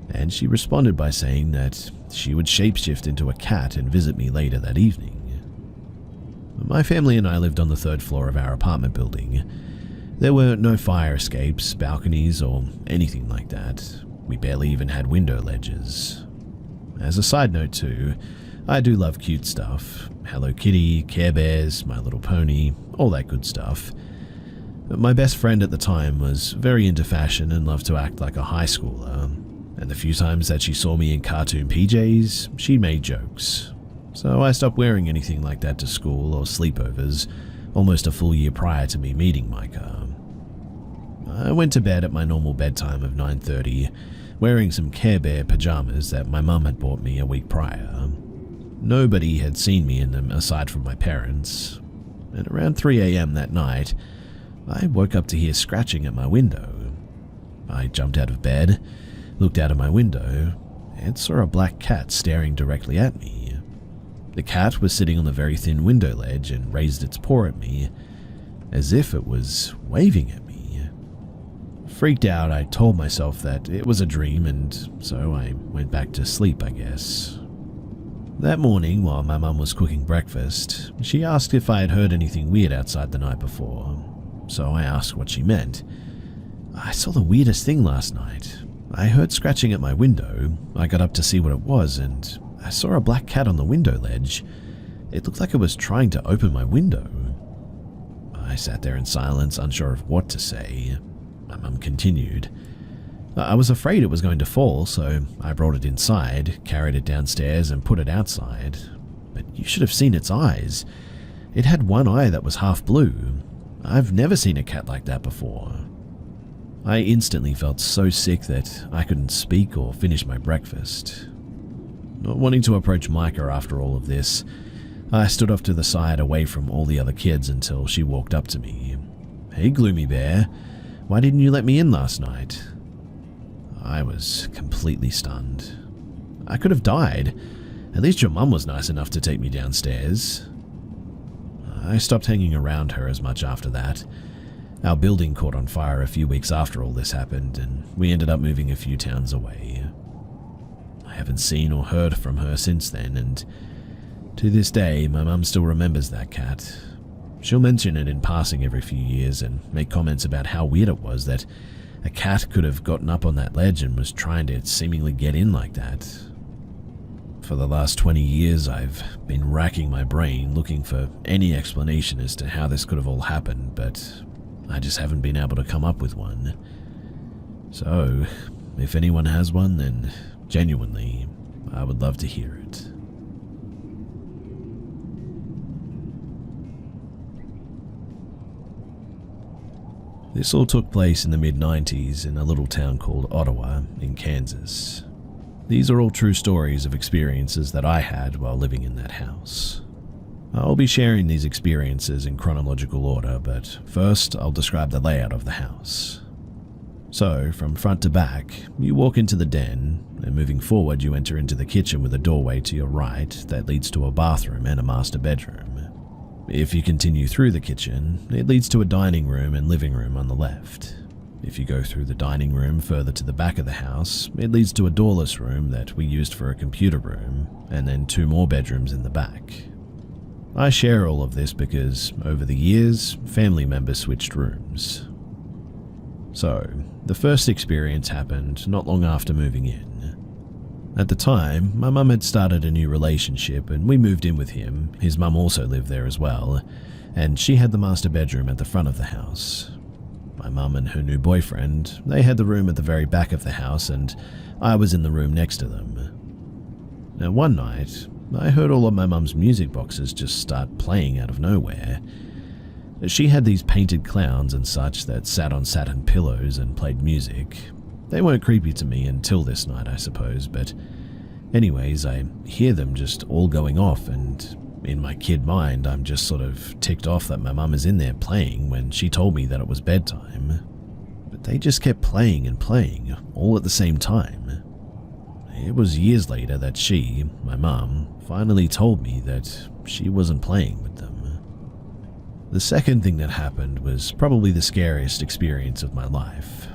and she responded by saying that she would shapeshift into a cat and visit me later that evening. My family and I lived on the 3rd floor of our apartment building. There were no fire escapes, balconies, or anything like that. We barely even had window ledges. As a side note too, I do love cute stuff. Hello Kitty, Care Bears, My Little Pony, all that good stuff. My best friend at the time was very into fashion and loved to act like a high schooler, and the few times that she saw me in cartoon PJs, she made jokes. So I stopped wearing anything like that to school or sleepovers, almost a full year prior to me meeting Micah. I went to bed at my normal bedtime of 9:30, wearing some Care Bear pajamas that my mum had bought me a week prior. Nobody had seen me in them aside from my parents, and around 3 a.m. that night, I woke up to hear scratching at my window. I jumped out of bed, looked out of my window, and saw a black cat staring directly at me. The cat was sitting on the very thin window ledge and raised its paw at me, as if it was waving at me. Freaked out, I told myself that it was a dream, and so I went back to sleep, I guess. That morning, while my mum was cooking breakfast, she asked if I had heard anything weird outside the night before, so I asked what she meant. I saw the weirdest thing last night. I heard scratching at my window. I got up to see what it was, and I saw a black cat on the window ledge. It looked like it was trying to open my window. I sat there in silence, unsure of what to say. My mum continued. I was afraid it was going to fall, so I brought it inside, carried it downstairs, and put it outside. But you should have seen its eyes. It had one eye that was half blue. I've never seen a cat like that before. I instantly felt so sick that I couldn't speak or finish my breakfast. Not wanting to approach Micah after all of this, I stood off to the side away from all the other kids until she walked up to me. "Hey, Gloomy Bear, why didn't you let me in last night?" I was completely stunned. I could have died. At least your mum was nice enough to take me downstairs. I stopped hanging around her as much after that. Our building caught on fire a few weeks after all this happened, and we ended up moving a few towns away. I haven't seen or heard from her since then, and to this day, my mum still remembers that cat. She'll mention it in passing every few years and make comments about how weird it was that a cat could have gotten up on that ledge and was trying to seemingly get in like that. For the last 20 years, I've been racking my brain looking for any explanation as to how this could have all happened, but I just haven't been able to come up with one. So, if anyone has one, then genuinely, I would love to hear it. This all took place in the mid-90s in a little town called Ottawa in Kansas. These are all true stories of experiences that I had while living in that house. I'll be sharing these experiences in chronological order, but first I'll describe the layout of the house. So, from front to back, you walk into the den, and moving forward you enter into the kitchen with a doorway to your right that leads to a bathroom and a master bedroom. If you continue through the kitchen, it leads to a dining room and living room on the left. If you go through the dining room further to the back of the house, it leads to a doorless room that we used for a computer room, and then 2 more bedrooms in the back. I share all of this because, over the years, family members switched rooms. So, the first experience happened not long after moving in. At the time, my mum had started a new relationship and we moved in with him. His mum also lived there as well, and she had the master bedroom at the front of the house. My mum and her new boyfriend, they had the room at the very back of the house and I was in the room next to them. Now one night, I heard all of my mum's music boxes just start playing out of nowhere. She had these painted clowns and such that sat on satin pillows and played music. They weren't creepy to me until this night, I suppose, but anyways, I hear them just all going off, and in my kid mind, I'm just sort of ticked off that my mum is in there playing when she told me that it was bedtime. But they just kept playing and playing, all at the same time. It was years later that she, my mum, finally told me that she wasn't playing with them. The second thing that happened was probably the scariest experience of my life.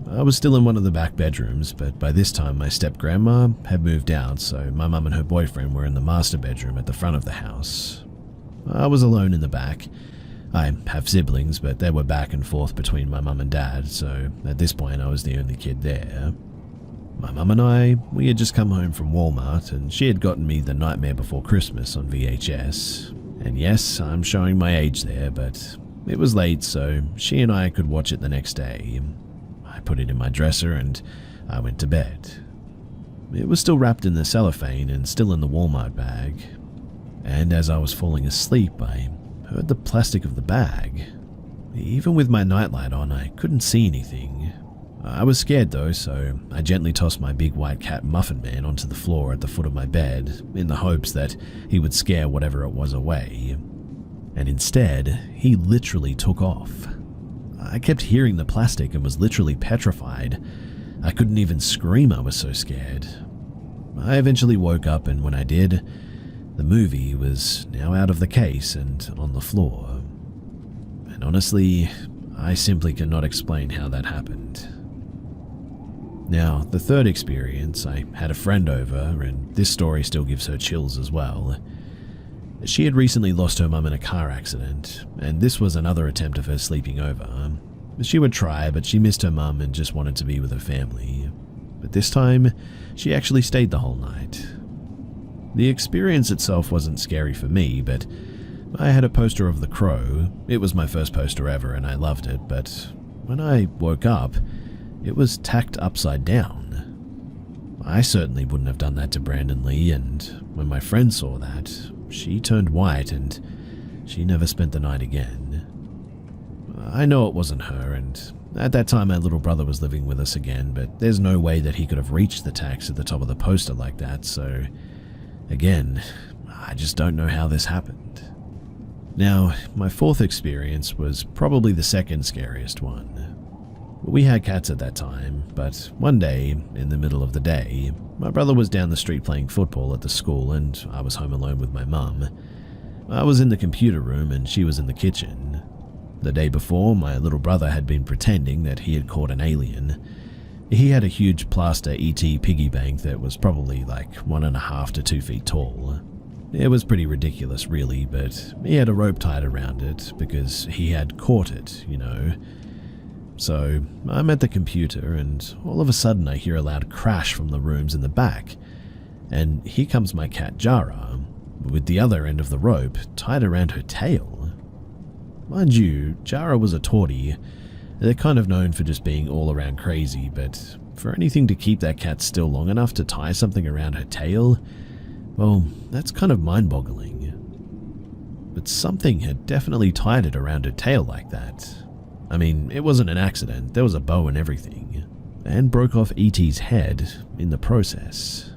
I was still in one of the back bedrooms, but by this time my step-grandma had moved out, so my mum and her boyfriend were in the master bedroom at the front of the house. I was alone in the back. I have siblings, but they were back and forth between my mum and dad, so at this point I was the only kid there. My mum and we had just come home from Walmart, and she had gotten me The Nightmare Before Christmas on VHS. And yes, I'm showing my age there, but it was late, so she and I could watch it the next day. I put it in my dresser and I went to bed. It was still wrapped in the cellophane and still in the Walmart bag. And as I was falling asleep, I heard the plastic of the bag. Even with my nightlight on, I couldn't see anything. I was scared though, so I gently tossed my big white cat Muffin Man onto the floor at the foot of my bed in the hopes that he would scare whatever it was away. And instead, he literally took off. I kept hearing the plastic and was literally petrified. I couldn't even scream, I was so scared. I eventually woke up, and when I did, the movie was now out of the case and on the floor. And honestly, I simply cannot explain how that happened. Now, the third experience, I had a friend over, and this story still gives her chills as well. She had recently lost her mum in a car accident, and this was another attempt of her sleeping over. She would try, but she missed her mum and just wanted to be with her family. But this time, she actually stayed the whole night. The experience itself wasn't scary for me, but I had a poster of The Crow. It was my first poster ever, and I loved it, but when I woke up, it was tacked upside down. I certainly wouldn't have done that to Brandon Lee, and when my friend saw that, she turned white and she never spent the night again. I know it wasn't her, and at that time my little brother was living with us again, but there's no way that he could have reached the tacks at the top of the poster like that, so again, I just don't know how this happened. Now, my fourth experience was probably the second scariest one. We had cats at that time, but one day, in the middle of the day, my brother was down the street playing football at the school and I was home alone with my mum. I was in the computer room and she was in the kitchen. The day before, my little brother had been pretending that he had caught an alien. He had a huge plaster E.T. piggy bank that was probably like 1.5 to 2 feet tall. It was pretty ridiculous really, but he had a rope tied around it because he had caught it, you know. So I'm at the computer and all of a sudden I hear a loud crash from the rooms in the back, and here comes my cat Jara, with the other end of the rope tied around her tail. Mind you, Jara was a tortie. They're kind of known for just being all around crazy, but for anything to keep that cat still long enough to tie something around her tail, well, that's kind of mind-boggling. But something had definitely tied it around her tail like that. I mean, it wasn't an accident, there was a bow and everything, and broke off E.T.'s head in the process.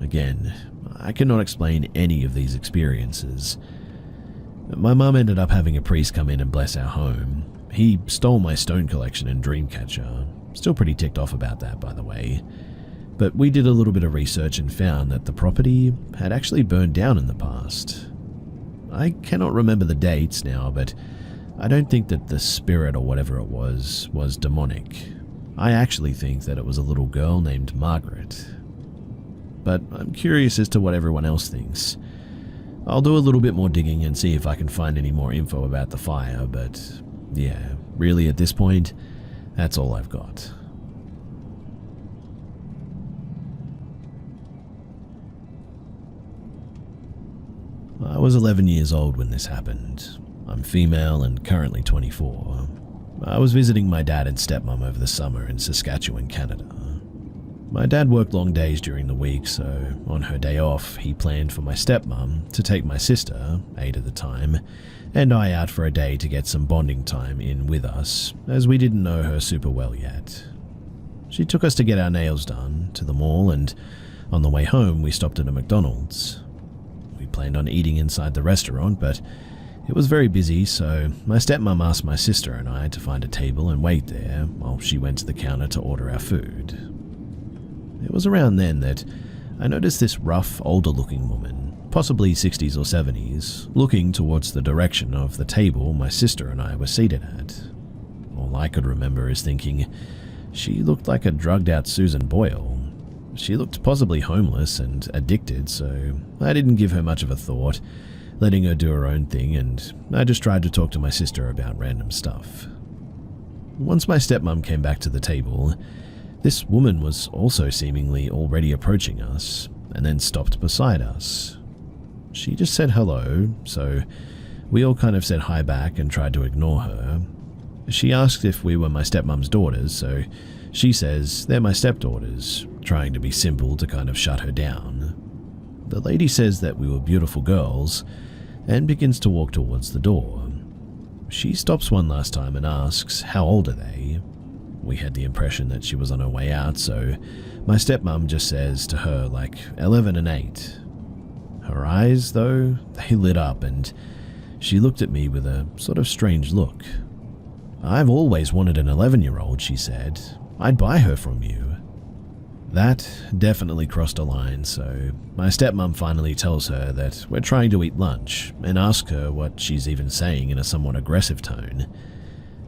Again, I cannot explain any of these experiences. My mum ended up having a priest come in and bless our home. He stole my stone collection and Dreamcatcher. Still pretty ticked off about that, by the way. But we did a little bit of research and found that the property had actually burned down in the past. I cannot remember the dates now, but I don't think that the spirit or whatever it was demonic. I actually think that it was a little girl named Margaret. But I'm curious as to what everyone else thinks. I'll do a little bit more digging and see if I can find any more info about the fire, but yeah, really at this point, that's all I've got. I was 11 years old when this happened. I'm female and currently 24. I was visiting my dad and stepmom over the summer in Saskatchewan, Canada. My dad worked long days during the week, so on her day off, he planned for my stepmom to take my sister, 8 at the time, and I out for a day to get some bonding time in with us, as we didn't know her super well yet. She took us to get our nails done, to the mall, and on the way home we stopped at a McDonald's. We planned on eating inside the restaurant, but it was very busy, so my stepmom asked my sister and I to find a table and wait there while she went to the counter to order our food. It was around then that I noticed this rough, older-looking woman, possibly 60s or 70s, looking towards the direction of the table my sister and I were seated at. All I could remember is thinking, she looked like a drugged-out Susan Boyle. She looked possibly homeless and addicted, so I didn't give her much of a thought, letting her do her own thing, and I just tried to talk to my sister about random stuff. Once my stepmom came back to the table, this woman was also seemingly already approaching us, and then stopped beside us. She just said hello, so we all kind of said hi back and tried to ignore her. She asked if we were my stepmom's daughters, so she says they're my stepdaughters, trying to be simple to kind of shut her down. The lady says that we were beautiful girls, and begins to walk towards the door. She stops one last time and asks, how old are they? We had the impression that she was on her way out, so my stepmom just says to her, like, 11 and 8. Her eyes, though, they lit up, and she looked at me with a sort of strange look. I've always wanted an 11-year-old, she said. I'd buy her from you. That definitely crossed a line, so my stepmom finally tells her that we're trying to eat lunch and asks her what she's even saying in a somewhat aggressive tone.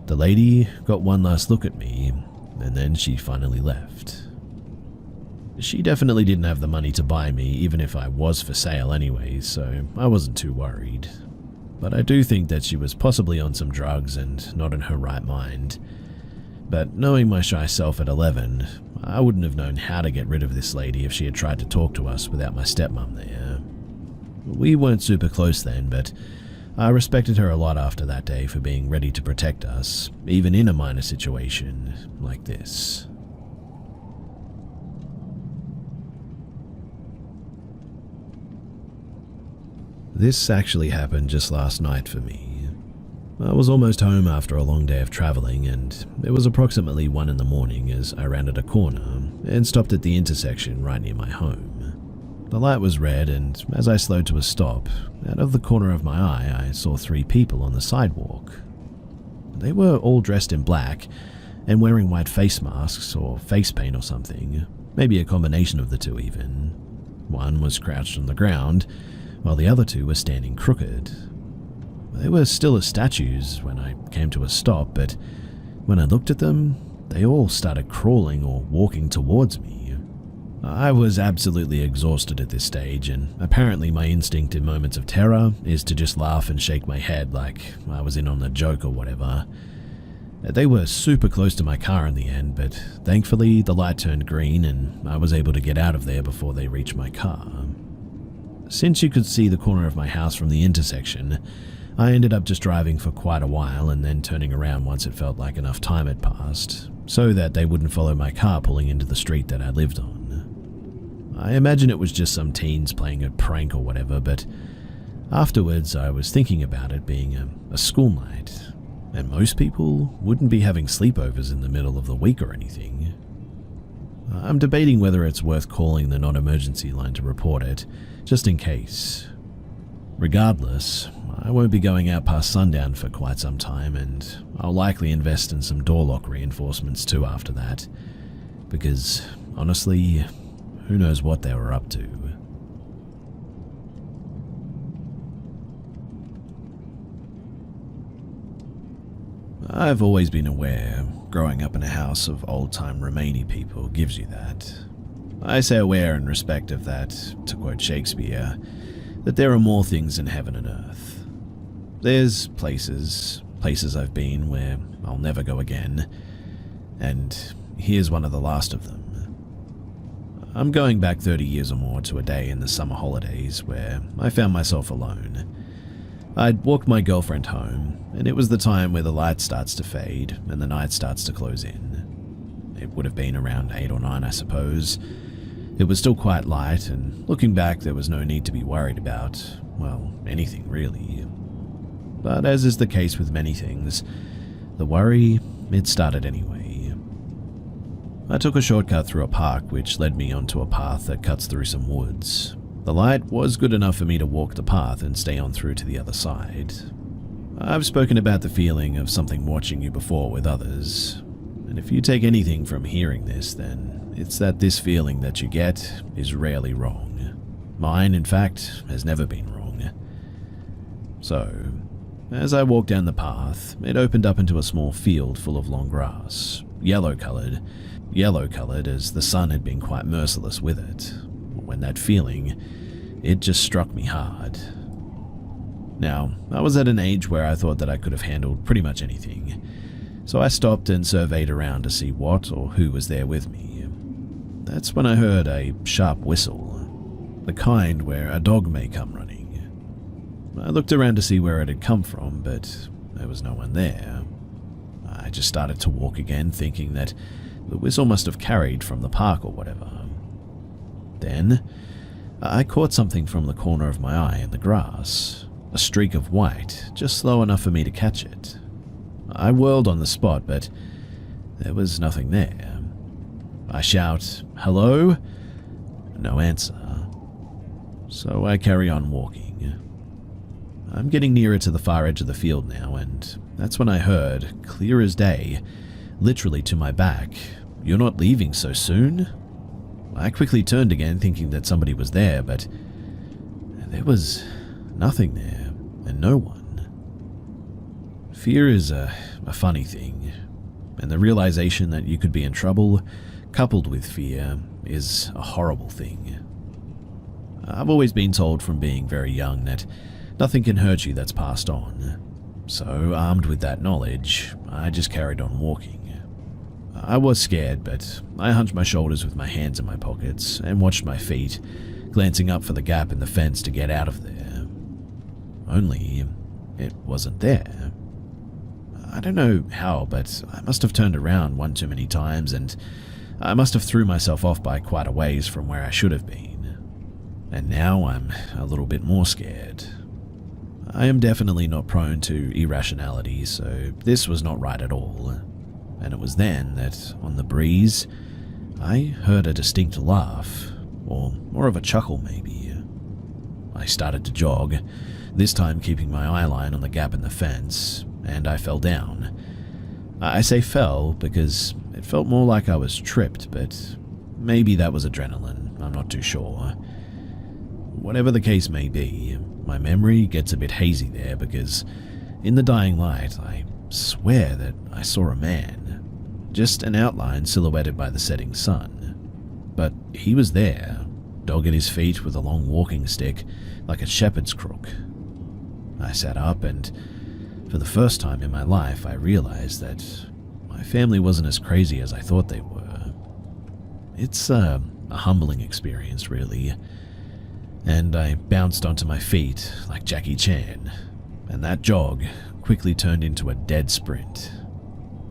The lady got one last look at me, and then she finally left. She definitely didn't have the money to buy me, even if I was for sale anyway, so I wasn't too worried. But I do think that she was possibly on some drugs and not in her right mind. But knowing my shy self at 11, I wouldn't have known how to get rid of this lady if she had tried to talk to us without my stepmom there. We weren't super close then, but I respected her a lot after that day for being ready to protect us, even in a minor situation like this. This actually happened just last night for me. I was almost home after a long day of traveling, and it was approximately 1 in the morning as I rounded a corner and stopped at the intersection right near my home. The light was red, and as I slowed to a stop, out of the corner of my eye I saw 3 people on the sidewalk. They were all dressed in black and wearing white face masks or face paint or something, maybe a combination of the two even. One was crouched on the ground, while the other 2 were standing crooked. They were still as statues when I came to a stop, but when I looked at them, they all started crawling or walking towards me. I was absolutely exhausted at this stage, and apparently my instinct in moments of terror is to just laugh and shake my head like I was in on a joke or whatever. They were super close to my car in the end, but thankfully the light turned green and I was able to get out of there before they reached my car. Since you could see the corner of my house from the intersection, I ended up just driving for quite a while and then turning around once it felt like enough time had passed, so that they wouldn't follow my car pulling into the street that I lived on. I imagine it was just some teens playing a prank or whatever, but afterwards I was thinking about it being a school night, and most people wouldn't be having sleepovers in the middle of the week or anything. I'm debating whether it's worth calling the non-emergency line to report it, just in case. Regardless, I won't be going out past sundown for quite some time, and I'll likely invest in some door lock reinforcements too after that, because honestly, who knows what they were up to. I've always been aware, growing up in a house of old-time Romani people gives you that. I say aware in respect of that, to quote Shakespeare, that there are more things in heaven and earth. There's places, places I've been where I'll never go again, and here's one of the last of them. I'm going back 30 years or more to a day in the summer holidays where I found myself alone. I'd walked my girlfriend home, and it was the time where the light starts to fade and the night starts to close in. It would have been around 8 or 9, I suppose. It was still quite light, and looking back, there was no need to be worried about, well, anything really. But as is the case with many things, the worry, it started anyway. I took a shortcut through a park which led me onto a path that cuts through some woods. The light was good enough for me to walk the path and stay on through to the other side. I've spoken about the feeling of something watching you before with others, and if you take anything from hearing this, then it's that this feeling that you get is rarely wrong. Mine, in fact, has never been wrong. So, as I walked down the path, it opened up into a small field full of long grass, yellow-colored as the sun had been quite merciless with it. When that feeling, it just struck me hard. Now, I was at an age where I thought that I could have handled pretty much anything, so I stopped and surveyed around to see what or who was there with me. That's when I heard a sharp whistle, the kind where a dog may come running. I looked around to see where it had come from, but there was no one there. I just started to walk again, thinking that the whistle must have carried from the park or whatever. Then, I caught something from the corner of my eye in the grass, a streak of white, just slow enough for me to catch it. I whirled on the spot, but there was nothing there. I shout, "Hello?" No answer. So I carry on walking. I'm getting nearer to the far edge of the field now, and that's when I heard, clear as day, literally to my back, "You're not leaving so soon?" I quickly turned again, thinking that somebody was there, but there was nothing there, and no one. Fear is a funny thing, and the realization that you could be in trouble, coupled with fear, is a horrible thing. I've always been told from being very young that nothing can hurt you that's passed on, so armed with that knowledge, I just carried on walking. I was scared, but I hunched my shoulders with my hands in my pockets and watched my feet, glancing up for the gap in the fence to get out of there. Only, it wasn't there. I don't know how, but I must have turned around one too many times, and I must have threw myself off by quite a ways from where I should have been. And now I'm a little bit more scared. I am definitely not prone to irrationality, so this was not right at all. And it was then that, on the breeze, I heard a distinct laugh, or more of a chuckle maybe. I started to jog, this time keeping my eye line on the gap in the fence, and I fell down. I say fell because it felt more like I was tripped, but maybe that was adrenaline, I'm not too sure. Whatever the case may be, my memory gets a bit hazy there because in the dying light, I swear that I saw a man. Just an outline silhouetted by the setting sun. But he was there, dog at his feet with a long walking stick, like a shepherd's crook. I sat up, and for the first time in my life, I realized that my family wasn't as crazy as I thought they were. It's a humbling experience, really. And I bounced onto my feet like Jackie Chan, and that jog quickly turned into a dead sprint.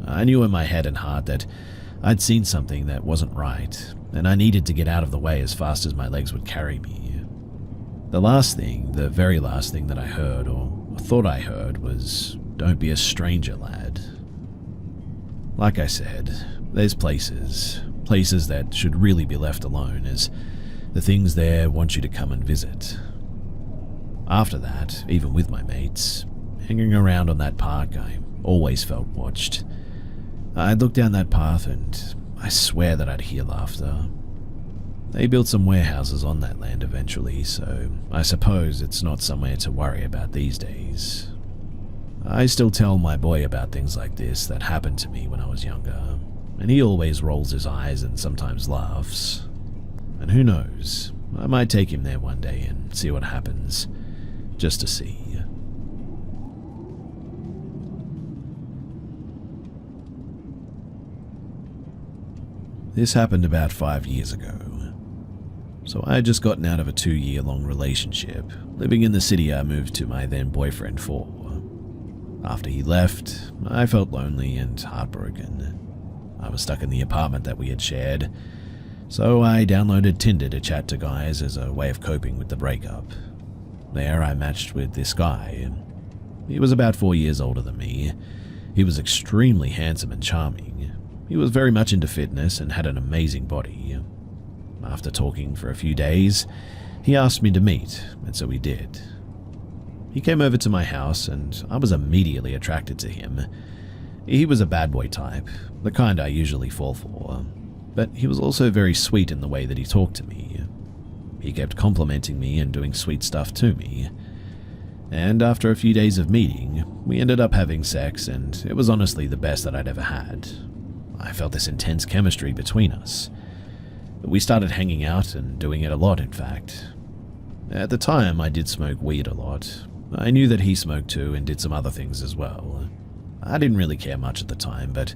I knew in my head and heart that I'd seen something that wasn't right, and I needed to get out of the way as fast as my legs would carry me. The very last thing that I heard, or thought I heard, was, "Don't be a stranger, lad." Like I said, there's places that should really be left alone, as the things there want you to come and visit. After that, even with my mates, hanging around on that park, I always felt watched. I'd look down that path and I swear that I'd hear laughter. They built some warehouses on that land eventually, so I suppose it's not somewhere to worry about these days. I still tell my boy about things like this that happened to me when I was younger, and he always rolls his eyes and sometimes laughs. And who knows, I might take him there one day and see what happens, just to see. This happened about 5 years ago. So I had just gotten out of a 2-year-long relationship, living in the city I moved to my then boyfriend for. After he left, I felt lonely and heartbroken. I was stuck in the apartment that we had shared, so I downloaded Tinder to chat to guys as a way of coping with the breakup. There I matched with this guy. He was about 4 years older than me. He was extremely handsome and charming. He was very much into fitness and had an amazing body. After talking for a few days, he asked me to meet, and so we did. He came over to my house, and I was immediately attracted to him. He was a bad boy type, the kind I usually fall for, but he was also very sweet in the way that he talked to me. He kept complimenting me and doing sweet stuff to me. And after a few days of meeting, we ended up having sex, and it was honestly the best that I'd ever had. I felt this intense chemistry between us. We started hanging out and doing it a lot, in fact. At the time, I did smoke weed a lot. I knew that he smoked too and did some other things as well. I didn't really care much at the time, but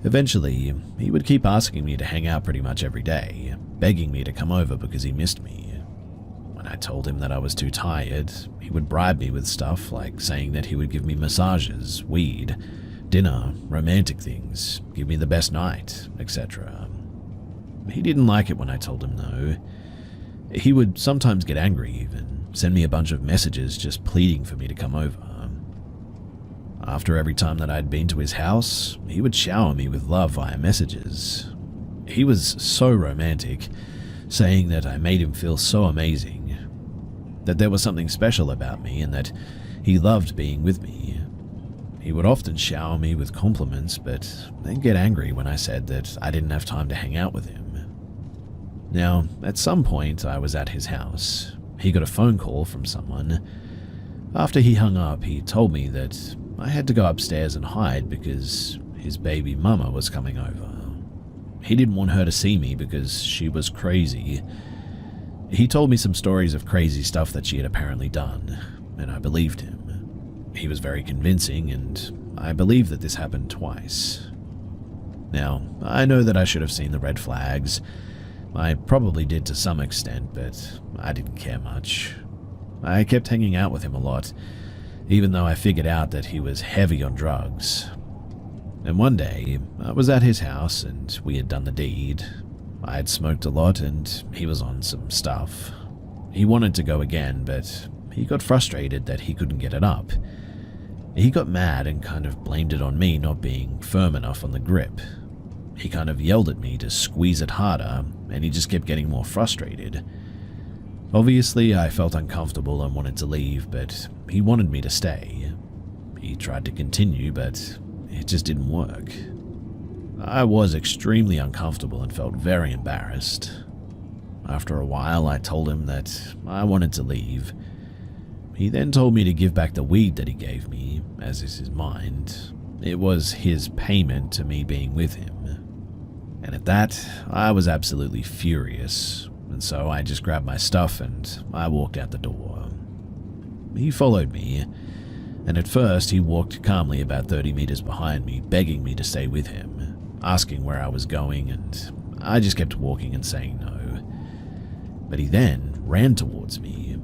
eventually, he would keep asking me to hang out pretty much every day, begging me to come over because he missed me. When I told him that I was too tired, he would bribe me with stuff like saying that he would give me massages, weed, dinner, romantic things, give me the best night, etc. He didn't like it when I told him no. He would sometimes get angry even, send me a bunch of messages just pleading for me to come over. After every time that I'd been to his house, he would shower me with love via messages. He was so romantic, saying that I made him feel so amazing, that there was something special about me and that he loved being with me. He would often shower me with compliments, but then get angry when I said that I didn't have time to hang out with him. Now, at some point, I was at his house. He got a phone call from someone. After he hung up, he told me that I had to go upstairs and hide because his baby mama was coming over. He didn't want her to see me because she was crazy. He told me some stories of crazy stuff that she had apparently done, and I believed him. He was very convincing, and I believe that this happened twice. Now, I know that I should have seen the red flags. I probably did to some extent, but I didn't care much. I kept hanging out with him a lot, even though I figured out that he was heavy on drugs. And one day, I was at his house and we had done the deed. I had smoked a lot and he was on some stuff. He wanted to go again, but he got frustrated that he couldn't get it up. He got mad and kind of blamed it on me not being firm enough on the grip. He kind of yelled at me to squeeze it harder, and he just kept getting more frustrated. Obviously, I felt uncomfortable and wanted to leave, but he wanted me to stay. He tried to continue, but it just didn't work. I was extremely uncomfortable and felt very embarrassed. After a while, I told him that I wanted to leave. He then told me to give back the weed that he gave me, as is his mind. It was his payment to me being with him. And at that, I was absolutely furious, and so I just grabbed my stuff and I walked out the door. He followed me, and at first he walked calmly about 30 meters behind me, begging me to stay with him, asking where I was going, and I just kept walking and saying no. But he then ran towards me.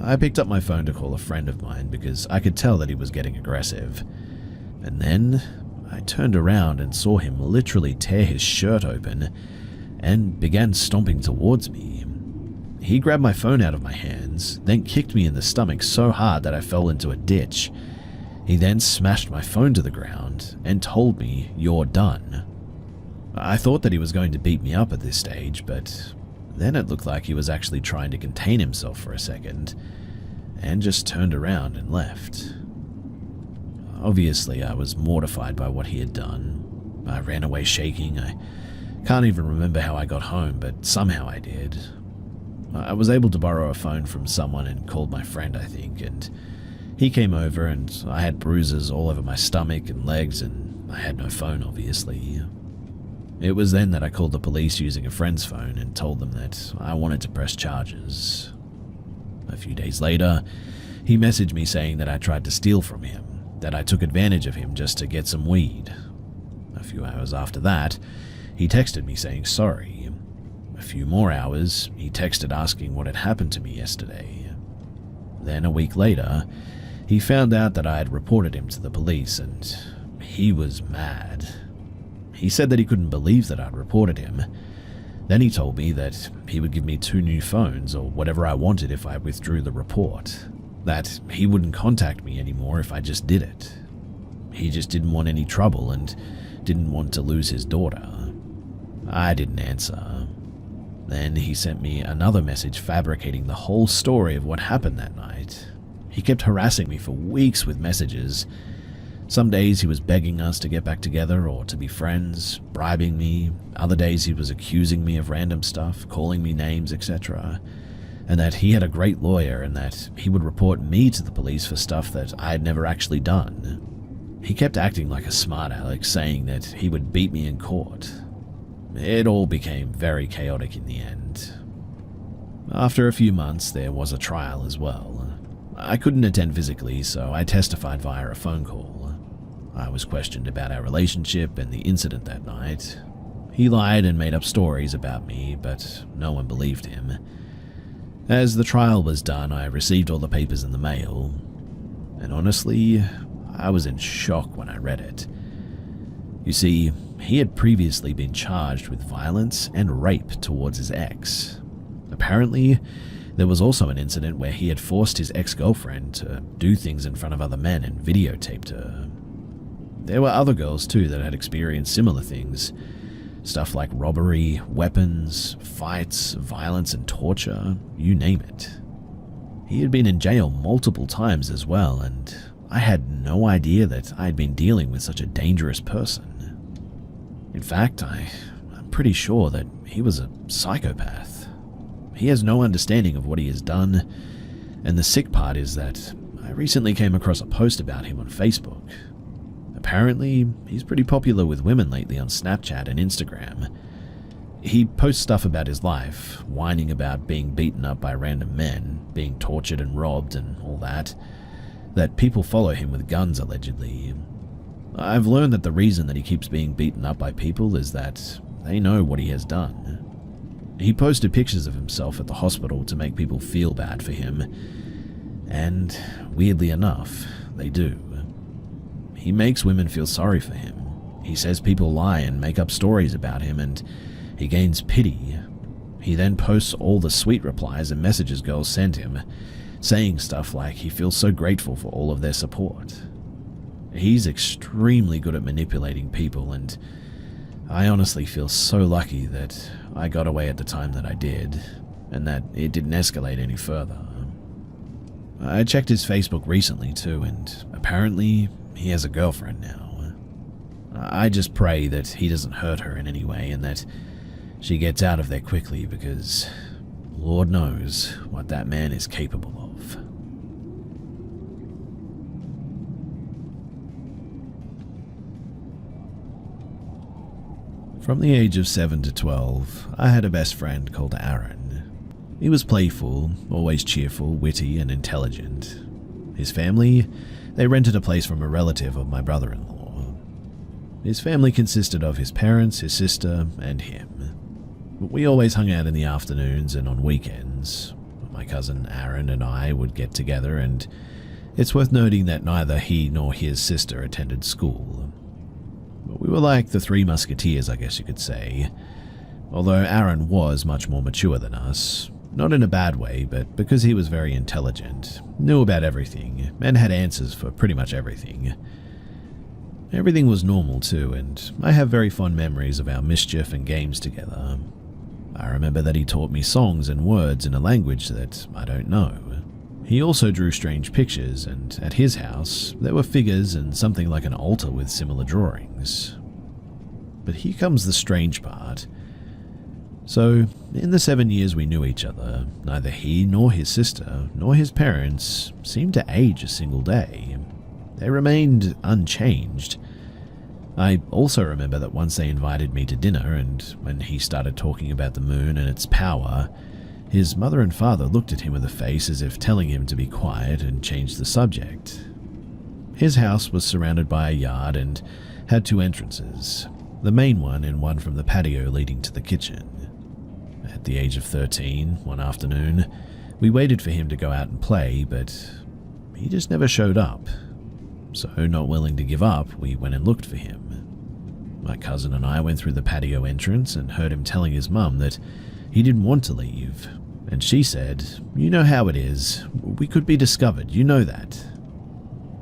I picked up my phone to call a friend of mine because I could tell that he was getting aggressive. And then I turned around and saw him literally tear his shirt open and began stomping towards me. He grabbed my phone out of my hands, then kicked me in the stomach so hard that I fell into a ditch. He then smashed my phone to the ground and told me, "You're done." I thought that he was going to beat me up at this stage, but then it looked like he was actually trying to contain himself for a second, and just turned around and left. Obviously, I was mortified by what he had done. I ran away shaking. I can't even remember how I got home, but somehow I did. I was able to borrow a phone from someone and called my friend, I think, and he came over and I had bruises all over my stomach and legs, and I had no phone, obviously. It was then that I called the police using a friend's phone and told them that I wanted to press charges. A few days later, he messaged me saying that I tried to steal from him, that I took advantage of him just to get some weed. A few hours after that, He texted me saying sorry. A few more hours, he texted asking what had happened to me yesterday. Then a week later, he found out that I had reported him to the police, and he was mad. He said that he couldn't believe that I'd reported him. Then he told me that he would give me 2 new phones or whatever I wanted if I withdrew the report, that he wouldn't contact me anymore if I just did it. He just didn't want any trouble and didn't want to lose his daughter. I didn't answer. Then he sent me another message fabricating the whole story of what happened that night. He kept harassing me for weeks with messages. Some days he was begging us to get back together or to be friends, bribing me. Other days he was accusing me of random stuff, calling me names, etc. And that he had a great lawyer and that he would report me to the police for stuff that I had never actually done. He kept acting like a smart aleck, saying that he would beat me in court. It all became very chaotic in the end. After a few months, there was a trial as well. I couldn't attend physically, so I testified via a phone call. I was questioned about our relationship and the incident that night. He lied and made up stories about me, but no one believed him. As the trial was done, I received all the papers in the mail, and honestly, I was in shock when I read it. You see, he had previously been charged with violence and rape towards his ex. Apparently, there was also an incident where he had forced his ex-girlfriend to do things in front of other men and videotaped her. There were other girls too that had experienced similar things. Stuff like robbery, weapons, fights, violence and torture, you name it. He had been in jail multiple times as well, and I had no idea that I had been dealing with such a dangerous person. In fact, I'm pretty sure that he was a psychopath. He has no understanding of what he has done, and the sick part is that I recently came across a post about him on Facebook. Apparently, he's pretty popular with women lately on Snapchat and Instagram. He posts stuff about his life, whining about being beaten up by random men, being tortured and robbed and all that people follow him with guns allegedly. I've learned that the reason that he keeps being beaten up by people is that they know what he has done. He posted pictures of himself at the hospital to make people feel bad for him, and weirdly enough, they do. He makes women feel sorry for him. He says people lie and make up stories about him, and he gains pity. He then posts all the sweet replies and messages girls send him, saying stuff like he feels so grateful for all of their support. He's extremely good at manipulating people, and I honestly feel so lucky that I got away at the time that I did, and that it didn't escalate any further. I checked his Facebook recently too, and apparently he has a girlfriend now. I just pray that he doesn't hurt her in any way and that she gets out of there quickly, because Lord knows what that man is capable of. From the age of 7 to 12, I had a best friend called Aaron. He was playful, always cheerful, witty, and intelligent. His family, they rented a place from a relative of my brother-in-law. His family consisted of his parents, his sister, and him. We always hung out in the afternoons and on weekends. My cousin Aaron and I would get together, and it's worth noting that neither he nor his sister attended school. We were like the Three Musketeers, I guess you could say, although Aaron was much more mature than us. Not in a bad way, but because he was very intelligent, knew about everything, and had answers for pretty much everything. Everything was normal too, and I have very fond memories of our mischief and games together. I remember that he taught me songs and words in a language that I don't know. He also drew strange pictures, and at his house, there were figures and something like an altar with similar drawings. But here comes the strange part. So, in the 7 years we knew each other, neither he nor his sister nor his parents seemed to age a single day. They remained unchanged. I also remember that once they invited me to dinner, and when he started talking about the moon and its power, his mother and father looked at him with a face as if telling him to be quiet and change the subject. His house was surrounded by a yard and had 2 entrances. the main one and one from the patio leading to the kitchen. At the age of 13, one afternoon, we waited for him to go out and play, but he just never showed up. So, not willing to give up, we went and looked for him. My cousin and I went through the patio entrance and heard him telling his mum that he didn't want to leave, and she said, "You know how it is. We could be discovered, you know that."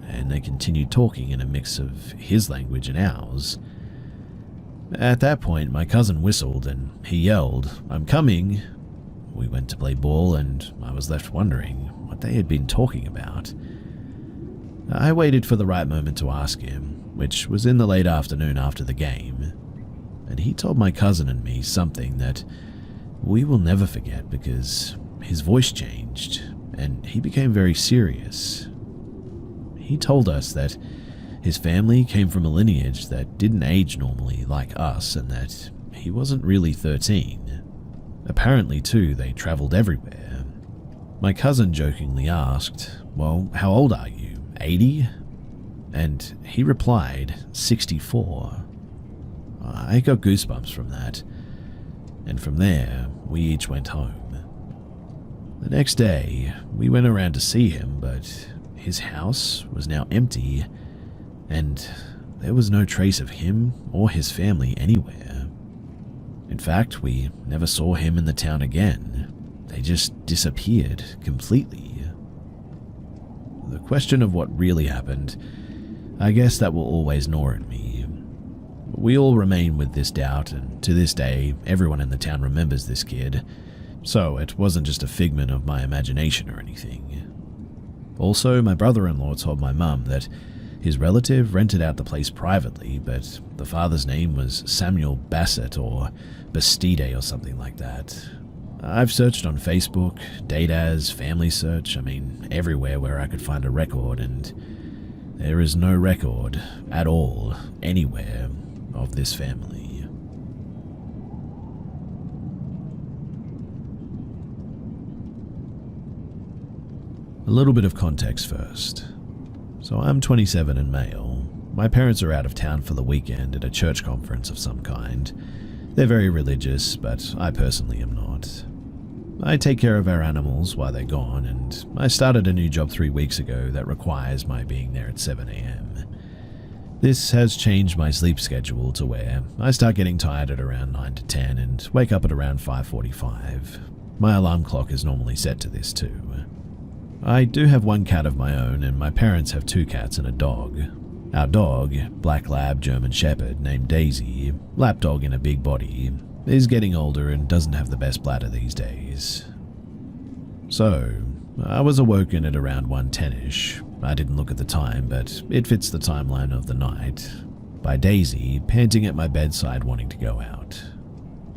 And they continued talking in a mix of his language and ours. At that point, my cousin whistled and he yelled, "I'm coming." We went to play ball and I was left wondering what they had been talking about. I waited for the right moment to ask him, which was in the late afternoon after the game, and he told my cousin and me something that we will never forget because his voice changed and he became very serious. He told us that his family came from a lineage that didn't age normally like us and that he wasn't really 13. Apparently, too, they traveled everywhere. My cousin jokingly asked, "Well, how old are you? 80? And he replied, 64. I got goosebumps from that, and from there, we each went home. The next day, we went around to see him, but his house was now empty, and there was no trace of him or his family anywhere. In fact, we never saw him in the town again. They just disappeared completely. The question of what really happened, I guess that will always gnaw at me. We all remain with this doubt, and to this day, everyone in the town remembers this kid, so it wasn't just a figment of my imagination or anything. Also, my brother-in-law told my mum that his relative rented out the place privately, but the father's name was Samuel Bassett or Bastide or something like that. I've searched on Facebook, Date-As, Family Search, everywhere where I could find a record, and there is no record at all, anywhere, of this family. A little bit of context first. So I'm 27 and male. My parents are out of town for the weekend at a church conference of some kind. They're very religious, but I personally am not. I take care of our animals while they're gone, and I started a new job 3 weeks ago that requires my being there at 7 a.m. This has changed my sleep schedule to where I start getting tired at around 9 to 10 and wake up at around 5:45. My alarm clock is normally set to this too. I do have one cat of my own, and my parents have 2 cats and a dog. Our dog, Black Lab German Shepherd named Daisy, lapdog in a big body, is getting older and doesn't have the best bladder these days. So, I was awoken at around 1:10ish. I didn't look at the time, but it fits the timeline of the night, by Daisy panting at my bedside wanting to go out.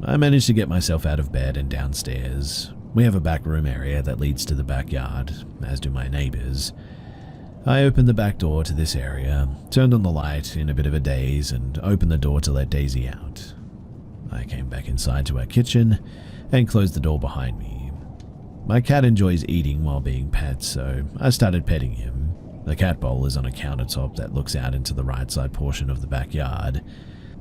I managed to get myself out of bed and downstairs. We have a back room area that leads to the backyard, as do my neighbors. I opened the back door to this area, turned on the light in a bit of a daze, and opened the door to let Daisy out. I came back inside to our kitchen and closed the door behind me. My cat enjoys eating while being pet, so I started petting him. The cat bowl is on a countertop that looks out into the right side portion of the backyard,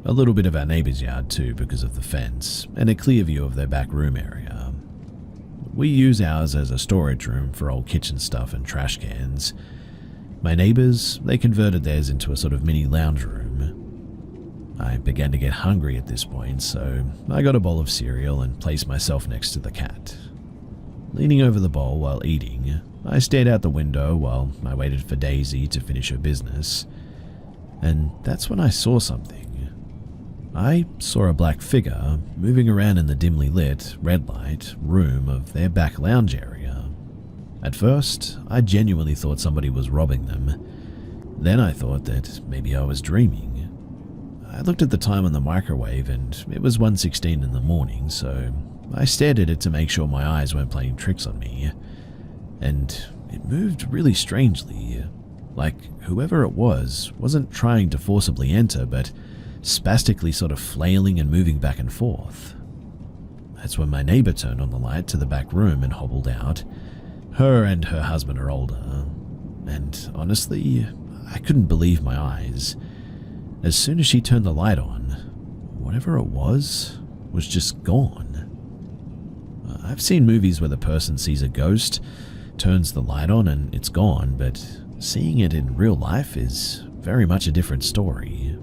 a little bit of our neighbor's yard too because of the fence, and a clear view of their back room area. We use ours as a storage room for old kitchen stuff and trash cans. My neighbors, they converted theirs into a sort of mini lounge room. I began to get hungry at this point, so I got a bowl of cereal and placed myself next to the cat. Leaning over the bowl while eating, I stared out the window while I waited for Daisy to finish her business, and that's when I saw something. I saw a black figure moving around in the dimly lit, red light room of their back lounge area. At first, I genuinely thought somebody was robbing them. Then I thought that maybe I was dreaming. I looked at the time on the microwave and it was 1:16 in the morning, so I stared at it to make sure my eyes weren't playing tricks on me. And it moved really strangely, like whoever it was wasn't trying to forcibly enter, but spastically sort of flailing and moving back and forth. That's when my neighbor turned on the light to the back room and hobbled out. Her and her husband are older, and honestly, I couldn't believe my eyes. As soon as she turned the light on, whatever it was just gone. I've seen movies where the person sees a ghost, turns the light on, and it's gone, but seeing it in real life is very much a different story.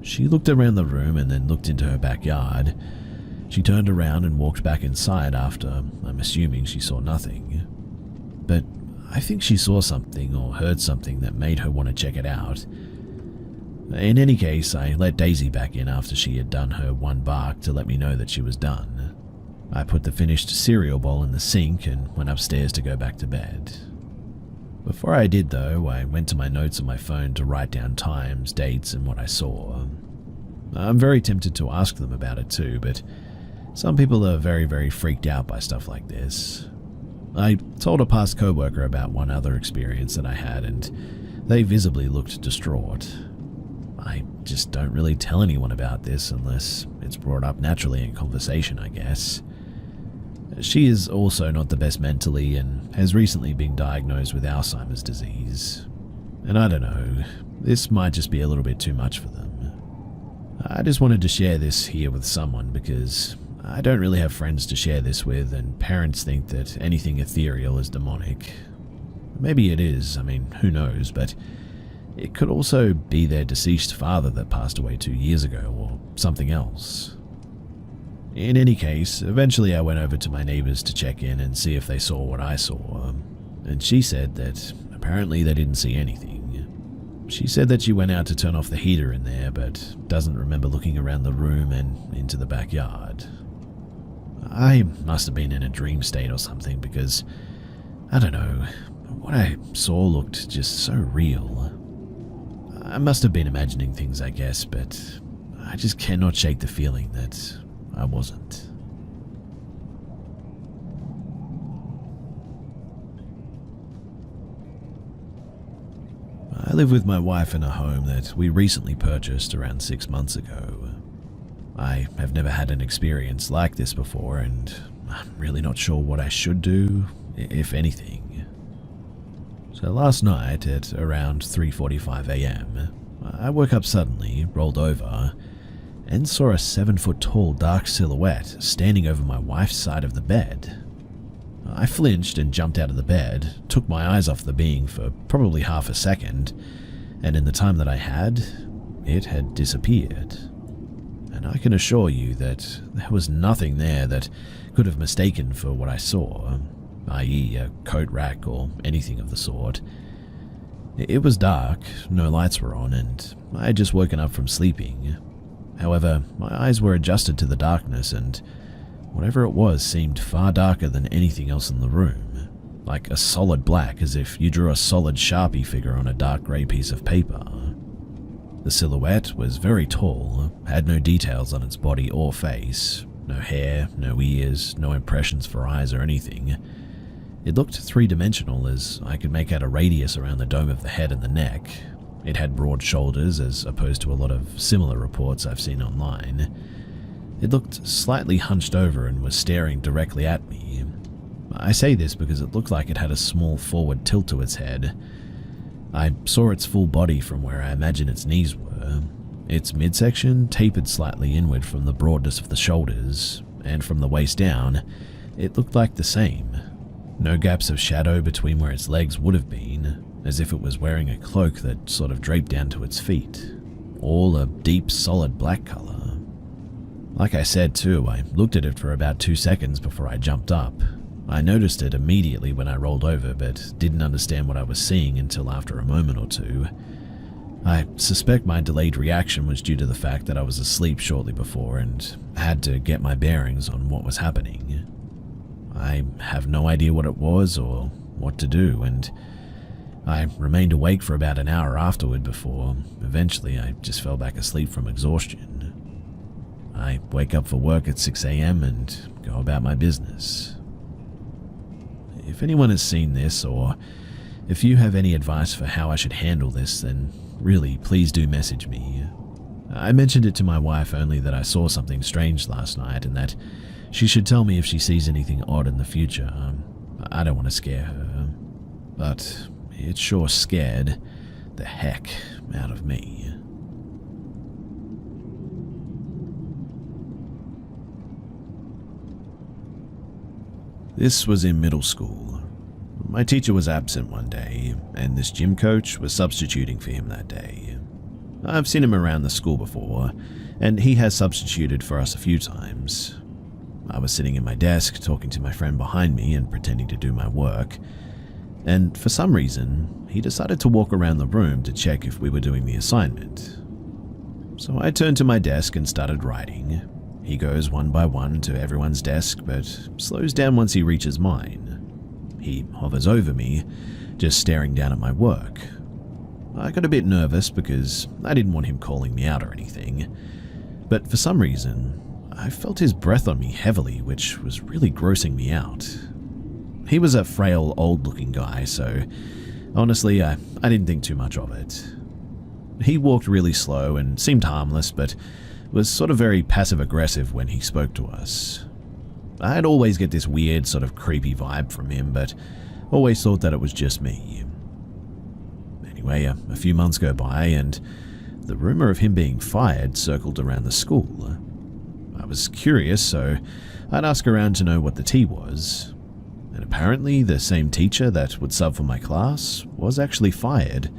She looked around the room and then looked into her backyard. She turned around and walked back inside after, I'm assuming, she saw nothing. But I think she saw something or heard something that made her want to check it out. In any case, I let Daisy back in after she had done her one bark to let me know that she was done. I put the finished cereal bowl in the sink and went upstairs to go back to bed. Before I did, though, I went to my notes on my phone to write down times, dates, and what I saw. I'm very tempted to ask them about it too, but some people are very, very freaked out by stuff like this. I told a past coworker about one other experience that I had, and they visibly looked distraught. I just don't really tell anyone about this unless it's brought up naturally in conversation, I guess. She is also not the best mentally and has recently been diagnosed with Alzheimer's disease. And I don't know, this might just be a little bit too much for them. I just wanted to share this here with someone because I don't really have friends to share this with, and parents think that anything ethereal is demonic. Maybe it is, I mean, who knows, but it could also be their deceased father that passed away 2 years ago, or something else. In any case, eventually I went over to my neighbors to check in and see if they saw what I saw, and she said that apparently they didn't see anything. She said that she went out to turn off the heater in there, but doesn't remember looking around the room and into the backyard. I must have been in a dream state or something because, I don't know, what I saw looked just so real. I must have been imagining things, I guess, but I just cannot shake the feeling that I wasn't. I live with my wife in a home that we recently purchased around 6 months ago. I have never had an experience like this before, and I'm really not sure what I should do, if anything. So last night at around 3:45 a.m., I woke up suddenly, rolled over, and saw a 7-foot-tall dark silhouette standing over my wife's side of the bed. I flinched and jumped out of the bed, took my eyes off the being for probably half a second, and in the time that I had, it had disappeared. And I can assure you that there was nothing there that could have mistaken for what I saw, i.e. a coat rack or anything of the sort. It was dark, no lights were on, and I had just woken up from sleeping. However, my eyes were adjusted to the darkness, and whatever it was seemed far darker than anything else in the room, like a solid black, as if you drew a solid Sharpie figure on a dark grey piece of paper. The silhouette was very tall, had no details on its body or face, no hair, no ears, no impressions for eyes or anything. It looked three-dimensional, as I could make out a radius around the dome of the head and the neck. It had broad shoulders, as opposed to a lot of similar reports I've seen online. It looked slightly hunched over and was staring directly at me. I say this because it looked like it had a small forward tilt to its head. I saw its full body from where I imagine its knees were. Its midsection tapered slightly inward from the broadness of the shoulders, and from the waist down, it looked like the same. No gaps of shadow between where its legs would have been, as if it was wearing a cloak that sort of draped down to its feet. All a deep, solid black color. Like I said too, I looked at it for about 2 seconds before I jumped up. I noticed it immediately when I rolled over, but didn't understand what I was seeing until after a moment or two. I suspect my delayed reaction was due to the fact that I was asleep shortly before and had to get my bearings on what was happening. I have no idea what it was or what to do, and I remained awake for about an hour afterward before, eventually, I just fell back asleep from exhaustion. I wake up for work at 6 a.m. and go about my business. If anyone has seen this, or if you have any advice for how I should handle this, then really, please do message me. I mentioned it to my wife only that I saw something strange last night and that she should tell me if she sees anything odd in the future. I don't want to scare her, but it sure scared the heck out of me. This was in middle school. My teacher was absent one day, and this gym coach was substituting for him that day. I've seen him around the school before, and he has substituted for us a few times. I was sitting at my desk talking to my friend behind me and pretending to do my work, and for some reason, he decided to walk around the room to check if we were doing the assignment. So I turned to my desk and started writing. He goes one by one to everyone's desk, but slows down once he reaches mine. He hovers over me, just staring down at my work. I got a bit nervous because I didn't want him calling me out or anything, but for some reason, I felt his breath on me heavily, which was really grossing me out. He was a frail, old-looking guy, so honestly, I didn't think too much of it. He walked really slow and seemed harmless, but was sort of very passive-aggressive when he spoke to us. I'd always get this weird, sort of creepy vibe from him, but always thought that it was just me. Anyway, a few months go by, and the rumor of him being fired circled around the school. I was curious, so I'd ask around to know what the tea was. And apparently the same teacher that would sub for my class was actually fired.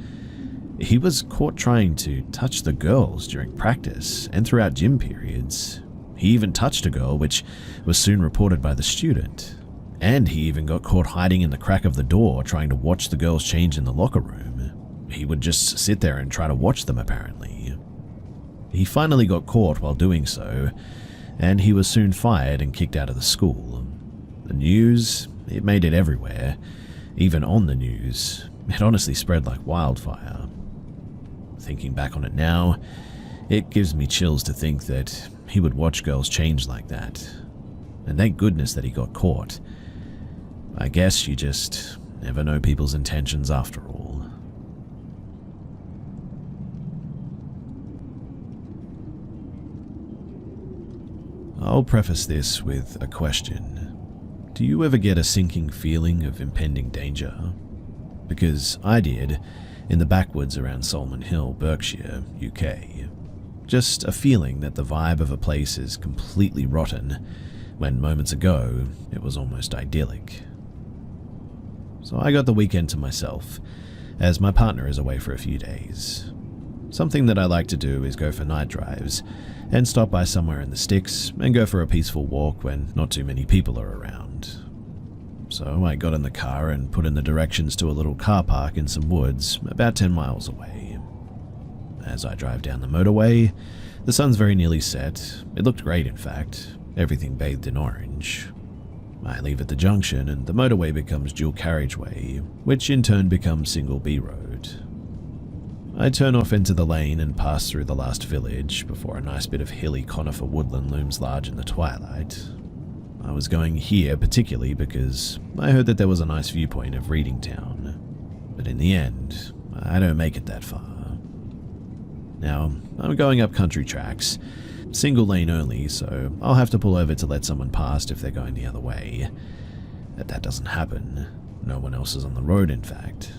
He was caught trying to touch the girls during practice and throughout gym periods. He even touched a girl, which was soon reported by the student. And he even got caught hiding in the crack of the door trying to watch the girls change in the locker room. He would just sit there and try to watch them, apparently. He finally got caught while doing so, and he was soon fired and kicked out of the school. The news, it made it everywhere. Even on the news, it honestly spread like wildfire. Thinking back on it now, it gives me chills to think that he would watch girls change like that. And thank goodness that he got caught. I guess you just never know people's intentions after all. I'll preface this with a question. Do you ever get a sinking feeling of impending danger? Because I did, in the backwoods around Solomon Hill, Berkshire, UK. Just a feeling that the vibe of a place is completely rotten, when moments ago it was almost idyllic. So I got the weekend to myself, as my partner is away for a few days. Something that I like to do is go for night drives, and stop by somewhere in the sticks and go for a peaceful walk when not too many people are around. So I got in the car and put in the directions to a little car park in some woods about 10 miles away. As I drive down the motorway, the sun's very nearly set. It looked great, in fact, everything bathed in orange. I leave at the junction and the motorway becomes dual carriageway, which in turn becomes single B road. I turn off into the lane and pass through the last village before a nice bit of hilly conifer woodland looms large in the twilight. I was going here particularly because I heard that there was a nice viewpoint of Reading Town, but in the end, I don't make it that far. Now, I'm going up country tracks, single lane only, so I'll have to pull over to let someone past if they're going the other way. That doesn't happen. No one else is on the road, in fact.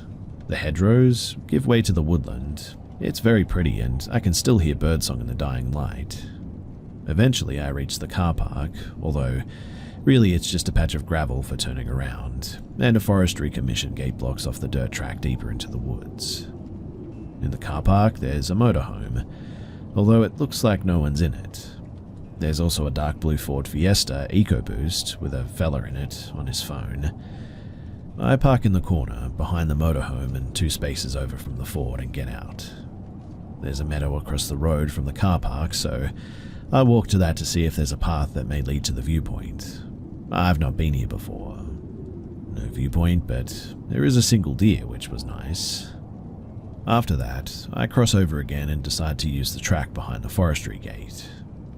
The hedgerows give way to the woodland. It's very pretty and I can still hear birdsong in the dying light. Eventually I reach the car park, although really it's just a patch of gravel for turning around, and a forestry commission gate blocks off the dirt track deeper into the woods. In the car park there's a motorhome, although it looks like no one's in it. There's also a dark blue Ford Fiesta EcoBoost with a fella in it on his phone. I park in the corner, behind the motorhome and 2 spaces over from the Ford and get out. There's a meadow across the road from the car park, so I walk to that to see if there's a path that may lead to the viewpoint. I've not been here before. No viewpoint, but there is a single deer, which was nice. After that, I cross over again and decide to use the track behind the forestry gate.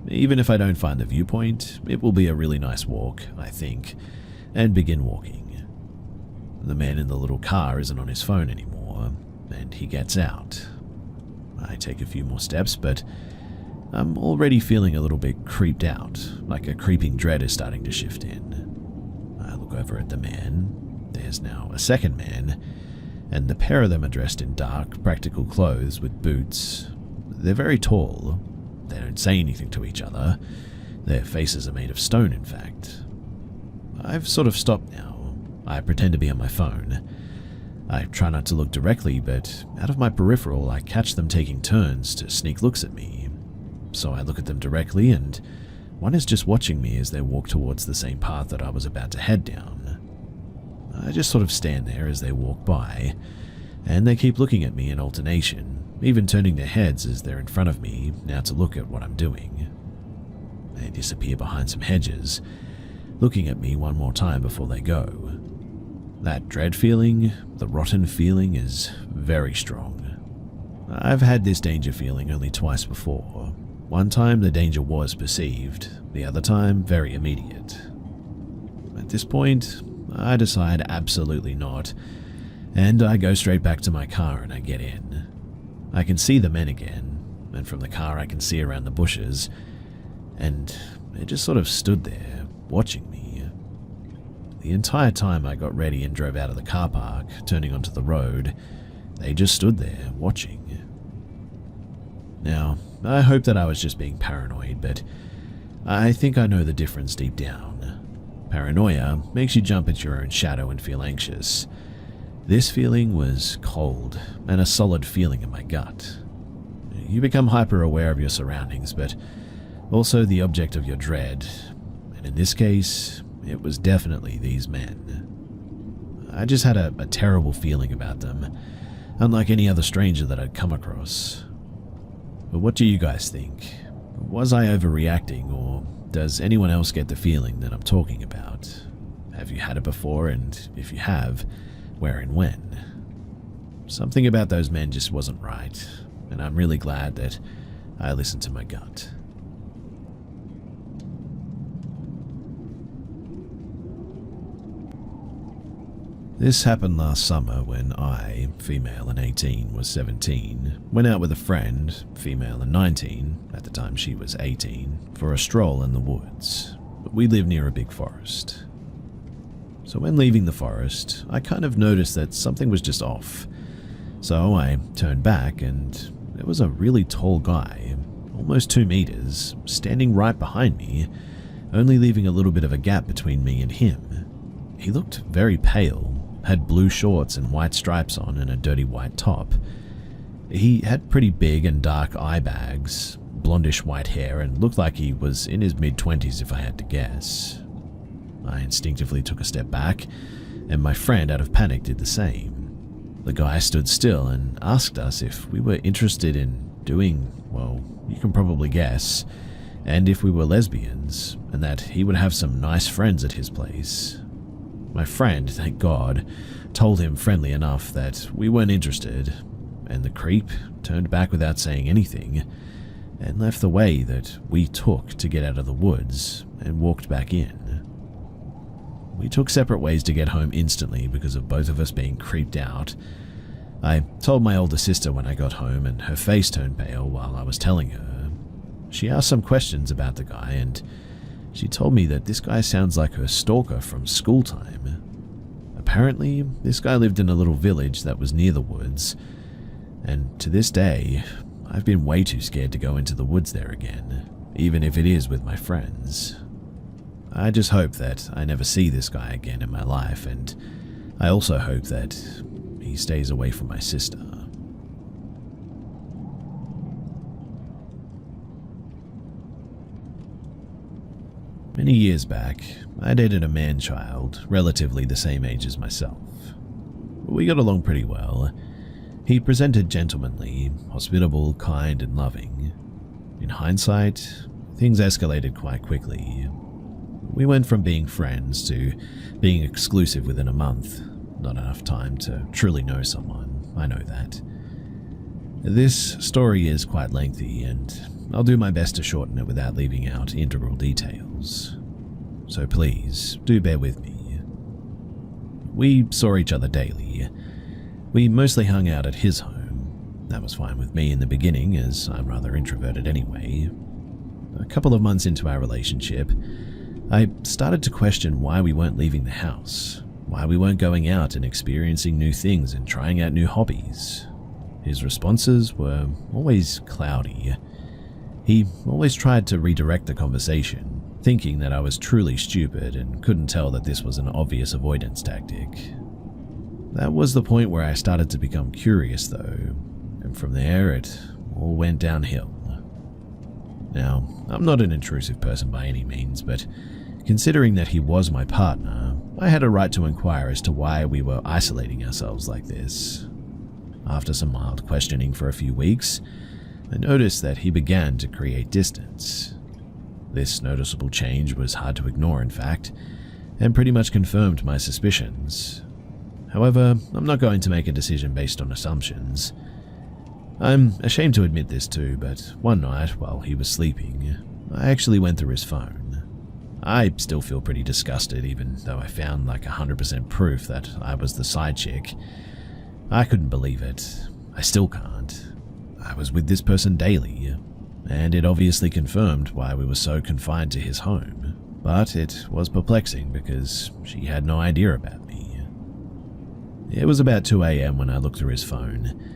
Even if I don't find the viewpoint, it will be a really nice walk, I think, and begin walking. The man in the little car isn't on his phone anymore, and he gets out. I take a few more steps, but I'm already feeling a little bit creeped out, like a creeping dread is starting to shift in. I look over at the man. There's now a second man, and the pair of them are dressed in dark, practical clothes with boots. They're very tall. They don't say anything to each other. Their faces are made of stone, in fact. I've sort of stopped now. I pretend to be on my phone. I try not to look directly, but out of my peripheral I catch them taking turns to sneak looks at me. So I look at them directly, and one is just watching me as they walk towards the same path that I was about to head down. I just sort of stand there as they walk by, and they keep looking at me in alternation, even turning their heads as they're in front of me now to look at what I'm doing. They disappear behind some hedges, looking at me one more time before they go. That dread feeling, the rotten feeling, is very strong. I've had this danger feeling only twice before. One time the danger was perceived, the other time very immediate. At this point, I decide absolutely not, and I go straight back to my car and I get in. I can see the men again, and from the car I can see around the bushes, and they just sort of stood there, watching me. The entire time I got ready and drove out of the car park, turning onto the road, they just stood there, watching. Now, I hope that I was just being paranoid, but I think I know the difference deep down. Paranoia makes you jump at your own shadow and feel anxious. This feeling was cold and a solid feeling in my gut. You become hyper-aware of your surroundings, but also the object of your dread, and in this case, it was definitely these men. I just had a terrible feeling about them, unlike any other stranger that I'd come across. But what do you guys think? Was I overreacting, or does anyone else get the feeling that I'm talking about? Have you had it before, and if you have, where and when? Something about those men just wasn't right, and I'm really glad that I listened to my gut. This happened last summer when I, female and 18, was 17, went out with a friend, female and 19, at the time she was 18, for a stroll in the woods. We live near a big forest. So when leaving the forest, I kind of noticed that something was just off. So I turned back and there was a really tall guy, almost 2 meters, standing right behind me, only leaving a little bit of a gap between me and him. He looked very pale, had blue shorts and white stripes on and a dirty white top. He had pretty big and dark eye bags, blondish white hair, and looked like he was in his mid-20s if I had to guess. I instinctively took a step back, and my friend, out of panic, did the same. The guy stood still and asked us if we were interested in doing, well, you can probably guess, and if we were lesbians, and that he would have some nice friends at his place. My friend, thank God, told him friendly enough that we weren't interested, and the creep turned back without saying anything, and left the way that we took to get out of the woods and walked back in. We took separate ways to get home instantly because of both of us being creeped out. I told my older sister when I got home, and her face turned pale while I was telling her. She asked some questions about the guy, and she told me that this guy sounds like her stalker from school time. Apparently, this guy lived in a little village that was near the woods, and to this day, I've been way too scared to go into the woods there again, even if it is with my friends. I just hope that I never see this guy again in my life, and I also hope that he stays away from my sister. Many years back, I dated a man-child, relatively the same age as myself. We got along pretty well. He presented gentlemanly, hospitable, kind, and loving. In hindsight, things escalated quite quickly. We went from being friends to being exclusive within a month. Not enough time to truly know someone, I know that. This story is quite lengthy, and I'll do my best to shorten it without leaving out integral details. So please, do bear with me. We saw each other daily. We mostly hung out at his home. That was fine with me in the beginning, as I'm rather introverted anyway. A couple of months into our relationship, I started to question why we weren't leaving the house, why we weren't going out and experiencing new things and trying out new hobbies. His responses were always cloudy. He always tried to redirect the conversation, thinking that I was truly stupid and couldn't tell that this was an obvious avoidance tactic. That was the point where I started to become curious though, and from there it all went downhill. Now, I'm not an intrusive person by any means, but considering that he was my partner, I had a right to inquire as to why we were isolating ourselves like this. After some mild questioning for a few weeks, I noticed that he began to create distance. This noticeable change was hard to ignore, in fact, and pretty much confirmed my suspicions. However, I'm not going to make a decision based on assumptions. I'm ashamed to admit this too, but one night while he was sleeping, I actually went through his phone. I still feel pretty disgusted, even though I found like 100% proof that I was the side chick. I couldn't believe it. I still can't. I was with this person daily, and it obviously confirmed why we were so confined to his home. But it was perplexing because she had no idea about me. It was about 2 a.m. when I looked through his phone.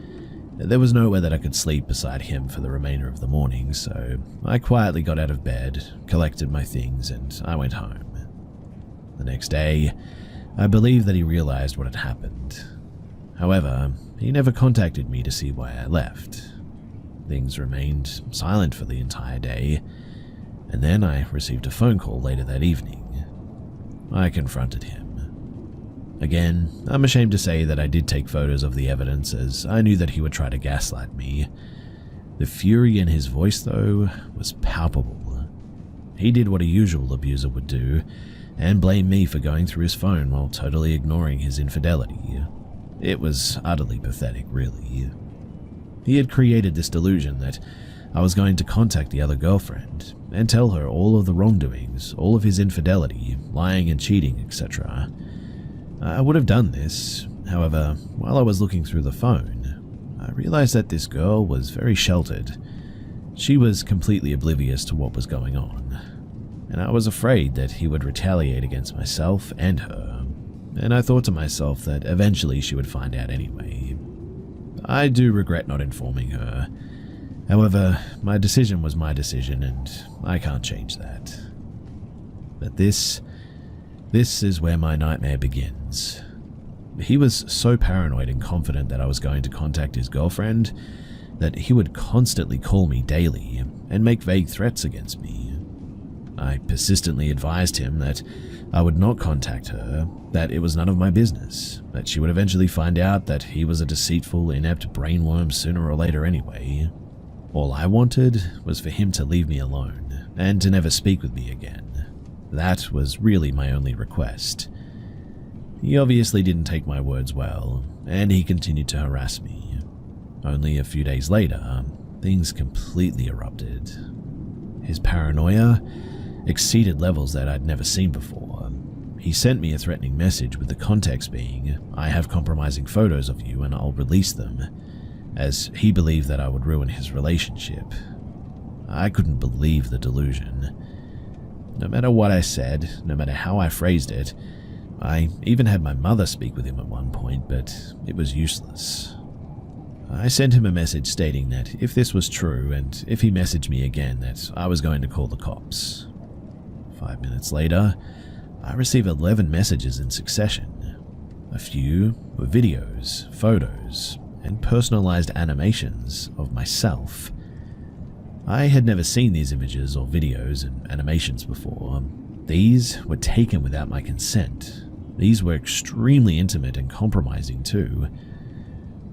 There was nowhere that I could sleep beside him for the remainder of the morning, so I quietly got out of bed, collected my things, and I went home. The next day, I believe that he realized what had happened. However, he never contacted me to see why I left. Things remained silent for the entire day, and then I received a phone call later that evening. I confronted him. Again, I'm ashamed to say that I did take photos of the evidence, as I knew that he would try to gaslight me. The fury in his voice, though, was palpable. He did what a usual abuser would do, and blamed me for going through his phone while totally ignoring his infidelity. It was utterly pathetic, really. He had created this delusion that I was going to contact the other girlfriend and tell her all of the wrongdoings, all of his infidelity, lying and cheating, etc. I would have done this. However, while I was looking through the phone, I realized that this girl was very sheltered. She was completely oblivious to what was going on, and I was afraid that he would retaliate against myself and her, and I thought to myself that eventually she would find out anyway. I do regret not informing her. However, my decision was my decision, and I can't change that. But this is where my nightmare begins. He was so paranoid and confident that I was going to contact his girlfriend that he would constantly call me daily and make vague threats against me. I persistently advised him that I would not contact her, that it was none of my business, that she would eventually find out that he was a deceitful, inept brainworm sooner or later anyway. All I wanted was for him to leave me alone and to never speak with me again. That was really my only request. He obviously didn't take my words well, and he continued to harass me. Only a few days later, things completely erupted. His paranoia exceeded levels that I'd never seen before. He sent me a threatening message with the context being, "I have compromising photos of you and I'll release them," as he believed that I would ruin his relationship. I couldn't believe the delusion. No matter what I said, no matter how I phrased it, I even had my mother speak with him at one point, but it was useless. I sent him a message stating that if this was true and if he messaged me again that I was going to call the cops. 5 minutes later, I received 11 messages in succession. A few were videos, photos, and personalized animations of myself. I had never seen these images or videos and animations before. These were taken without my consent. These were extremely intimate and compromising too.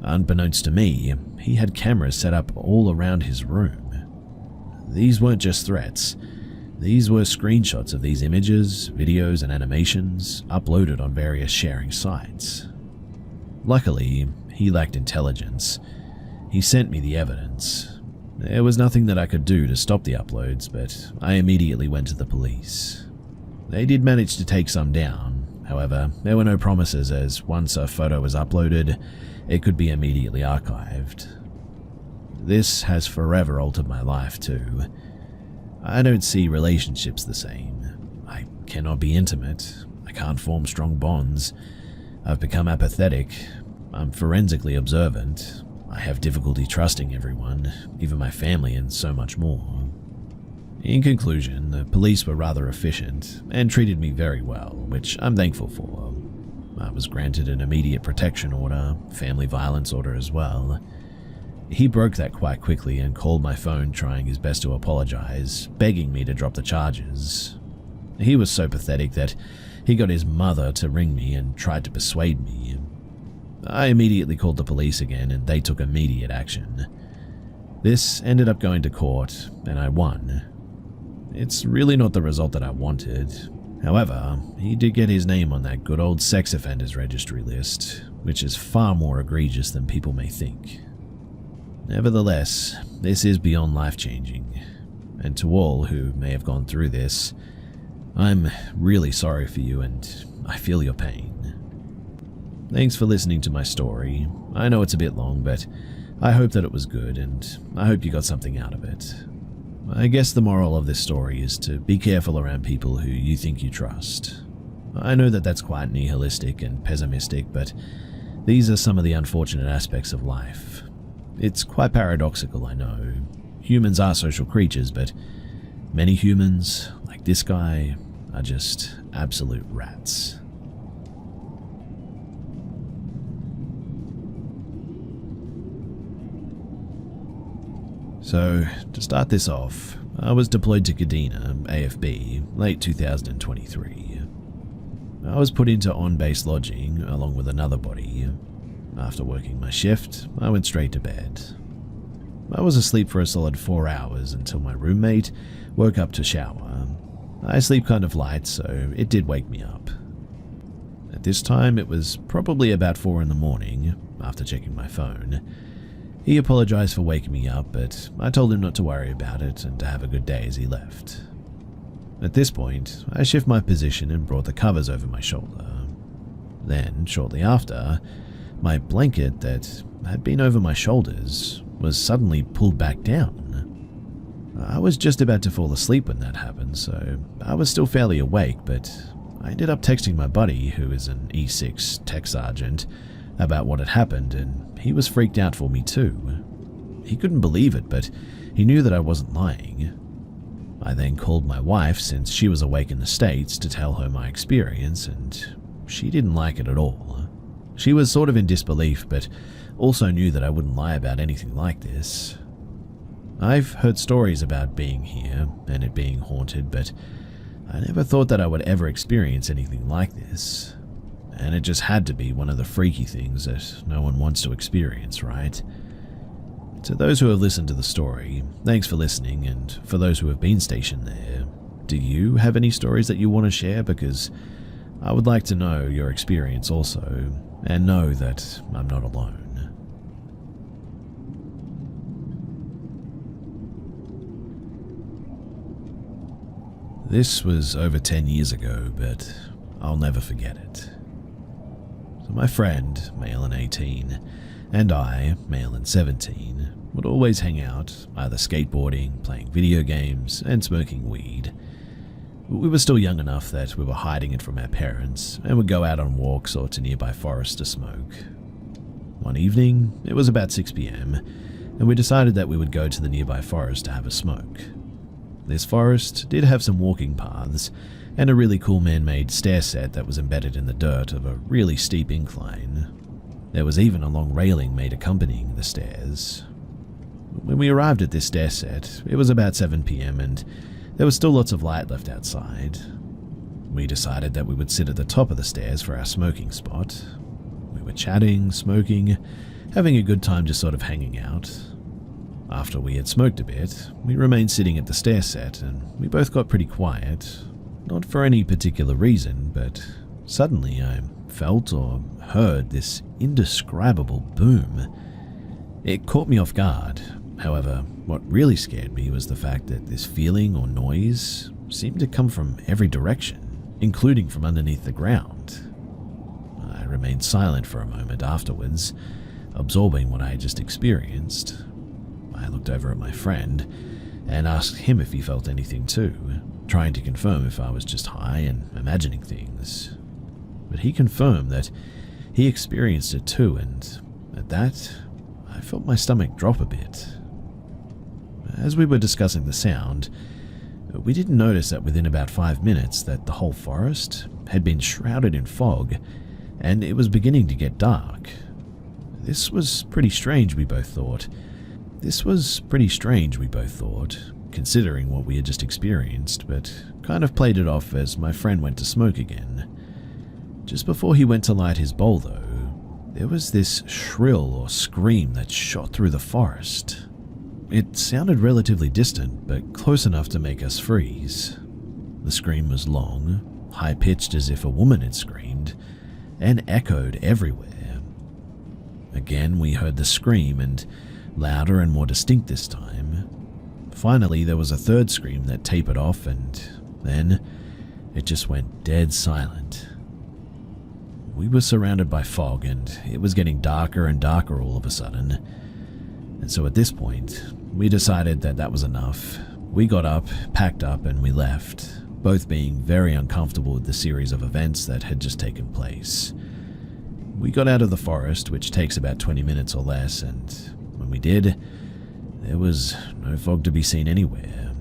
Unbeknownst to me, he had cameras set up all around his room. These weren't just threats. These were screenshots of these images, videos, and animations uploaded on various sharing sites. Luckily, he lacked intelligence. He sent me the evidence. There was nothing that I could do to stop the uploads, but I immediately went to the police. They did manage to take some down. However, there were no promises, as once a photo was uploaded, it could be immediately archived. This has forever altered my life too. I don't see relationships the same. I cannot be intimate. I can't form strong bonds. I've become apathetic. I'm forensically observant. I have difficulty trusting everyone, even my family, and so much more. In conclusion, the police were rather efficient and treated me very well, which I'm thankful for. I was granted an immediate protection order, family violence order as well. He broke that quite quickly and called my phone trying his best to apologize, begging me to drop the charges. He was so pathetic that he got his mother to ring me and tried to persuade me. I immediately called the police again and they took immediate action. This ended up going to court and I won. It's really not the result that I wanted. However, he did get his name on that good old sex offenders registry list, which is far more egregious than people may think. Nevertheless, this is beyond life-changing, and to all who may have gone through this, I'm really sorry for you and I feel your pain. Thanks for listening to my story. I know it's a bit long, but I hope that it was good and I hope you got something out of it. I guess the moral of this story is to be careful around people who you think you trust. I know that that's quite nihilistic and pessimistic, but these are some of the unfortunate aspects of life. It's quite paradoxical, I know. Humans are social creatures, but many humans, like this guy, are just absolute rats. So, to start this off, I was deployed to Kadena, AFB, late 2023. I was put into on-base lodging along with another body. After working my shift, I went straight to bed. I was asleep for a solid 4 hours until my roommate woke up to shower. I sleep kind of light, so it did wake me up. At this time, it was probably about 4 in the morning, after checking my phone. He apologized for waking me up, but I told him not to worry about it and to have a good day as he left. At this point, I shift my position and brought the covers over my shoulder. Then, shortly after, my blanket that had been over my shoulders was suddenly pulled back down. I was just about to fall asleep when that happened, so I was still fairly awake, but I ended up texting my buddy, who is an E6 tech sergeant, about what had happened, and he was freaked out for me too. He couldn't believe it, but he knew that I wasn't lying. I then called my wife, since she was awake in the States, to tell her my experience, and she didn't like it at all. She was sort of in disbelief, but also knew that I wouldn't lie about anything like this. I've heard stories about being here and it being haunted, but I never thought that I would ever experience anything like this. And it just had to be one of the freaky things that no one wants to experience, right? To those who have listened to the story, thanks for listening, and for those who have been stationed there, do you have any stories that you want to share? Because I would like to know your experience also, and know that I'm not alone. This was over 10 years ago, but I'll never forget it. So my friend, male and 18, and I, male and 17, would always hang out, either skateboarding, playing video games, and smoking weed. We were still young enough that we were hiding it from our parents, and would go out on walks or to nearby forests to smoke. One evening, it was about 6 PM, and we decided that we would go to the nearby forest to have a smoke. This forest did have some walking paths, and a really cool man-made stair set that was embedded in the dirt of a really steep incline. There was even a long railing made accompanying the stairs. When we arrived at this stair set, it was about 7 PM and there was still lots of light left outside. We decided that we would sit at the top of the stairs for our smoking spot. We were chatting, smoking, having a good time just sort of hanging out. After we had smoked a bit, we remained sitting at the stair set and we both got pretty quiet. Not for any particular reason, but suddenly I felt or heard this indescribable boom. It caught me off guard. However, what really scared me was the fact that this feeling or noise seemed to come from every direction, including from underneath the ground. I remained silent for a moment afterwards, absorbing what I had just experienced. I looked over at my friend and asked him if he felt anything too, trying to confirm if I was just high and imagining things. But he confirmed that he experienced it too, and at that, I felt my stomach drop a bit. As we were discussing the sound, But we didn't notice that within about 5 minutes that the whole forest had been shrouded in fog, and it was beginning to get dark. This was pretty strange, we both thought. Considering what we had just experienced, but kind of played it off as my friend went to smoke again. Just before he went to light his bowl, though, there was this shrill or scream that shot through the forest. It sounded relatively distant, but close enough to make us freeze. The scream was long, high-pitched as if a woman had screamed, and echoed everywhere. Again, we heard the scream, and louder and more distinct this time. Finally, there was a third scream that tapered off, and then it just went dead silent. We were surrounded by fog, and it was getting darker and darker all of a sudden. And so at this point, we decided that that was enough. We got up, packed up, and we left, both being very uncomfortable with the series of events that had just taken place. We got out of the forest, which takes about 20 minutes or less, and when we did, there was no fog to be seen anywhere.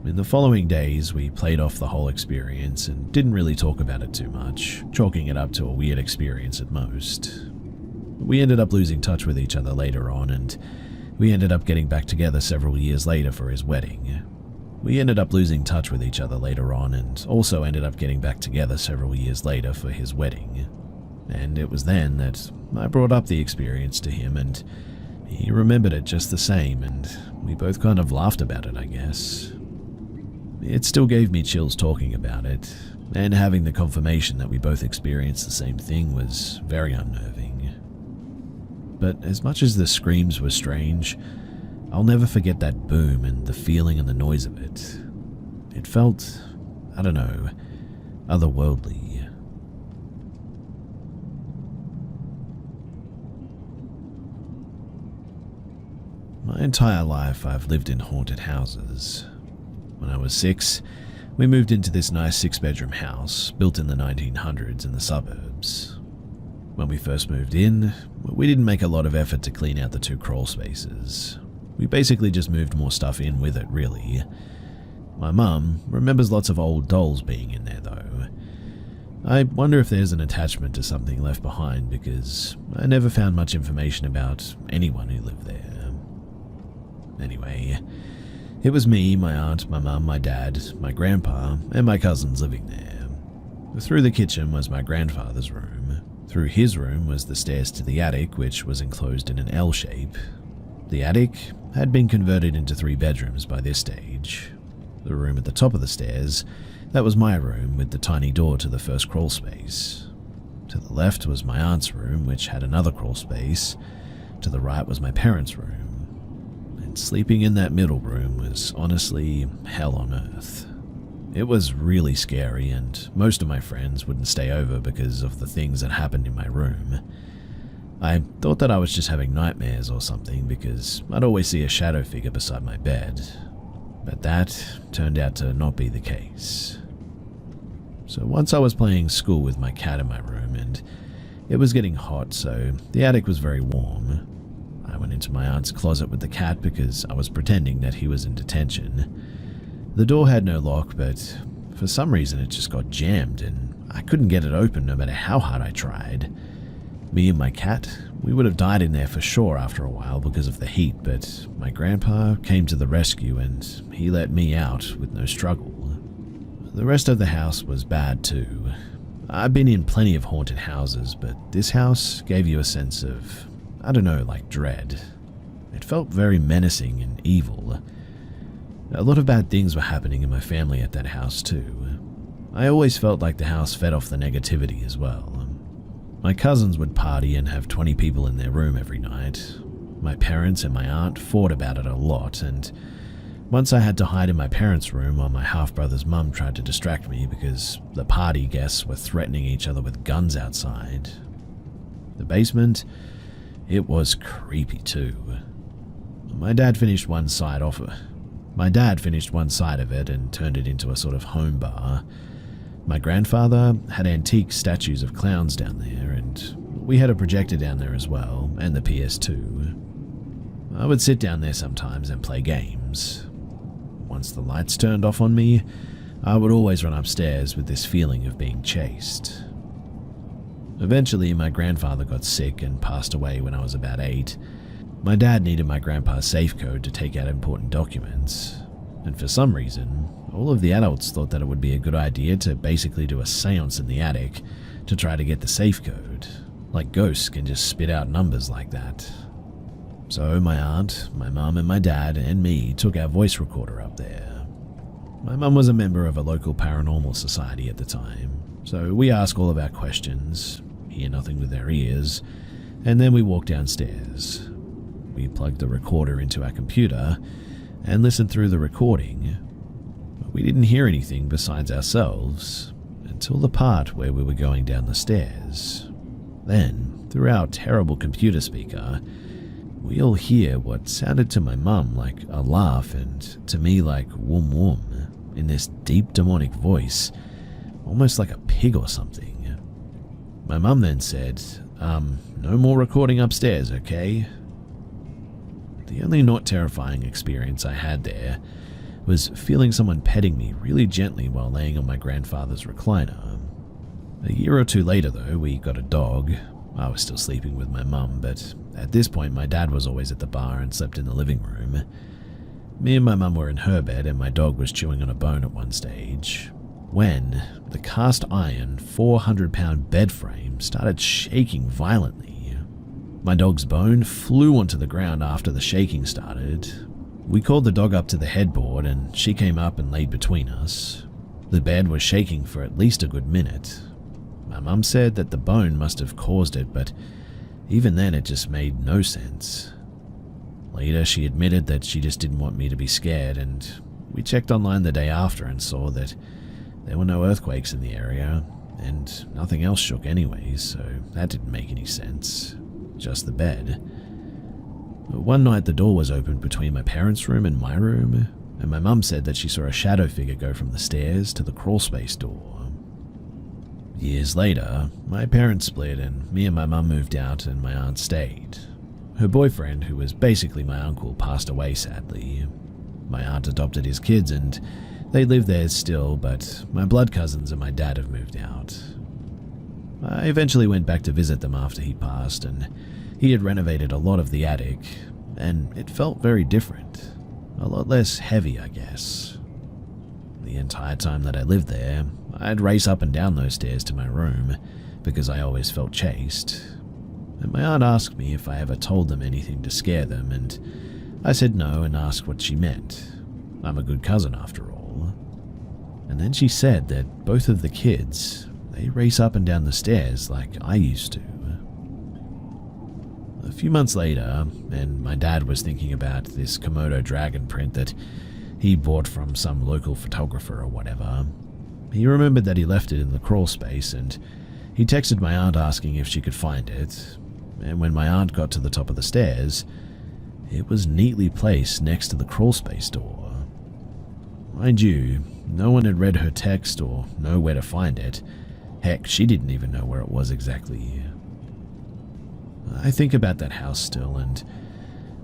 In the following days, we played off the whole experience and didn't really talk about it too much, chalking it up to a weird experience at most. We ended up losing touch with each other later on, and we ended up getting back together several years later for his wedding. And it was then that I brought up the experience to him, and he remembered it just the same, and we both kind of laughed about it, I guess. It still gave me chills talking about it, and having the confirmation that we both experienced the same thing was very unnerving. But as much as the screams were strange, I'll never forget that boom and the feeling and the noise of it. It felt, I don't know, otherworldly. My entire life I've lived in haunted houses. When I was 6, we moved into this nice 6-bedroom house built in the 1900s in the suburbs. When we first moved in, we didn't make a lot of effort to clean out the 2 crawl spaces. We basically just moved more stuff in with it, really. My mum remembers lots of old dolls being in there, though. I wonder if there's an attachment to something left behind, because I never found much information about anyone who lived there. Anyway, it was me, my aunt, my mum, my dad, my grandpa, and my cousins living there. Through the kitchen was my grandfather's room. Through his room was the stairs to the attic, which was enclosed in an L shape. The attic had been converted into 3 bedrooms by this stage. The room at the top of the stairs, that was my room with the tiny door to the first crawl space. To the left was my aunt's room, which had another crawl space. To the right was my parents' room. And sleeping in that middle room was honestly hell on earth. It was really scary, and most of my friends wouldn't stay over because of the things that happened in my room. I thought that I was just having nightmares or something because I'd always see a shadow figure beside my bed, but that turned out to not be the case. So once I was playing school with my cat in my room, and it was getting hot, so the attic was very warm. I went into my aunt's closet with the cat because I was pretending that he was in detention. The door had no lock, but for some reason it just got jammed and I couldn't get it open no matter how hard I tried. Me and my cat, we would have died in there for sure after a while because of the heat, but my grandpa came to the rescue and he let me out with no struggle. The rest of the house was bad too. I've been in plenty of haunted houses, but this house gave you a sense of, I don't know, like dread. It felt very menacing and evil. A lot of bad things were happening in my family at that house too. I always felt like the house fed off the negativity as well. My cousins would party and have 20 people in their room every night. My parents and my aunt fought about it a lot, and once I had to hide in my parents' room while my half-brother's mum tried to distract me because the party guests were threatening each other with guns outside. The basement, it was creepy too. My dad finished one side of it and turned it into a sort of home bar. My grandfather had antique statues of clowns down there, and we had a projector down there as well, and the PS2. I would sit down there sometimes and play games. once the lights turned off on me, I would always run upstairs with this feeling of being chased. Eventually, my grandfather got sick and passed away when I was about 8. My dad needed my grandpa's safe code to take out important documents, and for some reason, all of the adults thought that it would be a good idea to basically do a seance in the attic to try to get the safe code, like ghosts can just spit out numbers like that. So my aunt, my mum and my dad and me took our voice recorder up there. My mum was a member of a local paranormal society at the time, so we asked all of our questions, hear nothing with our ears, and then we walked downstairs. We plugged the recorder into our computer and listened through the recording. We didn't hear anything besides ourselves until the part where we were going down the stairs. Then, through our terrible computer speaker, we all hear what sounded to my mum like a laugh and to me like wum wum in this deep demonic voice, almost like a pig or something. My mum then said, no more recording upstairs, okay? The only not terrifying experience I had there was feeling someone petting me really gently while laying on my grandfather's recliner. A year or two later, though, we got a dog. I was still sleeping with my mum, but at this point my dad was always at the bar and slept in the living room. Me and my mum were in her bed and my dog was chewing on a bone at one stage, when the cast iron 400-pound bed frame started shaking violently. My dog's bone flew onto the ground after the shaking started. We called the dog up to the headboard and she came up and laid between us. The bed was shaking for at least a good minute. My mum said that the bone must have caused it, but even then it just made no sense. Later she admitted that she just didn't want me to be scared, and we checked online the day after and saw that there were no earthquakes in the area, and nothing else shook anyways, so that didn't make any sense. Just the bed. One night the door was opened between my parents' room and my room, and my mum said that she saw a shadow figure go from the stairs to the crawlspace door. Years later, my parents split and me and my mum moved out and my aunt stayed. Her boyfriend, who was basically my uncle, passed away sadly. My aunt adopted his kids and they live there still, but my blood cousins and my dad have moved out. I eventually went back to visit them after he passed, and he had renovated a lot of the attic, and it felt very different. A lot less heavy, I guess. The entire time that I lived there, I'd race up and down those stairs to my room, because I always felt chased. And my aunt asked me if I ever told them anything to scare them, and I said no and asked what she meant. I'm a good cousin after all. And then she said that both of the kids, they race up and down the stairs like I used to. A few months later, and my dad was thinking about this Komodo dragon print that he bought from some local photographer or whatever. He remembered that he left it in the crawl space, and he texted my aunt asking if she could find it. And when my aunt got to the top of the stairs, it was neatly placed next to the crawl space door. Mind you, no one had read her text or know where to find it. Heck, she didn't even know where it was exactly. I think about that house still, and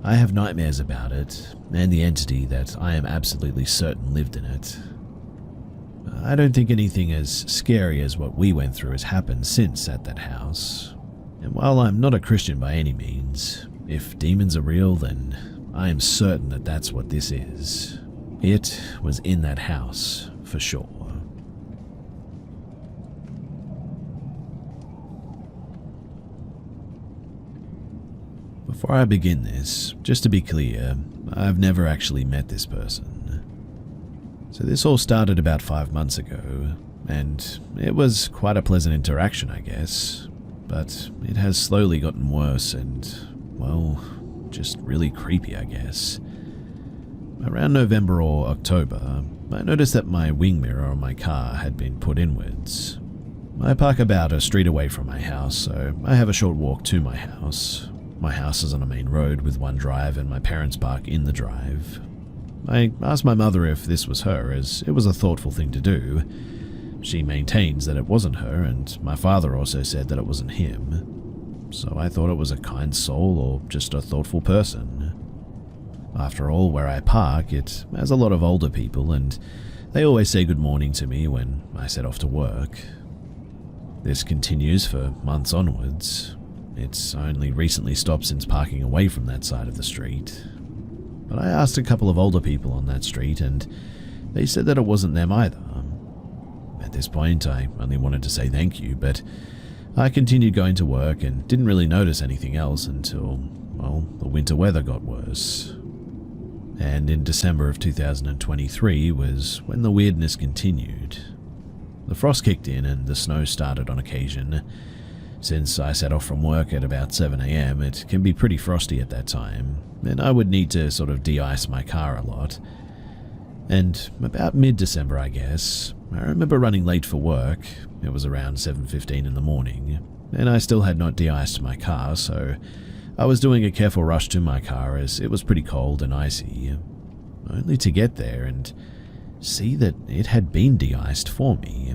I have nightmares about it, and the entity that I am absolutely certain lived in it. I don't think anything as scary as what we went through has happened since at that house. And while I'm not a Christian by any means, if demons are real, then I am certain that that's what this is. It was in that house, for sure. Before I begin this, just to be clear, I've never actually met this person. So this all started about 5 months ago, and it was quite a pleasant interaction, I guess, but it has slowly gotten worse and, well, just really creepy, I guess. Around November or October, I noticed that my wing mirror on my car had been put inwards. I park about a street away from my house, so I have a short walk to my house. My house is on a main road with one drive and my parents park in the drive. I asked my mother if this was her, as it was a thoughtful thing to do. She maintains that it wasn't her, and my father also said that it wasn't him. So I thought it was a kind soul or just a thoughtful person. After all, where I park, it has a lot of older people, and they always say good morning to me when I set off to work. This continues for months onwards. It's only recently stopped since parking away from that side of the street. But I asked a couple of older people on that street, and they said that it wasn't them either. At this point, I only wanted to say thank you, but I continued going to work and didn't really notice anything else until, well, the winter weather got worse. And in December of 2023 was when the weirdness continued. The frost kicked in and the snow started on occasion. Since I set off from work at about 7 AM, it can be pretty frosty at that time, and I would need to sort of de-ice my car a lot. And about mid-December, I guess, I remember running late for work. It was around 7:15 in the morning, and I still had not de-iced my car, so I was doing a careful rush to my car as it was pretty cold and icy, only to get there and see that it had been de-iced for me.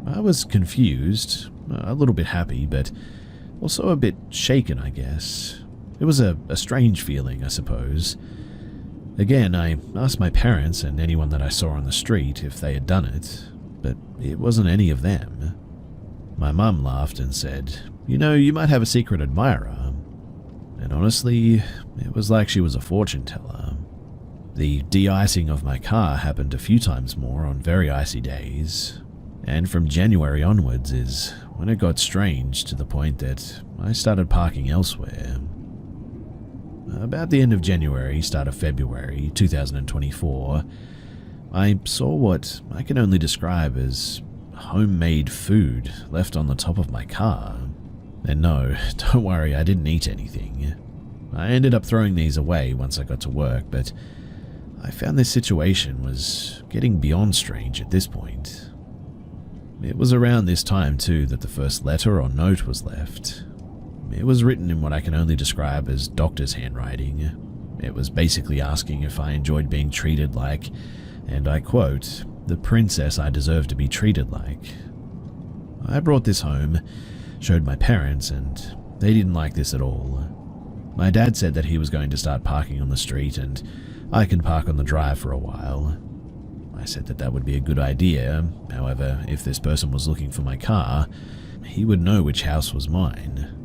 I was confused, a little bit happy, but also a bit shaken, I guess. It was a strange feeling, I suppose. Again, I asked my parents and anyone that I saw on the street if they had done it, but it wasn't any of them. My mum laughed and said, you might have a secret admirer. And honestly, it was like she was a fortune teller. The de-icing of my car happened a few times more on very icy days, and from January onwards is when it got strange to the point that I started parking elsewhere. About the end of January, start of February 2024, I saw what I can only describe as homemade food left on the top of my car. And no, don't worry, I didn't eat anything. I ended up throwing these away once I got to work, but I found this situation was getting beyond strange at this point. It was around this time, too, that the first letter or note was left. It was written in what I can only describe as doctor's handwriting. It was basically asking if I enjoyed being treated like, and I quote, the princess I deserve to be treated like. I brought this home, showed my parents, and they didn't like this at all. My dad said that he was going to start parking on the street and I can park on the drive for a while. I said that that would be a good idea. However, if this person was looking for my car, he would know which house was mine.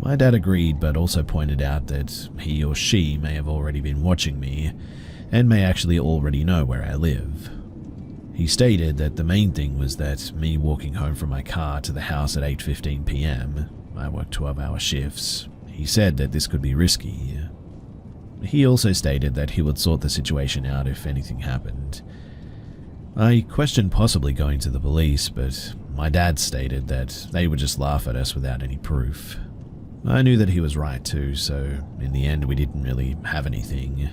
My dad agreed, but also pointed out that he or she may have already been watching me and may actually already know where I live. He stated that the main thing was that me walking home from my car to the house at 8:15 PM, I work 12-hour shifts, he said that this could be risky. He also stated that he would sort the situation out if anything happened. I questioned possibly going to the police, but my dad stated that they would just laugh at us without any proof. I knew that he was right too, so in the end we didn't really have anything.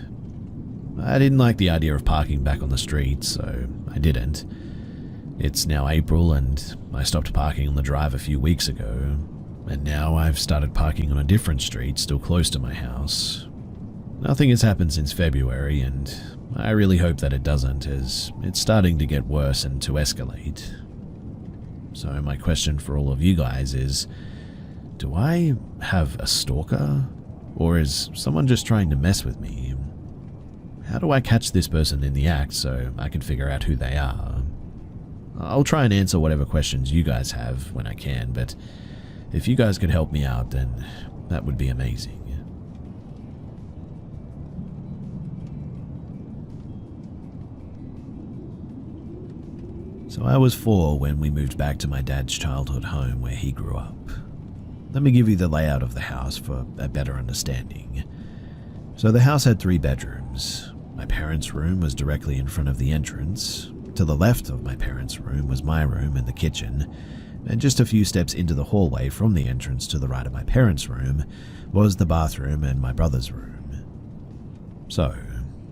I didn't like the idea of parking back on the street, so I didn't. It's now April and I stopped parking on the drive a few weeks ago, and now I've started parking on a different street still close to my house. Nothing has happened since February, and I really hope that it doesn't, as it's starting to get worse and to escalate. So my question for all of you guys is, do I have a stalker? Or is someone just trying to mess with me? How do I catch this person in the act so I can figure out who they are? I'll try and answer whatever questions you guys have when I can, but if you guys could help me out, then that would be amazing. So I was 4 when we moved back to my dad's childhood home where he grew up. Let me give you the layout of the house for a better understanding. So the house had 3 bedrooms. My parents' room was directly in front of the entrance. To the left of my parents' room was my room and the kitchen, and just a few steps into the hallway from the entrance to the right of my parents' room was the bathroom and my brother's room. So,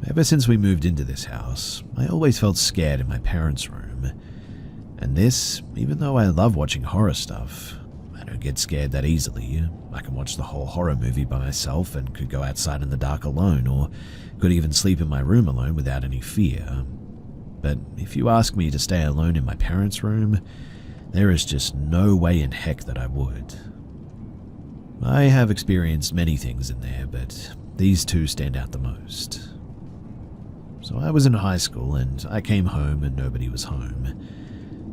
ever since we moved into this house, I always felt scared in my parents' room. And this, even though I love watching horror stuff, I don't get scared that easily. I can watch the whole horror movie by myself and could go outside in the dark alone, or could even sleep in my room alone without any fear. But if you ask me to stay alone in my parents' room, there is just no way in heck that I would. I have experienced many things in there, but these two stand out the most. So I was in high school and I came home and nobody was home.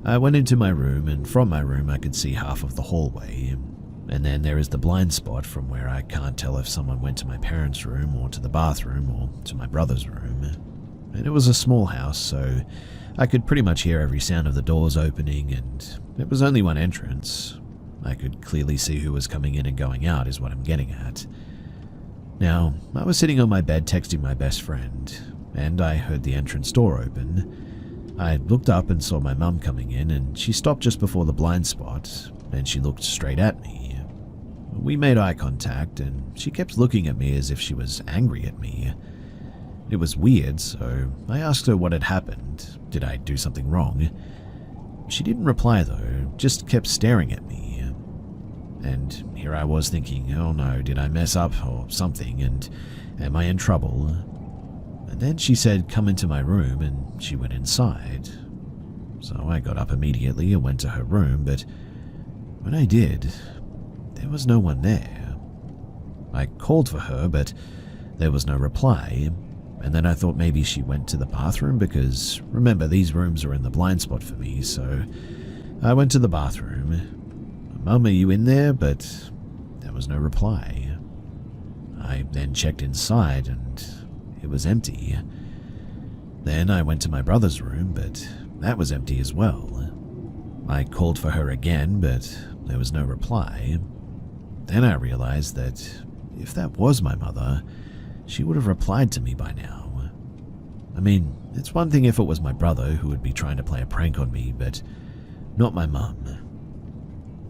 I went into my room, and from my room I could see half of the hallway, and then there is the blind spot from where I can't tell if someone went to my parents' room or to the bathroom or to my brother's room. And it was a small house, so I could pretty much hear every sound of the doors opening, and there was only one entrance. I could clearly see who was coming in and going out is what I'm getting at. Now, I was sitting on my bed texting my best friend, and I heard the entrance door open. I looked up and saw my mum coming in, and she stopped just before the blind spot, and she looked straight at me. We made eye contact, and she kept looking at me as if she was angry at me. It was weird, so I asked her what had happened. Did I do something wrong? She didn't reply though, just kept staring at me. And here I was thinking, oh no, did I mess up or something, and am I in trouble? And then she said, come into my room, and she went inside. So I got up immediately and went to her room, but when I did, there was no one there. I called for her, but there was no reply, and then I thought maybe she went to the bathroom because, remember, these rooms are in the blind spot for me, so I went to the bathroom. Mum, are you in there? But there was no reply. I then checked inside, and it was empty. Then I went to my brother's room, but that was empty as well. I called for her again, but there was no reply. Then I realized that if that was my mother, she would have replied to me by now. I mean, it's one thing if it was my brother who would be trying to play a prank on me, but not my mum.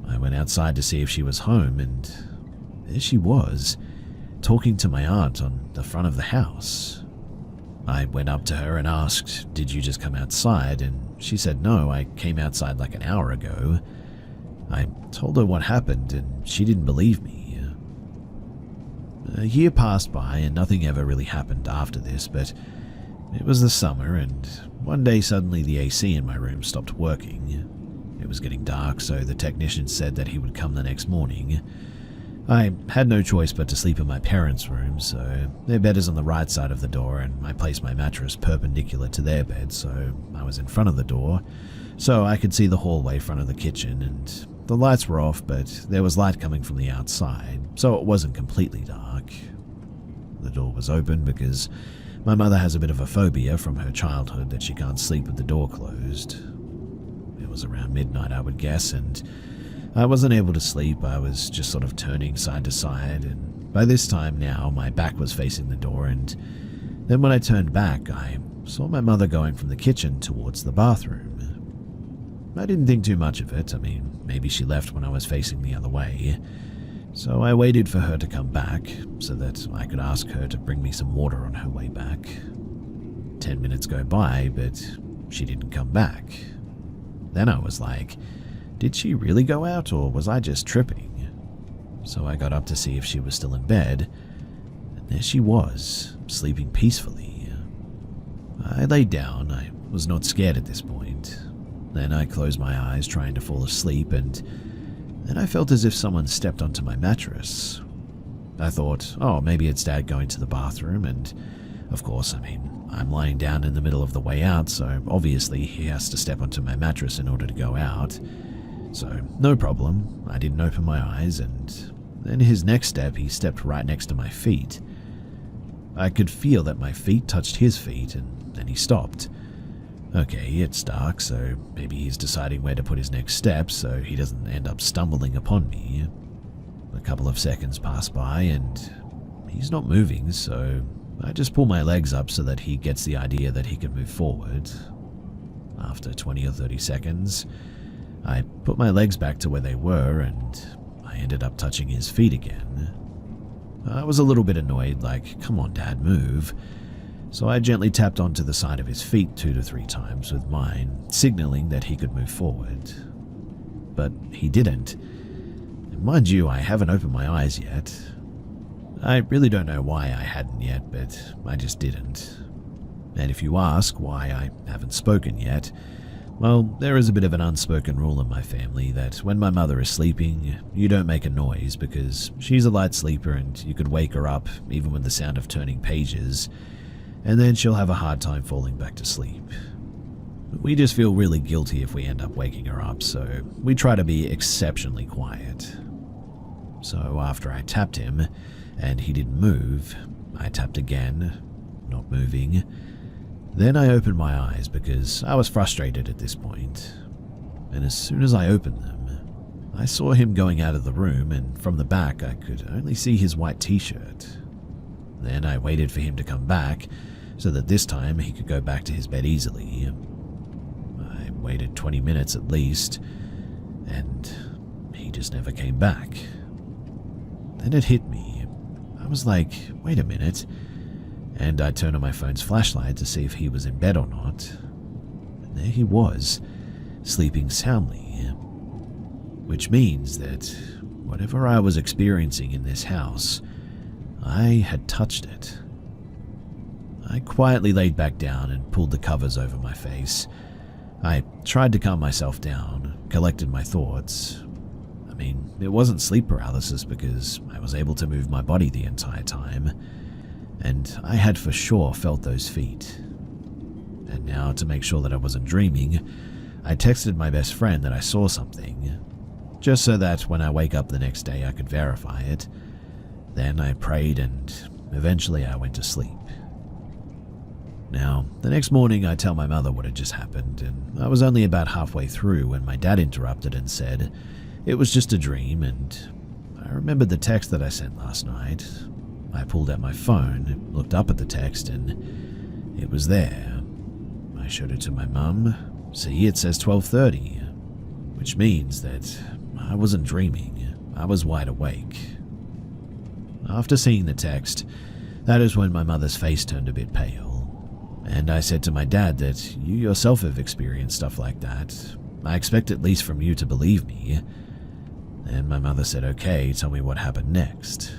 I went outside to see if she was home, and there she was, talking to my aunt on the front of the house. I went up to her and asked, did you just come outside? And she said, no, I came outside like an hour ago. I told her what happened, and she didn't believe me. A year passed by, and nothing ever really happened after this, but it was the summer, and one day suddenly the AC in my room stopped working. It was getting dark, so the technician said that he would come the next morning. I had no choice but to sleep in my parents' room, so their bed is on the right side of the door, and I placed my mattress perpendicular to their bed, so I was in front of the door, so I could see the hallway front of the kitchen, and the lights were off, but there was light coming from the outside, so it wasn't completely dark. The door was open because my mother has a bit of a phobia from her childhood that she can't sleep with the door closed. It was around midnight, I would guess, and I wasn't able to sleep. I was just sort of turning side to side, and by this time now, my back was facing the door, and then when I turned back, I saw my mother going from the kitchen towards the bathroom. I didn't think too much of it. I mean, maybe she left when I was facing the other way. So I waited for her to come back so that I could ask her to bring me some water on her way back. 10 minutes go by, but she didn't come back. Then I was like, did she really go out, or was I just tripping? So I got up to see if she was still in bed, and there she was, sleeping peacefully. I laid down. I was not scared at this point. Then I closed my eyes, trying to fall asleep, and then I felt as if someone stepped onto my mattress. I thought, oh, maybe it's Dad going to the bathroom, and of course, I mean, I'm lying down in the middle of the way out, so obviously he has to step onto my mattress in order to go out. So, no problem. I didn't open my eyes, and then his next step, he stepped right next to my feet. I could feel that my feet touched his feet, and then he stopped. Okay, it's dark, so maybe he's deciding where to put his next step so he doesn't end up stumbling upon me. A couple of seconds pass by, and he's not moving, so I just pull my legs up so that he gets the idea that he can move forward. After 20 or 30 seconds, I put my legs back to where they were, and I ended up touching his feet again. I was a little bit annoyed, like, come on, Dad, move. So I gently tapped onto the side of his feet 2 to 3 times with mine, signaling that he could move forward. But he didn't. And mind you, I haven't opened my eyes yet. I really don't know why I hadn't yet, but I just didn't. And if you ask why I haven't spoken yet, Well, there is a bit of an unspoken rule in my family that when my mother is sleeping, you don't make a noise because she's a light sleeper and you could wake her up even with the sound of turning pages, and then she'll have a hard time falling back to sleep. We just feel really guilty if we end up waking her up, so we try to be exceptionally quiet. So after I tapped him and he didn't move, I tapped again, not moving. Then I opened my eyes because I was frustrated at this point. And as soon as I opened them, I saw him going out of the room, and from the back I could only see his white t-shirt. Then I waited for him to come back so that this time he could go back to his bed easily. I waited 20 minutes at least, and he just never came back. Then it hit me. I was like, wait a minute. And I turned on my phone's flashlight to see if he was in bed or not. And there he was, sleeping soundly. Which means that whatever I was experiencing in this house, I had touched it. I quietly laid back down and pulled the covers over my face. I tried to calm myself down, collected my thoughts. I mean, it wasn't sleep paralysis because I was able to move my body the entire time, and I had for sure felt those feet. And now, to make sure that I wasn't dreaming, I texted my best friend that I saw something, just so that when I wake up the next day I could verify it. Then I prayed and eventually I went to sleep. Now, the next morning I tell my mother what had just happened, and I was only about halfway through when my dad interrupted and said it was just a dream, and I remembered the text that I sent last night. I pulled out my phone, looked up at the text, and it was there. I showed it to my mum. See, it says 12:30, which means that I wasn't dreaming. I was wide awake. After seeing the text, that is when my mother's face turned a bit pale. And I said to my dad that you yourself have experienced stuff like that. I expect at least from you to believe me. And my mother said, okay, tell me what happened next.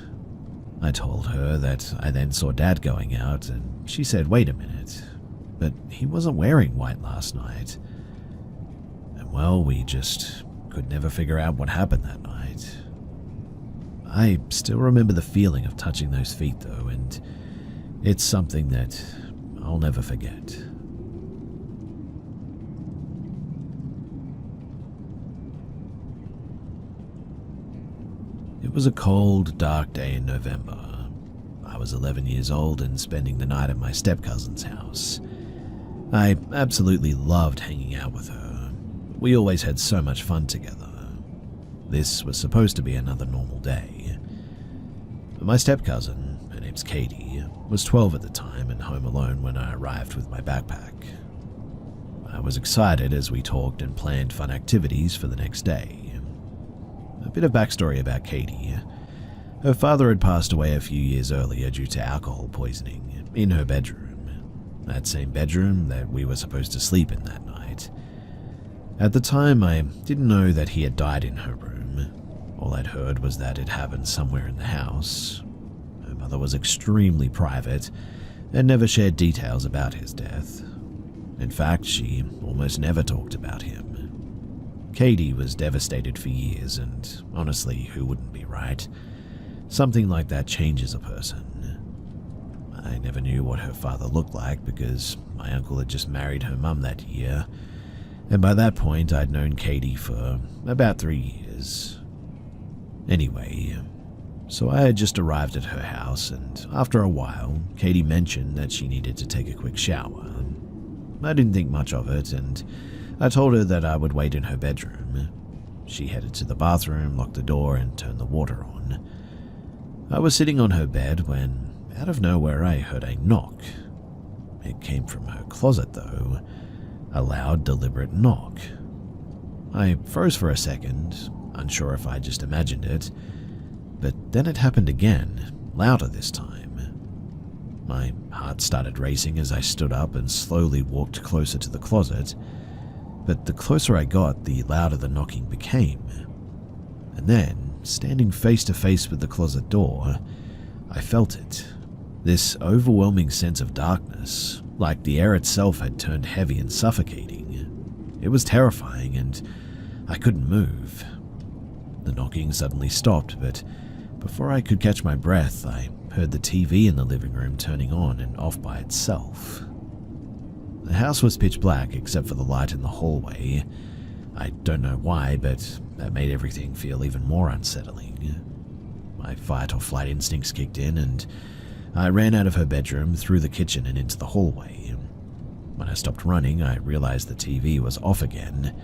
I told her that I then saw Dad going out, and she said, wait a minute, but he wasn't wearing white last night. And well, we just could never figure out what happened that night. I still remember the feeling of touching those feet though, and it's something that I'll never forget. It was a cold, dark day in November. I was 11 years old and spending the night at my step-cousin's house. I absolutely loved hanging out with her. We always had so much fun together. This was supposed to be another normal day. My step-cousin, her name's Katie, was 12 at the time and home alone when I arrived with my backpack. I was excited as we talked and planned fun activities for the next day. A bit of backstory about Katie. Her father had passed away a few years earlier due to alcohol poisoning in her bedroom, that same bedroom that we were supposed to sleep in that night. At the time, I didn't know that he had died in her room. All I'd heard was that it happened somewhere in the house. Her mother was extremely private and never shared details about his death. In fact, she almost never talked about him. Katie was devastated for years, and honestly, who wouldn't be, right? Something like that changes a person. I never knew what her father looked like because my uncle had just married her mum that year, and by that point I'd known Katie for about 3 years. Anyway, so I had just arrived at her house, and after a while, Katie mentioned that she needed to take a quick shower. I didn't think much of it, and I told her that I would wait in her bedroom. She headed to the bathroom, locked the door, and turned the water on. I was sitting on her bed when, out of nowhere, I heard a knock. It came from her closet, though. A loud, deliberate knock. I froze for a second, unsure if I just imagined it, but then it happened again, louder this time. My heart started racing as I stood up and slowly walked closer to the closet. But the closer I got, the louder the knocking became. And then, standing face to face with the closet door, I felt it. This overwhelming sense of darkness, like the air itself had turned heavy and suffocating. It was terrifying, and I couldn't move. The knocking suddenly stopped, but before I could catch my breath, I heard the TV in the living room turning on and off by itself. The house was pitch black except for the light in the hallway. I don't know why, but that made everything feel even more unsettling. My fight or flight instincts kicked in, and I ran out of her bedroom, through the kitchen and into the hallway. When I stopped running, I realized the TV was off again,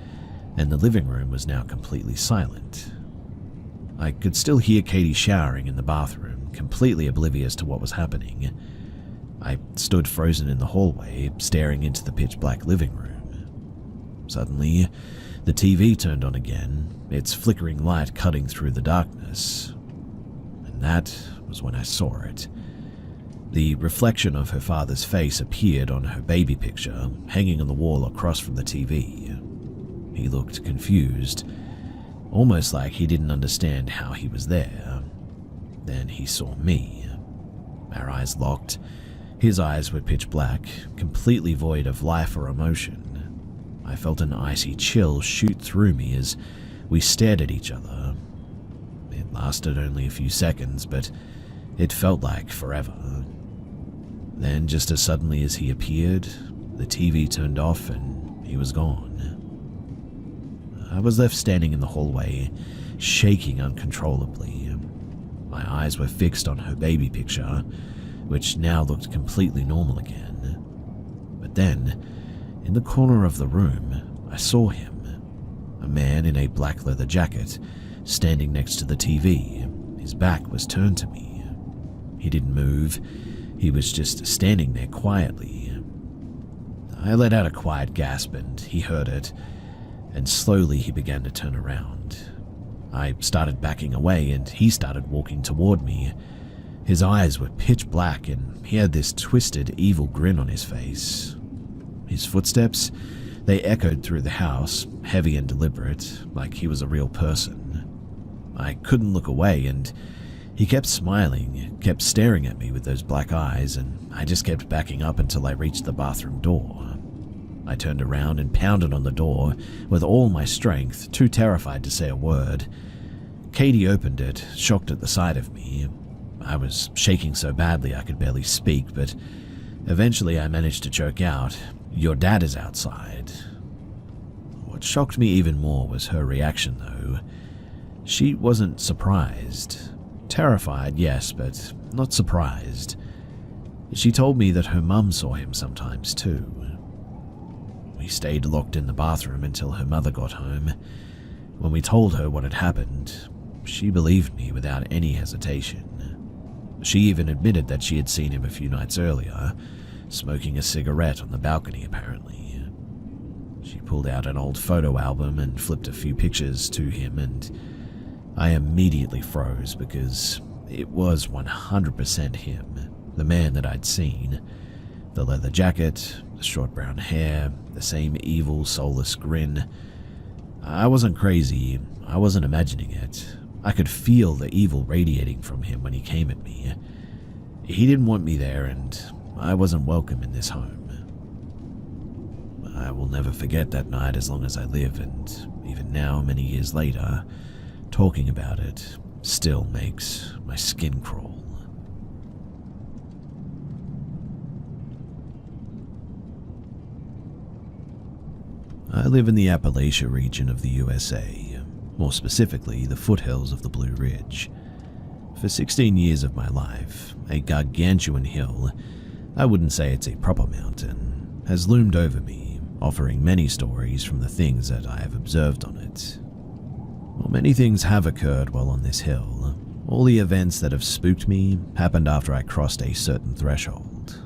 and the living room was now completely silent. I could still hear Katie showering in the bathroom, completely oblivious to what was happening. I stood frozen in the hallway, staring into the pitch-black living room. Suddenly, the TV turned on again, its flickering light cutting through the darkness. And that was when I saw it. The reflection of her father's face appeared on her baby picture, hanging on the wall across from the TV. He looked confused, almost like he didn't understand how he was there. Then he saw me. Our eyes locked. His eyes were pitch black, completely void of life or emotion. I felt an icy chill shoot through me as we stared at each other. It lasted only a few seconds, but it felt like forever. Then, just as suddenly as he appeared, the TV turned off and he was gone. I was left standing in the hallway, shaking uncontrollably. My eyes were fixed on her baby picture, which now looked completely normal again. But then, in the corner of the room, I saw him, a man in a black leather jacket, standing next to the TV. His back was turned to me. He didn't move. He was just standing there quietly. I let out a quiet gasp, and he heard it, and slowly he began to turn around. I started backing away, and he started walking toward me. His eyes were pitch black, and he had this twisted, evil grin on his face. His footsteps, they echoed through the house, heavy and deliberate, like he was a real person. I couldn't look away, and he kept smiling, kept staring at me with those black eyes, and I just kept backing up until I reached the bathroom door. I turned around and pounded on the door with all my strength, too terrified to say a word. Katie opened it, shocked at the sight of me. I was shaking so badly I could barely speak, but eventually I managed to choke out, "Your dad is outside." What shocked me even more was her reaction, though. She wasn't surprised. Terrified, yes, but not surprised. She told me that her mum saw him sometimes too. We stayed locked in the bathroom until her mother got home. When we told her what had happened, she believed me without any hesitation. She even admitted that she had seen him a few nights earlier, smoking a cigarette on the balcony apparently. She pulled out an old photo album and flipped a few pictures to him, and I immediately froze because it was 100% him, the man that I'd seen. The leather jacket, the short brown hair, the same evil, soulless grin. I wasn't crazy, I wasn't imagining it. I could feel the evil radiating from him when he came at me. He didn't want me there, and I wasn't welcome in this home. I will never forget that night as long as I live, and even now, many years later, talking about it still makes my skin crawl. I live in the Appalachia region of the USA, more specifically the foothills of the Blue Ridge. For 16 years of my life, a gargantuan hill, I wouldn't say it's a proper mountain, has loomed over me, offering many stories from the things that I have observed on it. While many things have occurred while on this hill, all the events that have spooked me happened after I crossed a certain threshold.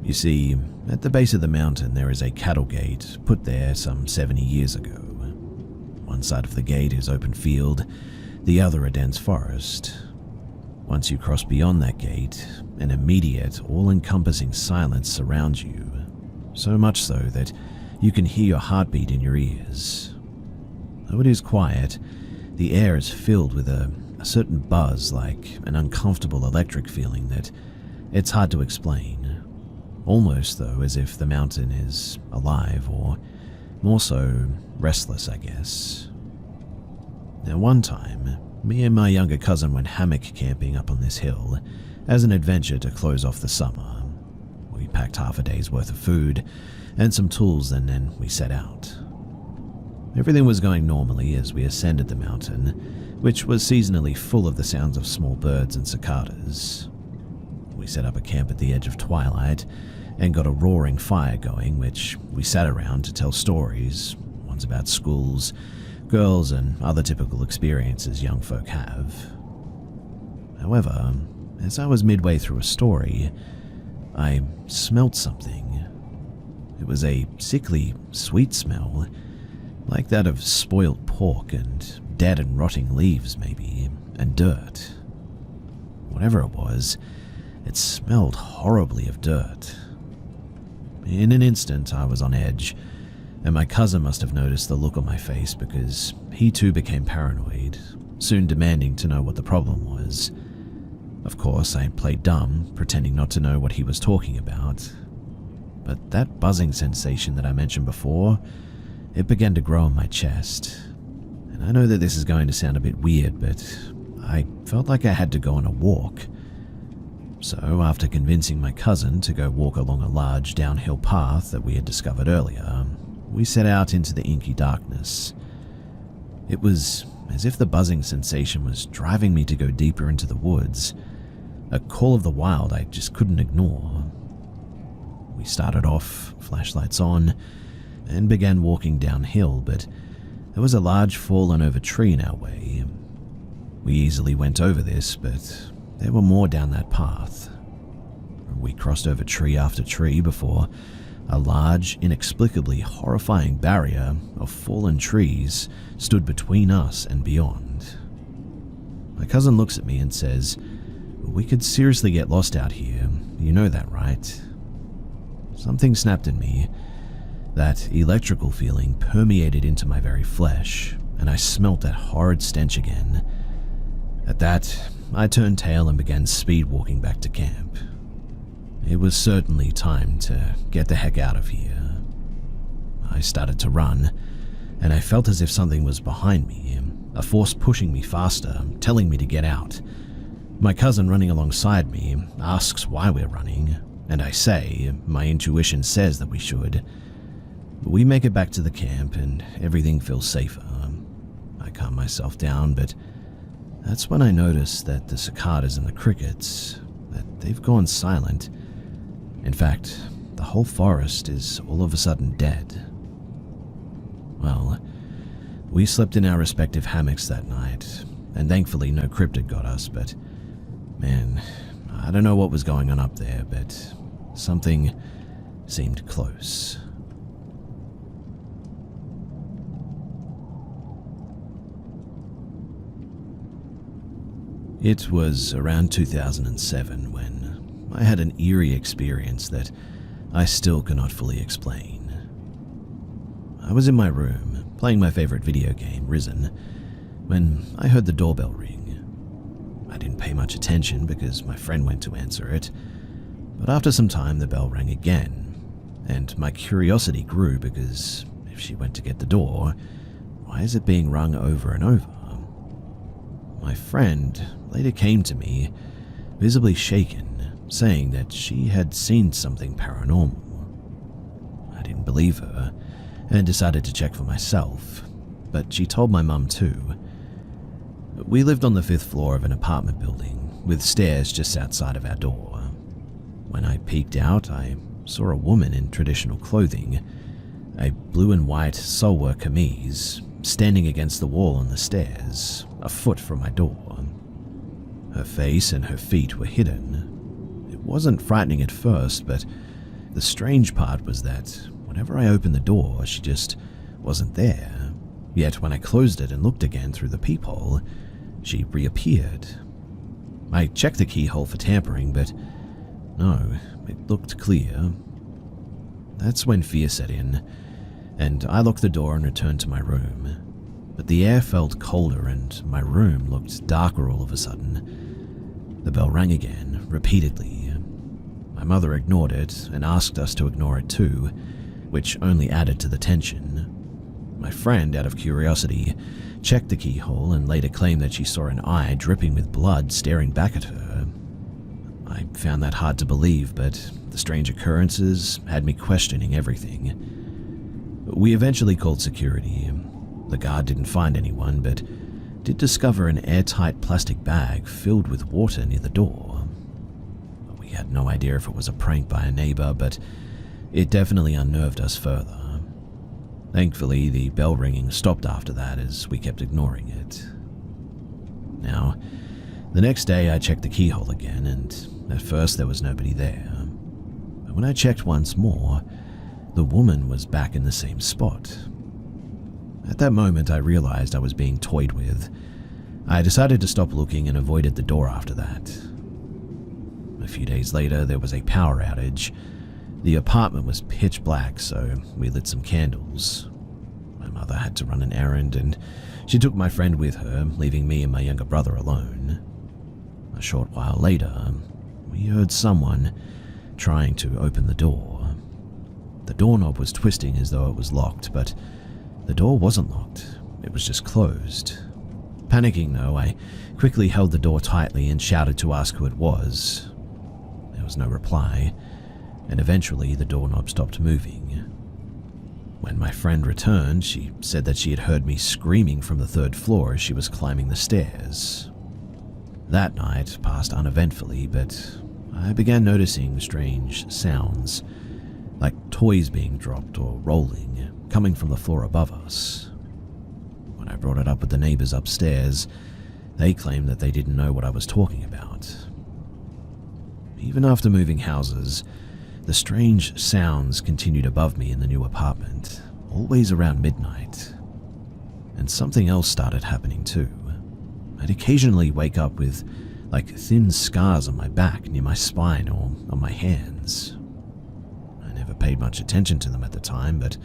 You see, at the base of the mountain there is a cattle gate put there some 70 years ago. One side of the gate is open field, the other a dense forest. Once you cross beyond that gate, an immediate, all-encompassing silence surrounds you, so much so that you can hear your heartbeat in your ears. Though it is quiet, the air is filled with a certain buzz, like an uncomfortable electric feeling that it's hard to explain. Almost, though, as if the mountain is alive, or More so, restless, I guess. Now, one time, me and my younger cousin went hammock camping up on this hill as an adventure to close off the summer. We packed half a day's worth of food and some tools, and then we set out. Everything was going normally as we ascended the mountain, which was seasonally full of the sounds of small birds and cicadas. We set up a camp at the edge of twilight and got a roaring fire going, which we sat around to tell stories, ones about schools, girls, and other typical experiences young folk have. However, as I was midway through a story, I smelled something. It was a sickly, sweet smell, like that of spoiled pork and dead and rotting leaves, maybe, and dirt. Whatever it was, it smelled horribly of dirt. In an instant, I was on edge, and my cousin must have noticed the look on my face because he too became paranoid, soon demanding to know what the problem was. Of course, I played dumb, pretending not to know what he was talking about. But that buzzing sensation that I mentioned before, it began to grow in my chest. And I know that this is going to sound a bit weird, but I felt like I had to go on a walk. So, after convincing my cousin to go walk along a large downhill path that we had discovered earlier, we set out into the inky darkness. It was as if the buzzing sensation was driving me to go deeper into the woods, a call of the wild I just couldn't ignore. We started off, flashlights on, and began walking downhill, but there was a large fallen over tree in our way. We easily went over this, but there were more down that path. We crossed over tree after tree before a large, inexplicably horrifying barrier of fallen trees stood between us and beyond. My cousin looks at me and says, "We could seriously get lost out here, you know that, right?" Something snapped in me. That electrical feeling permeated into my very flesh, and I smelt that horrid stench again. At that, I turned tail and began speed walking back to camp. It was certainly time to get the heck out of here. I started to run, and I felt as if something was behind me, a force pushing me faster, telling me to get out. My cousin running alongside me asks why we're running, and I say my intuition says that we should. We make it back to the camp and everything feels safer. I calm myself down, but that's when I notice that the cicadas and the crickets, that they've gone silent. In fact, the whole forest is all of a sudden dead. Well, we slept in our respective hammocks that night, and thankfully no cryptid got us, but man, I don't know what was going on up there, but something seemed close. It was around 2007 when I had an eerie experience that I still cannot fully explain. I was in my room, playing my favorite video game, Risen, when I heard the doorbell ring. I didn't pay much attention because my friend went to answer it, but after some time the bell rang again, and my curiosity grew because if she went to get the door, why is it being rung over and over? My friend later came to me, visibly shaken, saying that she had seen something paranormal. I didn't believe her and decided to check for myself, but she told my mum too. We lived on the 5th floor of an apartment building with stairs just outside of our door. When I peeked out, I saw a woman in traditional clothing, a blue and white Solwa kameez, standing against the wall on the stairs, a foot from my door. Her face and her feet were hidden. It wasn't frightening at first, but the strange part was that whenever I opened the door, she just wasn't there. Yet when I closed it and looked again through the peephole, she reappeared. I checked the keyhole for tampering, but no, it looked clear. That's when fear set in, and I locked the door and returned to my room. But the air felt colder and my room looked darker all of a sudden. The bell rang again, repeatedly. My mother ignored it and asked us to ignore it too, which only added to the tension. My friend, out of curiosity, checked the keyhole and later claimed that she saw an eye dripping with blood staring back at her. I found that hard to believe, but the strange occurrences had me questioning everything. We eventually called security. The guard didn't find anyone, but did discover an airtight plastic bag filled with water near the door. We had no idea if it was a prank by a neighbor, but it definitely unnerved us further. Thankfully, the bell ringing stopped after that as we kept ignoring it. Now, the next day I checked the keyhole again, and at first there was nobody there. But when I checked once more, the woman was back in the same spot. At that moment, I realized I was being toyed with. I decided to stop looking and avoided the door after that. A few days later, there was a power outage. The apartment was pitch black, so we lit some candles. My mother had to run an errand, and she took my friend with her, leaving me and my younger brother alone. A short while later, we heard someone trying to open the door. The doorknob was twisting as though it was locked, but the door wasn't locked. It was just closed. Panicking though, I quickly held the door tightly and shouted to ask who it was. There was no reply, and eventually the doorknob stopped moving. When my friend returned, she said that she had heard me screaming from the 3rd floor as she was climbing the stairs. That night passed uneventfully, but I began noticing strange sounds, like toys being dropped or rolling, coming from the floor above us. When I brought it up with the neighbors upstairs, they claimed that they didn't know what I was talking about. Even after moving houses, the strange sounds continued above me in the new apartment, always around midnight. And something else started happening too. I'd occasionally wake up with like thin scars on my back near my spine or on my hands. I never paid much attention to them at the time, but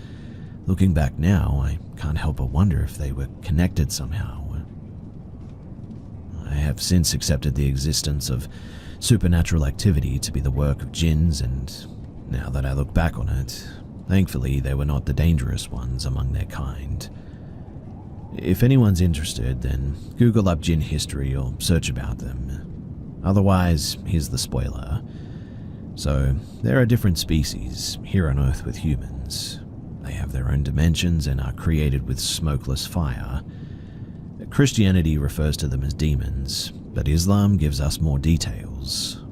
looking back now, I can't help but wonder if they were connected somehow. I have since accepted the existence of supernatural activity to be the work of jinns, and now that I look back on it, thankfully they were not the dangerous ones among their kind. If anyone's interested, then Google up jinn history or search about them. Otherwise, here's the spoiler. So, there are different species here on Earth with humans. They have their own dimensions and are created with smokeless fire. Christianity refers to them as demons, but Islam gives us more details.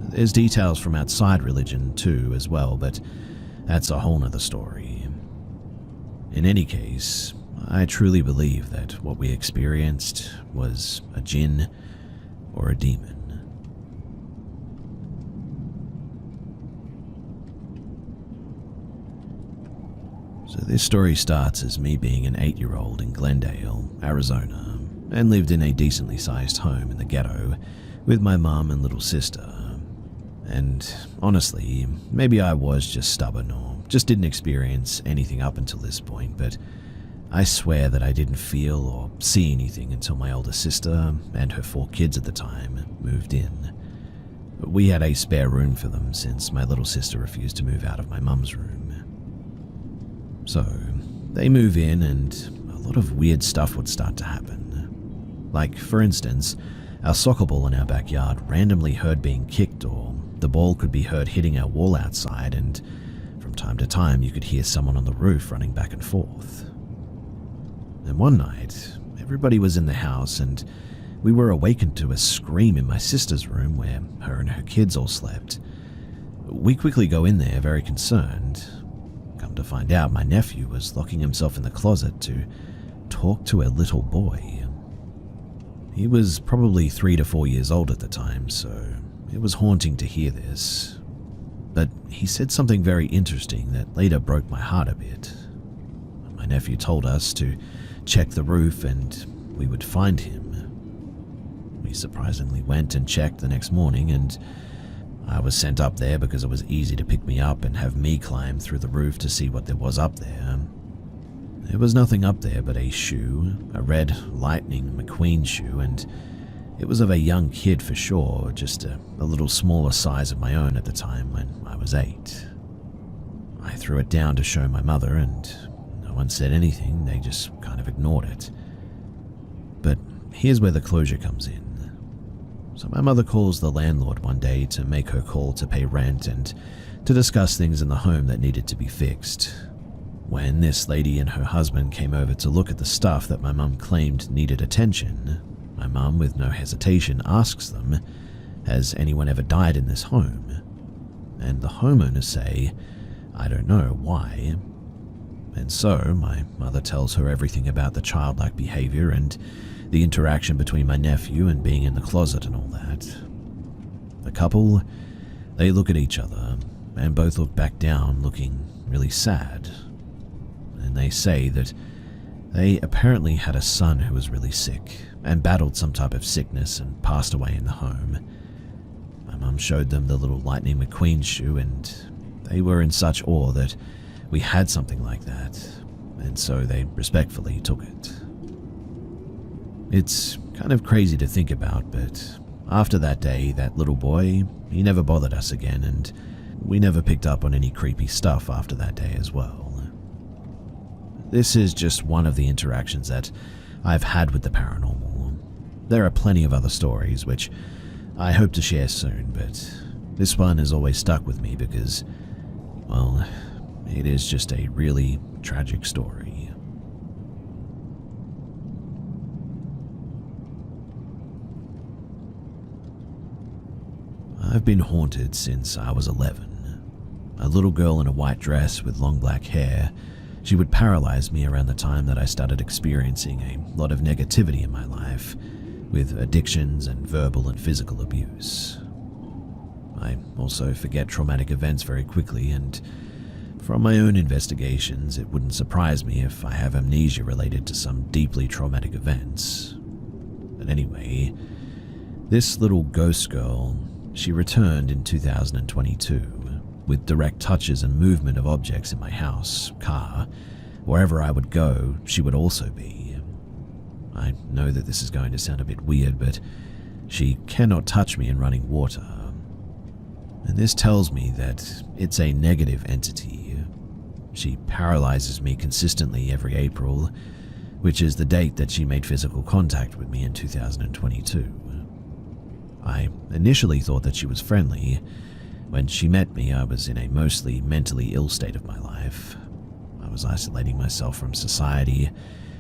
There's details from outside religion too as well, but that's a whole nother story. In any case, I truly believe that what we experienced was a jinn or a demon. So this story starts as me being an 8-year-old in Glendale, Arizona, and lived in a decently sized home in the ghetto with my mom and little sister. And honestly, maybe I was just stubborn or just didn't experience anything up until this point, but I swear that I didn't feel or see anything until my older sister and her 4 kids at the time moved in. We had a spare room for them since my little sister refused to move out of my mum's room. So, they move in and a lot of weird stuff would start to happen. Like, for instance, our soccer ball in our backyard randomly heard being kicked, or the ball could be heard hitting our wall outside, and from time to time you could hear someone on the roof running back and forth. And one night, everybody was in the house and we were awakened to a scream in my sister's room where her and her kids all slept. We quickly go in there, very concerned. Come to find out, my nephew was locking himself in the closet to talk to a little boy. He was probably 3 to 4 years old at the time, so it was haunting to hear this. But he said something very interesting that later broke my heart a bit. My nephew told us to check the roof and we would find him. We surprisingly went and checked the next morning, and I was sent up there because it was easy to pick me up and have me climb through the roof to see what there was up there. There was nothing up there but a shoe, a red Lightning McQueen shoe, and it was of a young kid for sure, just a little smaller size of my own at the time when I was 8. I threw it down to show my mother, and no one said anything, they just kind of ignored it. But here's where the closure comes in. So my mother calls the landlord one day to make her call to pay rent and to discuss things in the home that needed to be fixed. When this lady and her husband came over to look at the stuff that my mum claimed needed attention, my mum, with no hesitation, asks them, "Has anyone ever died in this home?" And the homeowners say, "I don't know, why?" And so my mother tells her everything about the childlike behavior and the interaction between my nephew and being in the closet and all that. The couple, they look at each other and both look back down, looking really sad. And they say that they apparently had a son who was really sick and battled some type of sickness and passed away in the home. My mum showed them the little Lightning McQueen shoe, and they were in such awe that we had something like that, and so they respectfully took it. It's kind of crazy to think about, but after that day, that little boy, he never bothered us again, and we never picked up on any creepy stuff after that day as well. This is just one of the interactions that I've had with the paranormal. There are plenty of other stories which I hope to share soon, but this one has always stuck with me because, well, it is just a really tragic story. I've been haunted since I was 11. A little girl in a white dress with long black hair, she would paralyze me around the time that I started experiencing a lot of negativity in my life, with addictions and verbal and physical abuse. I also forget traumatic events very quickly, and from my own investigations, it wouldn't surprise me if I have amnesia related to some deeply traumatic events. But anyway, this little ghost girl, she returned in 2022 with direct touches and movement of objects in my house, car. Wherever I would go, she would also be. I know that this is going to sound a bit weird, but she cannot touch me in running water. And this tells me that it's a negative entity. She paralyzes me consistently every April, which is the date that she made physical contact with me in 2022. I initially thought that she was friendly. When she met me, I was in a mostly mentally ill state of my life. I was isolating myself from society,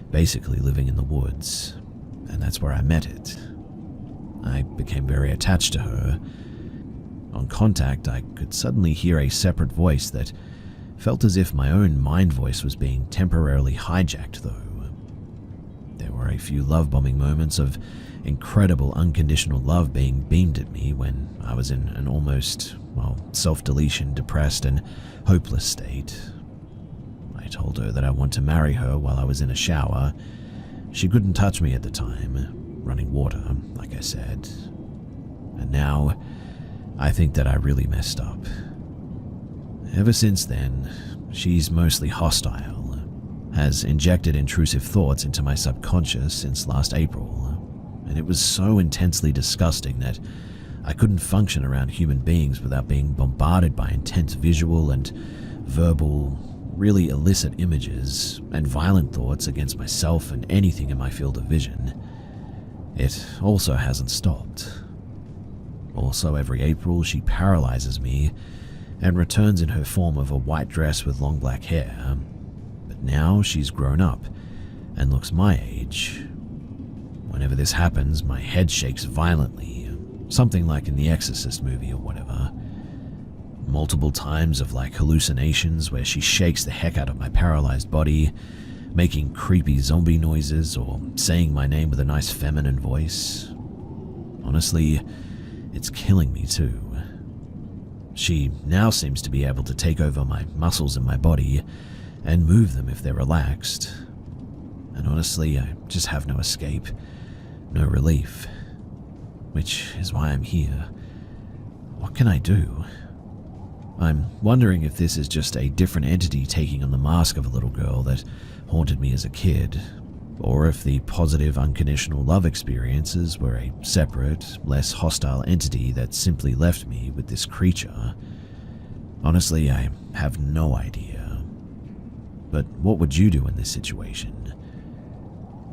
basically living in the woods, and that's where I met it. I became very attached to her. On contact, I could suddenly hear a separate voice that felt as if my own mind voice was being temporarily hijacked, though. There were a few love-bombing moments of incredible unconditional love being beamed at me when I was in an almost, self-deletion, depressed and hopeless state. I told her that I want to marry her while I was in a shower. She couldn't touch me at the time, running water, like I said. And now, I think that I really messed up. Ever since then, she's mostly hostile, has injected intrusive thoughts into my subconscious since last April, and it was so intensely disgusting that I couldn't function around human beings without being bombarded by intense visual and verbal, really illicit images and violent thoughts against myself and anything in my field of vision. It also hasn't stopped. Also, every April, she paralyzes me and returns in her form of a white dress with long black hair. But now she's grown up and looks my age. Whenever this happens, my head shakes violently, something like in the Exorcist movie or whatever. Multiple times of hallucinations where she shakes the heck out of my paralyzed body, making creepy zombie noises or saying my name with a nice feminine voice. Honestly, it's killing me too. She now seems to be able to take over my muscles in my body and move them if they're relaxed. And honestly, I just have no escape, no relief. Which is why I'm here. What can I do? I'm wondering if this is just a different entity taking on the mask of a little girl that haunted me as a kid, or if the positive unconditional love experiences were a separate, less hostile entity that simply left me with this creature. Honestly, I have no idea. But what would you do in this situation?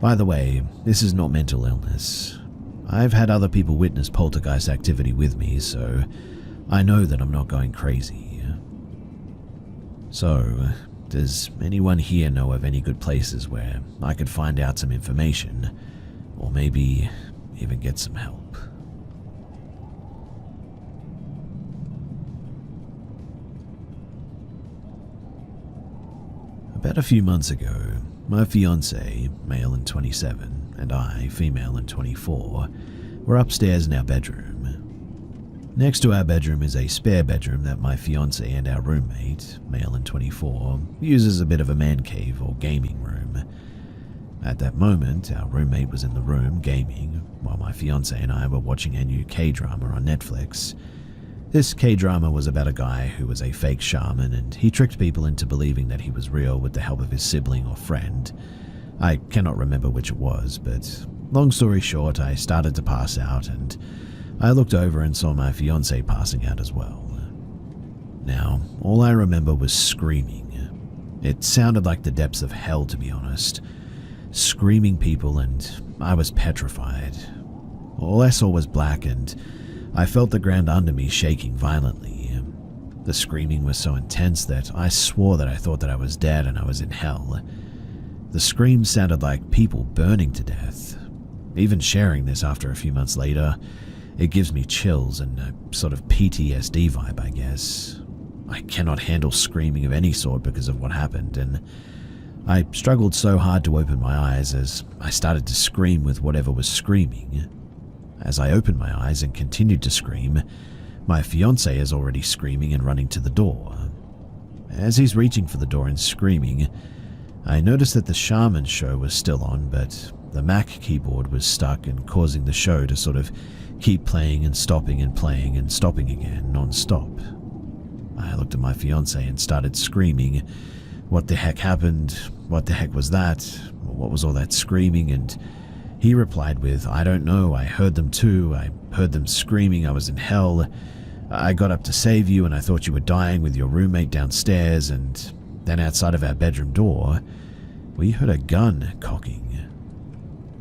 By the way, this is not mental illness. I've had other people witness poltergeist activity with me, so I know that I'm not going crazy. So, does anyone here know of any good places where I could find out some information, or maybe even get some help? About a few months ago, my fiancée, male and 27, and I, female and 24, were upstairs in our bedroom. Next to our bedroom is a spare bedroom that my fiancée and our roommate, male and 24, use as a bit of a man cave or gaming room. At that moment, our roommate was in the room gaming, while my fiancée and I were watching a new K-drama on Netflix. This K-drama was about a guy who was a fake shaman, and he tricked people into believing that he was real with the help of his sibling or friend. I cannot remember which it was, but long story short, I started to pass out, and I looked over and saw my fiancée passing out as well. Now, all I remember was screaming. It sounded like the depths of hell, to be honest. Screaming people, and I was petrified. All I saw was black, and I felt the ground under me shaking violently. The screaming was so intense that I swore that I thought that I was dead and I was in hell. The screams sounded like people burning to death. Even sharing this after a few months later, it gives me chills and a sort of PTSD vibe, I guess. I cannot handle screaming of any sort because of what happened, and I struggled so hard to open my eyes as I started to scream with whatever was screaming. As I opened my eyes and continued to scream, my fiancé is already screaming and running to the door. As he's reaching for the door and screaming, I noticed that the shaman show was still on, but the Mac keyboard was stuck and causing the show to sort of keep playing and stopping again, non-stop. I looked at my fiancé and started screaming, "What the heck happened? What the heck was that? What was all that screaming?" And he replied with, "I don't know, I heard them too. I heard them screaming, I was in hell. I got up to save you and I thought you were dying with your roommate downstairs, and then outside of our bedroom door, we heard a gun cocking."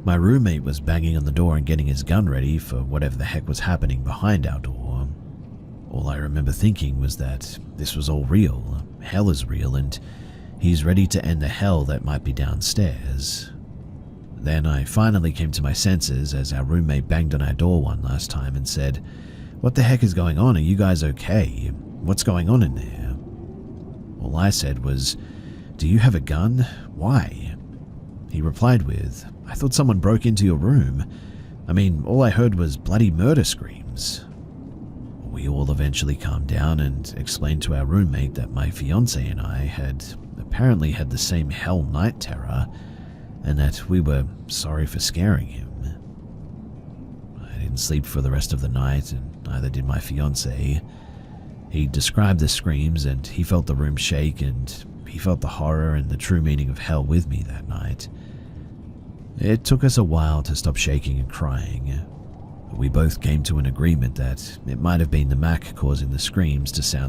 My roommate was banging on the door and getting his gun ready for whatever the heck was happening behind our door. All I remember thinking was that this was all real, hell is real, and he's ready to end the hell that might be downstairs. Then I finally came to my senses as our roommate banged on our door one last time and said, "What the heck is going on? Are you guys okay? What's going on in there?" All I said was, "Do you have a gun? Why?" He replied with, "I thought someone broke into your room. I mean, all I heard was bloody murder screams." We all eventually calmed down and explained to our roommate that my fiancé and I had apparently had the same hell night terror, and that we were sorry for scaring him. I didn't sleep for the rest of the night, and neither did my fiancé. He described the screams, and he felt the room shake, and he felt the horror and the true meaning of hell with me that night. It took us a while to stop shaking and crying, but we both came to an agreement that it might have been the Mac causing the screams to sound